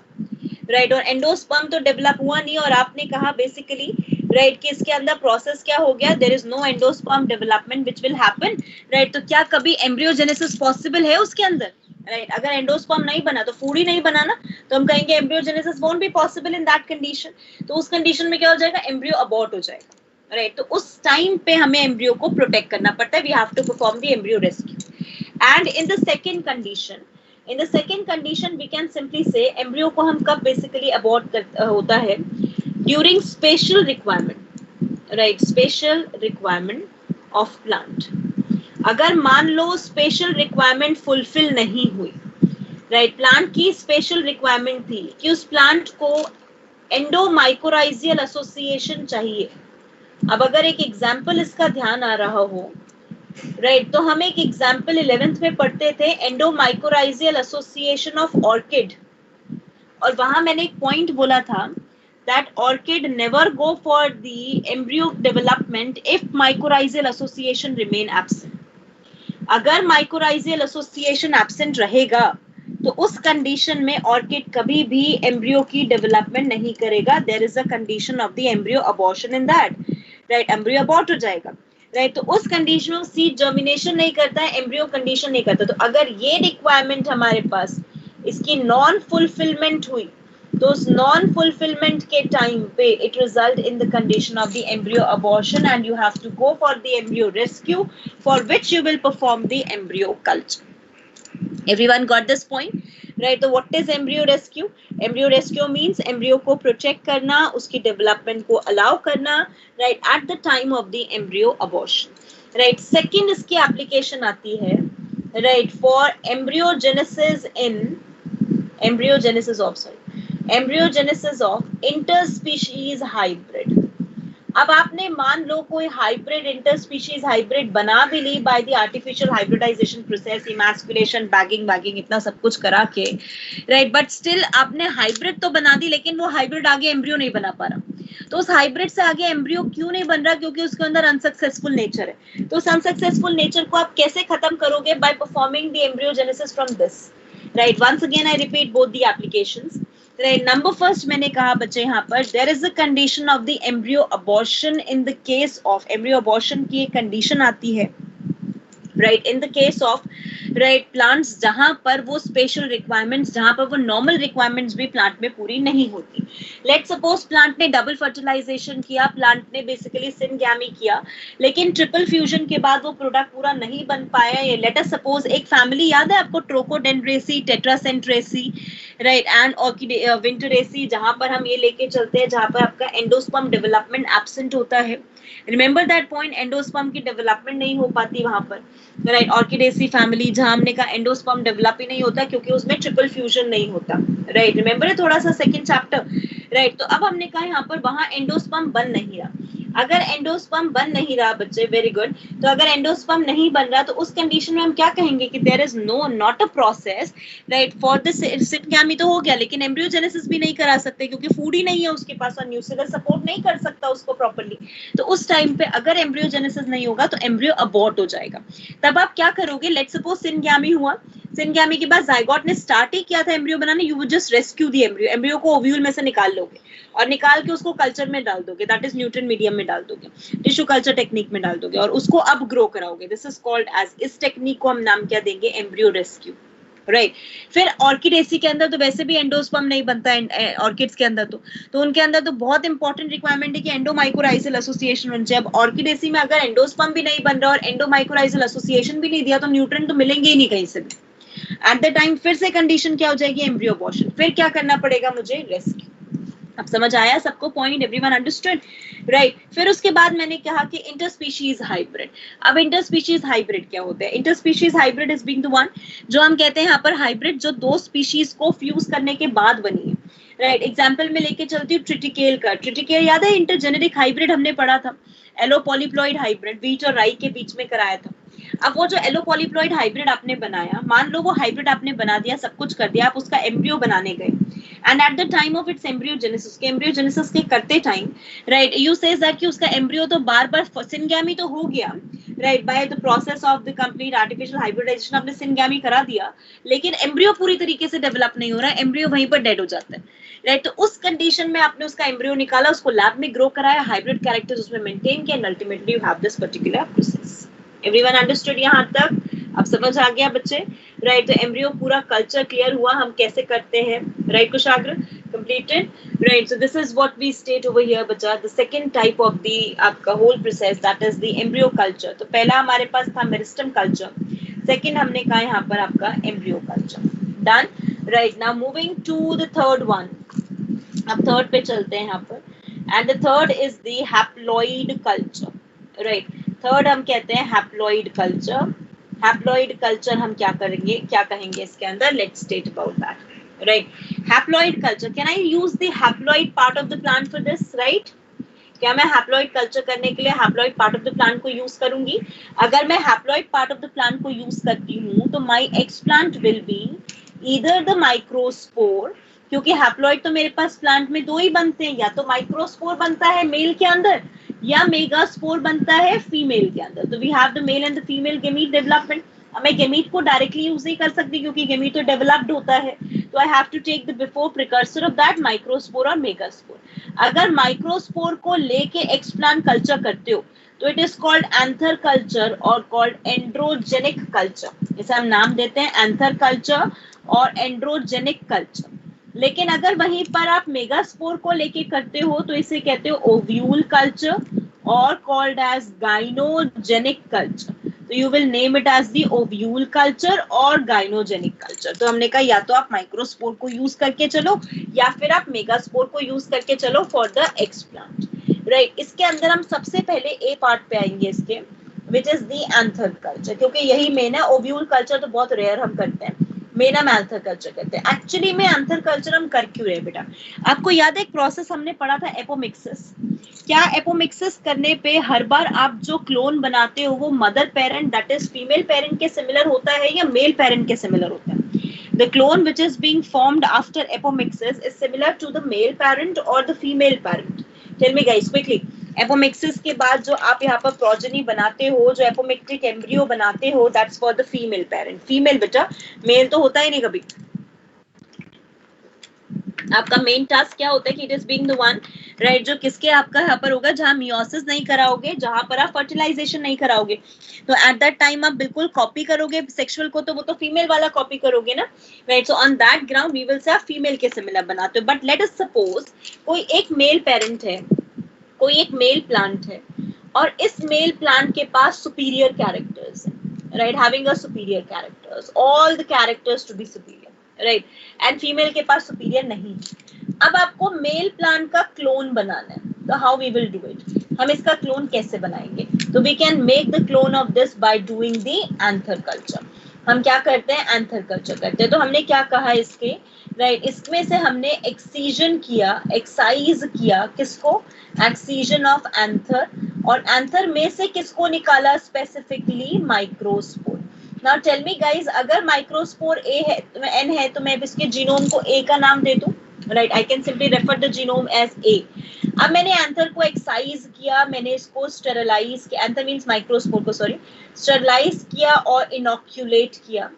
राइट, और एंडोस्पर्म तो डेवलप हुआ नहीं, और आपने कहा बेसिकली, राइट, कि इसके अंदर प्रोसेस क्या हो गया, there is no endosperm development which will happen, right. तो क्या कभी एम्ब्रियोजेनेसिस पॉसिबल है उसके अंदर, राइट? अगर एंडोस्पर्म नहीं बना तो फूड ही नहीं बना ना, तो हम कहेंगे embryogenesis won't be possible in that condition. तो उस कंडीशन में क्या हो जाएगा, एम्ब्रियो अबॉर्ट हो जाएगा, राइट। तो उस टाइम पे हमें एम्ब्रियो को प्रोटेक्ट करना पड़ता है, we have to perform the embryo rescue. And in the second condition we can simply say embryo को हम कब basically abort होता है, during spatial requirement, right, spatial requirement of plant. अगर मान लो spatial requirement fulfill नहीं हुई, right, plant की spatial requirement थी कि उस plant को endomycorrhizal association चाहिए. अब अगर एक एग्जाम्पल इसका ध्यान आ रहा हो, राइट, तो हम एक एग्जाम्पल 11th में पढ़ते थे, एंडोमाइकोराइजियल एसोसिएशन ऑफ ऑर्किड, और वहां मैंने एक पॉइंट बोला था that orchid never go for the embryo development if mycorrhizal association remain absent. अगर माइकोराइजियल एसोसिएशन एब्सेंट रहेगा तो उस कंडीशन में ऑर्किड कभी भी एम्ब्रियो की डेवलपमेंट नहीं करेगा. There is a condition of the embryo abortion in that, right, embryo abort हो जाएगा, राइट. तो उस कंडीशन में सीड जर्मिनेशन नहीं करता है, एम्ब्रियो कंडीशन नहीं करता. तो अगर ये रिक्वायरमेंट हमारे पास इसकी नॉन फुलफिलमेंट हुई तो उस नॉन फुलफिलमेंट के टाइम पे it result in the condition of the embryo abortion and you have to go for the embryo rescue for which you will perform the embryo culture. Everyone got this point, right? So what is embryo rescue? Embryo rescue means embryo को protect करना, उसकी development को allow करना, right, at the time of the embryo abortion, right. Second इसकी application आती है, right, for embryogenesis of interspecies hybrid. अब आपने मान लो कोई हाइब्रिड इंटरस्पीशीज हाइब्रिड बना भी ली by the artificial hybridization process, emasculation, bagging इतना सब कुछ करा के, राइट, बट स्टिल आपने हाइब्रिड तो बना दी लेकिन वो हाइब्रिड आगे एम्ब्रियो नहीं बना पा रहा. तो उस हाइब्रिड से आगे एम्ब्रियो क्यों नहीं बन रहा? क्योंकि उसके अंदर अनसक्सेसफुल नेचर है. तो उस अनसक्सेसफुल नेचर को आप कैसे खत्म करोगे? By performing the embryogenesis from this, right. Once again I repeat both the applications. Right, number first मैंने कहा बच्चे यहाँ पर there is a condition of the embryo abortion. in the case of embryo abortion की एक condition आती है, right, in the case of, right, plants जहाँ पर वो special requirements, जहाँ पर वो normal requirements भी plant में पूरी नहीं होती. Let's suppose plant ने double fertilization किया, plant ने basically syngamy किया, लेकिन triple fusion के बाद वो product पूरा नहीं बन पाया. ये let us suppose एक family याद है आपको, Trochodendrocea, Tetracentraceae, राइट, एंड विंटरेसी, जहां पर हम ये लेके चलते हैं जहां पर आपका एंडोस्पर्म डेवलपमेंट एब्सेंट होता है. रिमेंबर दैट पॉइंट, एंडोस्पर्म की डेवलपमेंट नहीं हो पाती वहां पर, राइट. ऑर्किडेसी फैमिली जहां हमने कहा एंडोस्पर्म डेवलप ही नहीं होता क्योंकि उसमें ट्रिपल फ्यूजन नहीं होता, राइट. रिमेंबर है थोड़ा सा सेकंड चैप्टर, राइट. तो अब हमने कहा यहाँ पर वहां एंडोस्पर्म बन नहीं रहा. अगर एंडोस्पर्म बन नहीं रहा बच्चे, वेरी गुड, तो अगर एंडोस्पर्म नहीं बन रहा तो उस कंडीशन में हम क्या कहेंगे कि there is not a process, right, for this syngamy. तो हो गया लेकिन एम्ब्रियोजेनेसिस भी नहीं करा सकते क्योंकि फूड ही नहीं है उसके पास और न्यूक्लियर सपोर्ट नहीं कर सकता उसको प्रॉपर्ली. तो उस टाइम पे अगर एम्ब्रियोजेनेसिस नहीं होगा तो एम्ब्रियो अबॉर्ट हो जाएगा. तब आप क्या करोगे? लेट्स सपोज सिनगैमी हुआ, सिनगैमी के बाद जाइगोट ने स्टार्ट ही किया था एम्ब्रियो बनाने, you would just rescue the embryo. Embryo को ओव्यूल में से निकाल लोगे और निकाल के उसको कल्चर में डाल दोगे, दैट इज न्यूट्रिएंट मीडियम में डाल दोगे, टिश्यू कल्चर टेक्निक में डाल दोगे और उसको अब ग्रो कराओगे. दिस इज कॉल्ड एज, इस टेक्निक को हम नाम क्या देंगे? Embryo rescue, right. फिर ऑर्किडेसी के अंदर तो वैसे भी एंडोस्पर्म नहीं बनता है ऑर्किड्स के अंदर, तो उनके अंदर तो बहुत इंपॉर्टेंट रिक्वायरमेंट है कि एंडोमाइकोराइजल एसोसिएशन बन जाए. अब ऑर्किडेसी में अगर एंडोस्पर्म भी नहीं बन रहा और एंडोमाइकोराइजल एसोसिएशन भी नहीं दिया तो न्यूट्रिएंट तो मिलेंगे ही नहीं कहीं से भी. एट द टाइम फिर से कंडीशन क्या हो जाएगी? Embryo abortion. फिर क्या करना पड़ेगा मुझे? रेस्क्यू. अब समझ आया सबको पॉइंट? Everyone understood, right. फिर उसके बाद मैंने कहा कि इंटरस्पीशीज हाइब्रिड. अब इंटरस्पीशीज हाइब्रिड क्या होता है? Interspecies hybrid is being the one, जो हम कहते हैं यहाँ पर हाइब्रिड जो दो स्पीशीज को फ्यूज करने के बाद बनी है, राइट. एग्जाम्पल में लेके चलती हूँ ट्रिटिकेल का. ट्रिटिकेल याद है? इंटरजेनेरिक हाइब्रिड हमने पढ़ा था, एलो पॉलीप्लॉइड हाइब्रिड, व्हीट और राई के बीच में कराया था. अब वो जो एलो पॉलीप्लॉइड हाइब्रिड आपने बनाया, मान लो वो हाइब्रिड आपने बना दिया, सब कुछ कर दिया, आप उसका एम्ब्रियो बनाने गए, and at the time of its embryogenesis, के एम्ब्रियोजेनेसिस के करते time, right, you says that कि उसका एम्ब्रियो तो बार-बार सिनगैमी तो हो गया, right, by the process of the complete artificial hybridization आपने सिनगैमी करा दिया, लेकिन एम्ब्रियो पूरी तरीके से डेवलप नहीं हो रहा है, एम्ब्रियो वहीं पर डेड हो जाता है, राइट. तो उस कंडीशन में आपने उसका एम्ब्रियो निकाला, उसको लैब में ग्रो कराया, हाइब्रिड कैरेक्टर्स उसमें मेंटेन किया, and ultimately you have this particular process. Everyone understood यहाँ तक? अब समझ आ गया बच्चे, राइट. तो एम्ब्रियो पूरा कल्चर क्लियर हुआ हम कैसे करते हैं, right. Kushagra completed, right. So this is what we state over here बच्चा, the second type of the आपका whole process, that is the embryo culture. तो पहला हमारे पास था मेरिस्टम कल्चर, सेकंड हमने कहा यहाँ पर आपका embryo culture. Done, right. Now moving to the third one, अब थर्ड पे चलते हैं यहाँ पर, and the third is the haploid culture, right. Third हम कहते हैं हैप्लॉइड कल्चर। हैप्लॉइड कल्चर हम क्या करेंगे, क्या कहेंगे इसके अंदर, let's state about that, right. Haploid culture, can I use the haploid part of the plant for this, right. क्या मैं हैप्लॉइड कल्चर करने के लिए haploid part of the plant को यूज करूंगी? अगर मैं haploid part of the plant को यूज करती हूँ तो my explant will be either the microspore, क्योंकि हैप्लॉइड तो मेरे पास प्लांट में दो ही बनते हैं, या तो माइक्रोस्पोर बनता है मेल के अंदर या मेगास्पोर बनता है फीमेल के अंदर। तो we have the male and the female gamete development. अब मैं गेमीट को डायरेक्टली यूज नहीं कर सकती क्योंकि गेमीट तो डेवलप्ड होता है, तो I have to take the before precursor of that microspore और मेगास्पोर। अगर माइक्रोस्पोर को लेके एक्स प्लांट कल्चर करते हो तो it is called anther culture और कॉल्ड एंड्रोजेनिक कल्चर। इसे हम नाम देते हैं एंथर कल्चर और एंड्रोजेनिक कल्चर। लेकिन अगर वहीं पर आप मेगास्पोर को लेके करते हो तो इसे कहते हो ओव्यूल कल्चर और कॉल्ड एज गाइनोजेनिक कल्चर। तो you will name it as the ovule culture और गाइनोजेनिक कल्चर। तो हमने कहा या तो आप माइक्रोस्पोर को यूज करके चलो या फिर आप मेगास्पोर को यूज करके चलो for the x plant, right. इसके अंदर हम सबसे पहले ए पार्ट पे आएंगे इसके, which is the anther culture, क्योंकि यही मेन है। ओव्यूल कल्चर तो बहुत रेयर हम करते हैं, मेन हम एंथर कल्चर करते हैं। एक्चुअली में एंथर कल्चर हम कर क्यों रहे बेटा? आपको याद है एक प्रोसेस हमने पढ़ा था एपोमिक्सिस। क्या एपोमिक्सिस करने पे हर बार आप जो क्लोन बनाते हो वो mother parent that is female parent के सिमिलर होता है या मेल पेरेंट के सिमिलर होता है? The clone which is being formed after apomixis is similar to the male parent or the female parent. Tell me guys quickly. Apomixis के बाद जो आप यहाँ पर प्रोजेनी बनाते हो, जो एपोमिक्टिक एम्ब्रियो बनाते हो, that's for the female parent. Female बेटा, मेल तो होता ही नहीं कभी। आपका मेन टास्क क्या होता है कि it is being the one, right, जो किसके आपका यहाँ पर होगा, जहां मियोसिस नहीं कराओगे, जहां पर आप फर्टिलाइजेशन नहीं कराओगे, तो एट दैट टाइम आप बिल्कुल कॉपी करोगे सेक्सुअल को, तो वो तो फीमेल वाला कॉपी करोगे ना, right. So on that ground we will say आप फीमेल के सिमिलर बनाते हो। बट लेट अस सपोज कोई एक मेल पेरेंट है, कोई एक मेल प्लांट है और इस मेल प्लांट के पास सुपीरियर कैरेक्टर्स है, right, having a superior characters, all the characters to be superior, right, and female के पास सुपीरियर नहीं। अब आपको मेल प्लांट का क्लोन बनाना है, तो how we will do it? हम इसका क्लोन कैसे बनाएंगे? तो we can make the clone of this by doing the anther culture. हम क्या करते हैं? एंथर कल्चर करते हैं। तो हमने क्या कहा इसके, राइट, इसमें से हमने एक्सीजन किया, एक्साइज किया, किसको? एक्सीजन ऑफ एंथर, और एंथर में से किसको निकाला? Specifically microspore. Now tell me guys, अगर माइक्रोस्पोर ए है, एन है, तो मैं इसके जीनोम को ए का नाम दे दूं, right, I can simply refer the genome as A. अब मैंने एंथर को एक्साइज किया, मैंने इसको स्टेरिलाइज किया, एंथर मींस माइक्रोस्पोर को, सॉरी, स्टेरिलाइज किया और इनोक्यूलेट किया।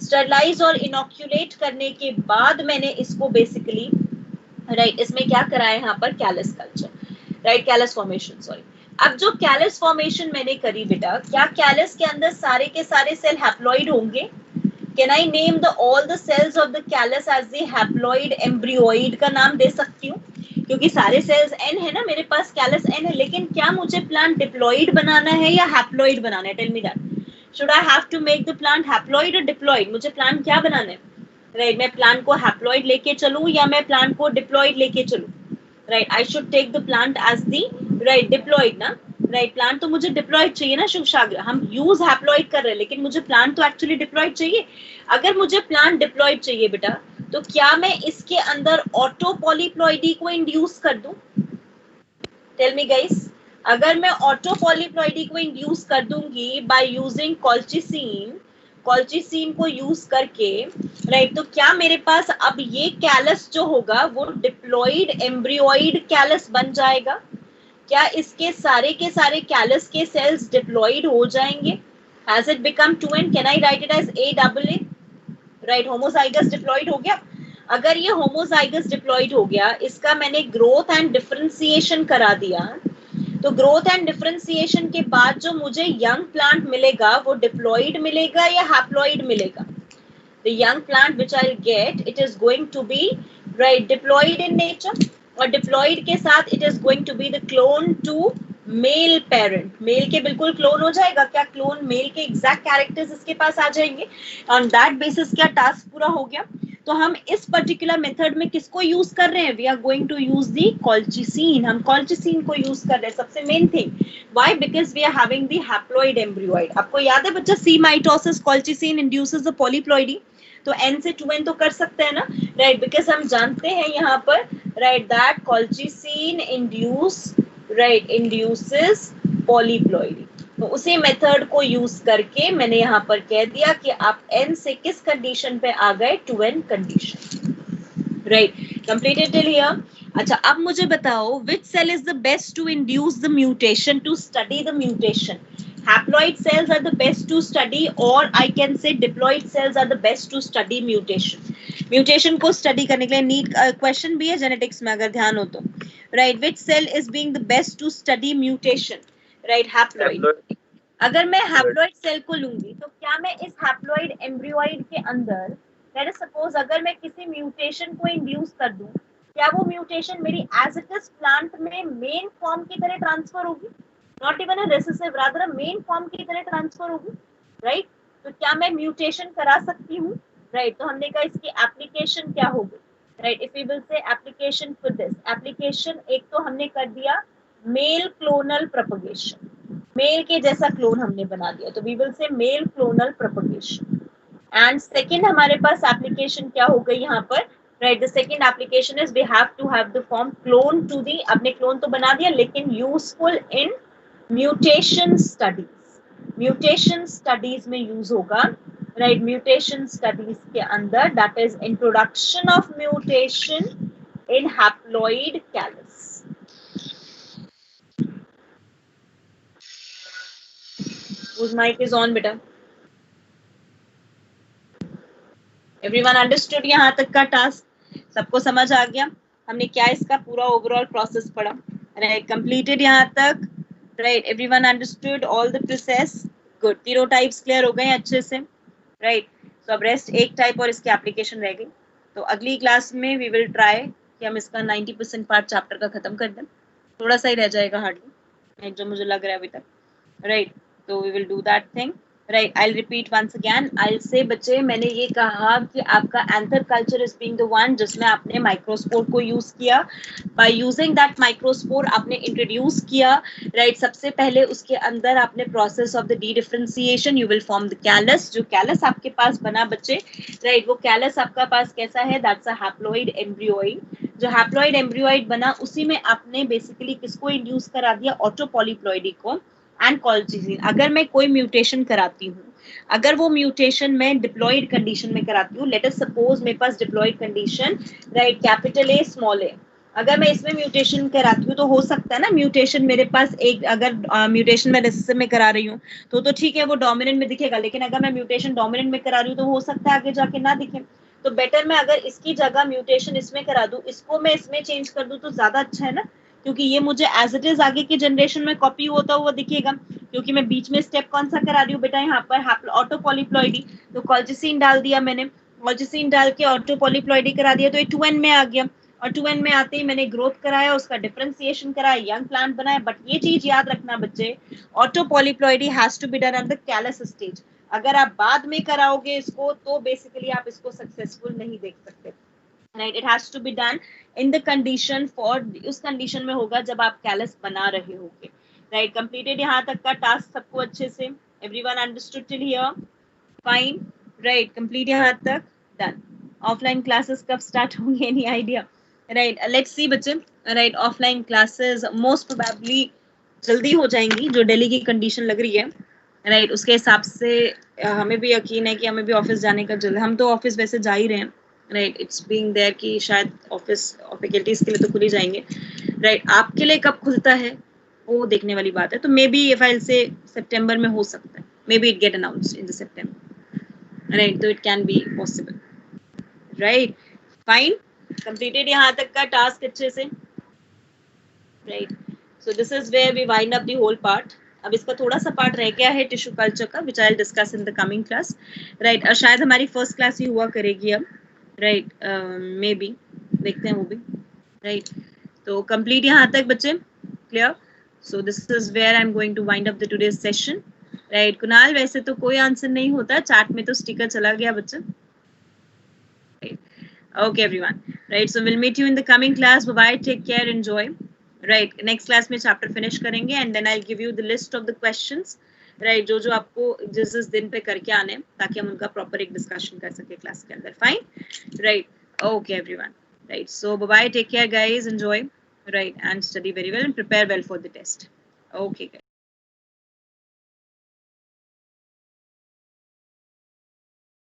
स्टेरिलाइज और इनोक्यूलेट करने के बाद मैंने इसको बेसिकली, राइट, इसमें क्या कराया यहाँ पर? Callus culture, right, callus formation, sorry. अब जो कैलस फॉर्मेशन मैंने करी बेटा, क्या कैलस के अंदर सारे के सारे सेल हैप्लॉइड होंगे? Can I name the all the cells of the callus as the haploid embryoid का नाम दे सकती हूँ, क्योंकि सारे सेल्स एन है ना मेरे पास, कैलस एन है। लेकिन क्या मुझे प्लांट डिप्लॉइड बनाना है या हैप्लॉइड बनाना है? Tell me that. Should I have to make the plant haploid और डिप्लॉइड? मुझे प्लांट क्या बनाना है, राइट? मैं प्लांट को हैप्लॉइड लेके चलूं या मैं प्लांट को डिप्लॉइड लेके चलूं, right? I should take the plant as the, right, diploid ना, राइट। प्लांट तो मुझे डिप्लॉइड चाहिए ना शुभ सागर, हम यूज हैप्लॉइड कर रहे हैं लेकिन मुझे प्लांट तो एक्चुअली डिप्लॉइड चाहिए। अगर मुझे प्लांट डिप्लॉइड चाहिए बेटा, तो क्या मैं इसके अंदर ऑटो पॉलीप्लॉइडी को इंड्यूस कर दूं? टेल मी गाइस, अगर मैं ऑटो पॉलीप्लॉइडी को इंड्यूस कर दूंगी बाय यूजिंग कॉल्चिसीन, कॉल्चिसीन को यूज करके, राइट, तो क्या मेरे पास अब ये कैलस जो होगा वो डिप्लॉइड एम्ब्रियोइड कैलस बन जाएगा? क्या इसके सारे के सारे कैलस के सेल्स डिप्लॉइड हो जाएंगे? Has it become 2n? Can I write it as AA, right? Homozygous diploid हो गया। अगर ये होमोजाइगस डिप्लॉइड हो गया, इसका मैंने ग्रोथ एंड डिफरेंशिएशन करा दिया, तो ग्रोथ एंड डिफरेंशिएशन के बाद जो मुझे यंग प्लांट मिलेगा वो डिप्लॉइड मिलेगा या हैप्लॉइड मिलेगा? The young plant which I'll get, it is going to be, right, diploid in nature, और डिप्लॉइड के साथ it is going to be the clone to male parent, male के बिल्कुल क्लोन हो जाएगा क्या? क्लोन मेल के एग्जैक्ट कैरेक्टर्स इसके पास आ जाएंगे। ऑन दैट बेसिस क्या टास्क पूरा हो गया। तो हम इस पर्टिकुलर मेथड में किसको यूज कर रहे हैं? We are going to use the colchicine. हम कॉल्चिसिन को यूज कर रहे हैं सबसे main thing. Why? Because we are having the haploid embryoid. आपको याद है बच्चा, C mitosis colchicine induces the polyploidy. तो n से 2n तो कर सकते हैं ना, राइट? बिकॉज हम जानते हैं यहाँ पर, right, that colchicine induces polyploidy. तो उसी मेथड को यूज करके मैंने यहाँ पर कह दिया कि आप n से किस कंडीशन पे आ गए? 2n condition, right? Completed till here. अच्छा, अब मुझे बताओ, which cell is the best to induce the mutation, to study the mutation? Haploid cells are the best to study, or I can say diploid cells are the best to study mutation. Mutation को study करने के लिए NEET question भी है genetics में, अगर ध्यान हो तो, right? Which cell is being the best to study mutation? Right, haploid. अगर मैं haploid cell को लूंगी तो क्या मैं इस haploid embryoid के अंदर, let us suppose अगर मैं किसी mutation को induce कर दूं, क्या वो mutation मेरी as it is plant में main form की तरह ट्रांसफर होगी? Not even a recessive, rather a main form की तरह ट्रांसफर होगी, राइट? तो क्या मैं म्यूटेशन करा सकती हूँ? राइट, तो हमने कहा इसकी एप्लीकेशन क्या होगी, right? If we will say application for this, application एक तो हमने कर दिया मेल क्लोनल प्रोपगेशन, मेल के जैसा क्लोन हमने बना दिया, तो we will say male clonal propagation. And second हमारे पास एप्लीकेशन क्या हो गई यहाँ पर, right? The second application is we have to have the form clone to the, आपने क्लोन तो बना दिया लेकिन useful in mutation studies. Mutation studies में यूज होगा, राइट? म्यूटेशन स्टडीज के अंदर that is introduction of mutation in haploid callus. whose mic is on बेटा? एवरीवन अंडरस्टूड यहाँ तक का टास्क? सबको समझ आ गया हमने क्या इसका पूरा ओवरऑल प्रोसेस पढ़ा, राइट? कंप्लीटेड यहाँ तक, right? Everyone understood all the process? Good, तीनों टाइप्स क्लियर हो गए अच्छे से, राइट? तो अब रेस्ट एक टाइप और इसकी एप्लीकेशन रह गई। तो अगली क्लास में वी विल ट्राई कि हम इसका 90% पार्ट चैप्टर का खत्म कर दें, थोड़ा सा ही रह जाएगा हार्डली, जो मुझे लग रहा है अभी तक, राइट? तो we will do that thing, right? I repeat once again, I say बच्चे, मैंने ये कहा कि आपका anther culture is being the one जिसमें आपने माइक्रोस्पोर को यूज किया। बाय यूजिंग दैट माइक्रोस्पोर आपने इंट्रोड्यूस किया, राइट? सबसे पहले उसके अंदर आपने process of the dedifferentiation, you will form the callus. जो कैलस आपके पास बना बच्चे, राइट, वो कैलस आपका पास कैसा है? That's a haploid embryoid. जो हैप्लॉइड एम्ब्रियोइड बना उसी में आपने बेसिकली किसको इंड्यूस करा दिया? ऑटो पॉलीप्लॉइडी को एंड कॉल्चिसिन। अगर मैं कोई म्यूटेशन कराती हूँ, अगर वो म्यूटेशन मैं डिप्लॉइड कंडीशन में कराती हूँ, लेट अस सपोज मेरे पास diploid condition, right, capital A small A, अगर मैं इसमें म्यूटेशन कराती हूँ तो हो सकता है ना म्यूटेशन मेरे पास एक, अगर म्यूटेशन मैं रिसेसिव में करा रही हूँ तो ठीक है वो डोमिनेंट में दिखेगा, लेकिन अगर मैं म्यूटेशन डोमिनेंट में करा रही हूँ तो हो सकता है आगे जाके ना दिखे। तो बेटर मैं अगर इसकी जगह म्यूटेशन इसमें करा दूं, इसको मैं इसमें चेंज कर दूं तो ज्यादा अच्छा है ना, क्योंकि ये मुझे एज इट इज आगे के जनरेशन में कॉपी होता हुआ दिखेगा, क्योंकि मैं बीच में स्टेप कौन सा करा रही हूँ बेटा? यहाँ पर ऑटो पॉलीप्लॉइडी। तो कॉल्चिसिन डाल दिया मैंने, कॉल्चिसिन डाल के ऑटो पॉलीप्लॉइडी करा दिया, तो ये 2n में आ गया, और 2n में आते ही मैंने ग्रोथ कराया, उसका डिफरेंशिएशन कराया, यंग प्लांट बनाया। बट ये चीज याद रखना बच्चे, autopolyploidy has to be done at the callus stage. अगर आप बाद में कराओगे इसको तो बेसिकली आप इसको सक्सेसफुल नहीं देख सकते, right? It has to be done in the condition for, उस कंडीशन में होगा जब आप कैलस बना रहे होगे, राइट? कंप्लीटेड यहाँ तक का टास्क सबको अच्छे से? Everyone understood till here? Fine, right? Complete यहाँ तक, डन। ऑफलाइन क्लासेस कब स्टार्ट होंगे? Any idea? Right, let's see बच्चे, right? Offline classes most probably जल्दी हो जाएंगी, जो दिल्ली की कंडीशन लग रही है, राइट? उसके हिसाब से हमें भी यकीन है कि हमें भी ऑफिस जाने का जल्द, हम तो ऑफिस वैसे जा ही रहे हैं, राइट? इट्स बीइंग देयर कि शायद ऑफिस फैकल्टीज के लिए तो खुल ही जाएंगे, राइट? आपके लिए कब खुलता है वो देखने वाली बात है। तो मे बी इफ आई से सितंबर में हो सकता है, may B it get announced in the September, right? तो it can be possible, right? Fine, completed यहाँ तक का टास्क अच्छे से, right? So this is where we wind up the whole part. अब इसका थोड़ा सा पार्ट रह गया है टिश्यू कल्चर का, which I will discuss in the coming class, right? और शायद हमारी फर्स्ट क्लास ही हुआ करेगी अब, राइट? मे बी देखते हैं वो भी, राइट? तो कंप्लीट यहाँ तक बच्चे, clear? So this is where I'm going to wind up the today's session. Right, Kunal, वैसे तो कोई आंसर नहीं होता, चैट में तो स्टिकर चला गया बच्चा. Right. Okay, everyone. Right, so we'll meet you in the coming class. Bye bye. Take care. Enjoy. Right, next class में chapter finish करेंगे and then I'll give you the list of the questions. Right, जो आपको जिस दिन पे करके आने हैं ताकि हम उनका proper एक discussion कर सके class के अंदर. Fine. Right. Okay, everyone. Right. So bye bye. Take care, guys. Enjoy. Right, and study very well and prepare well for the test. Okay, guys.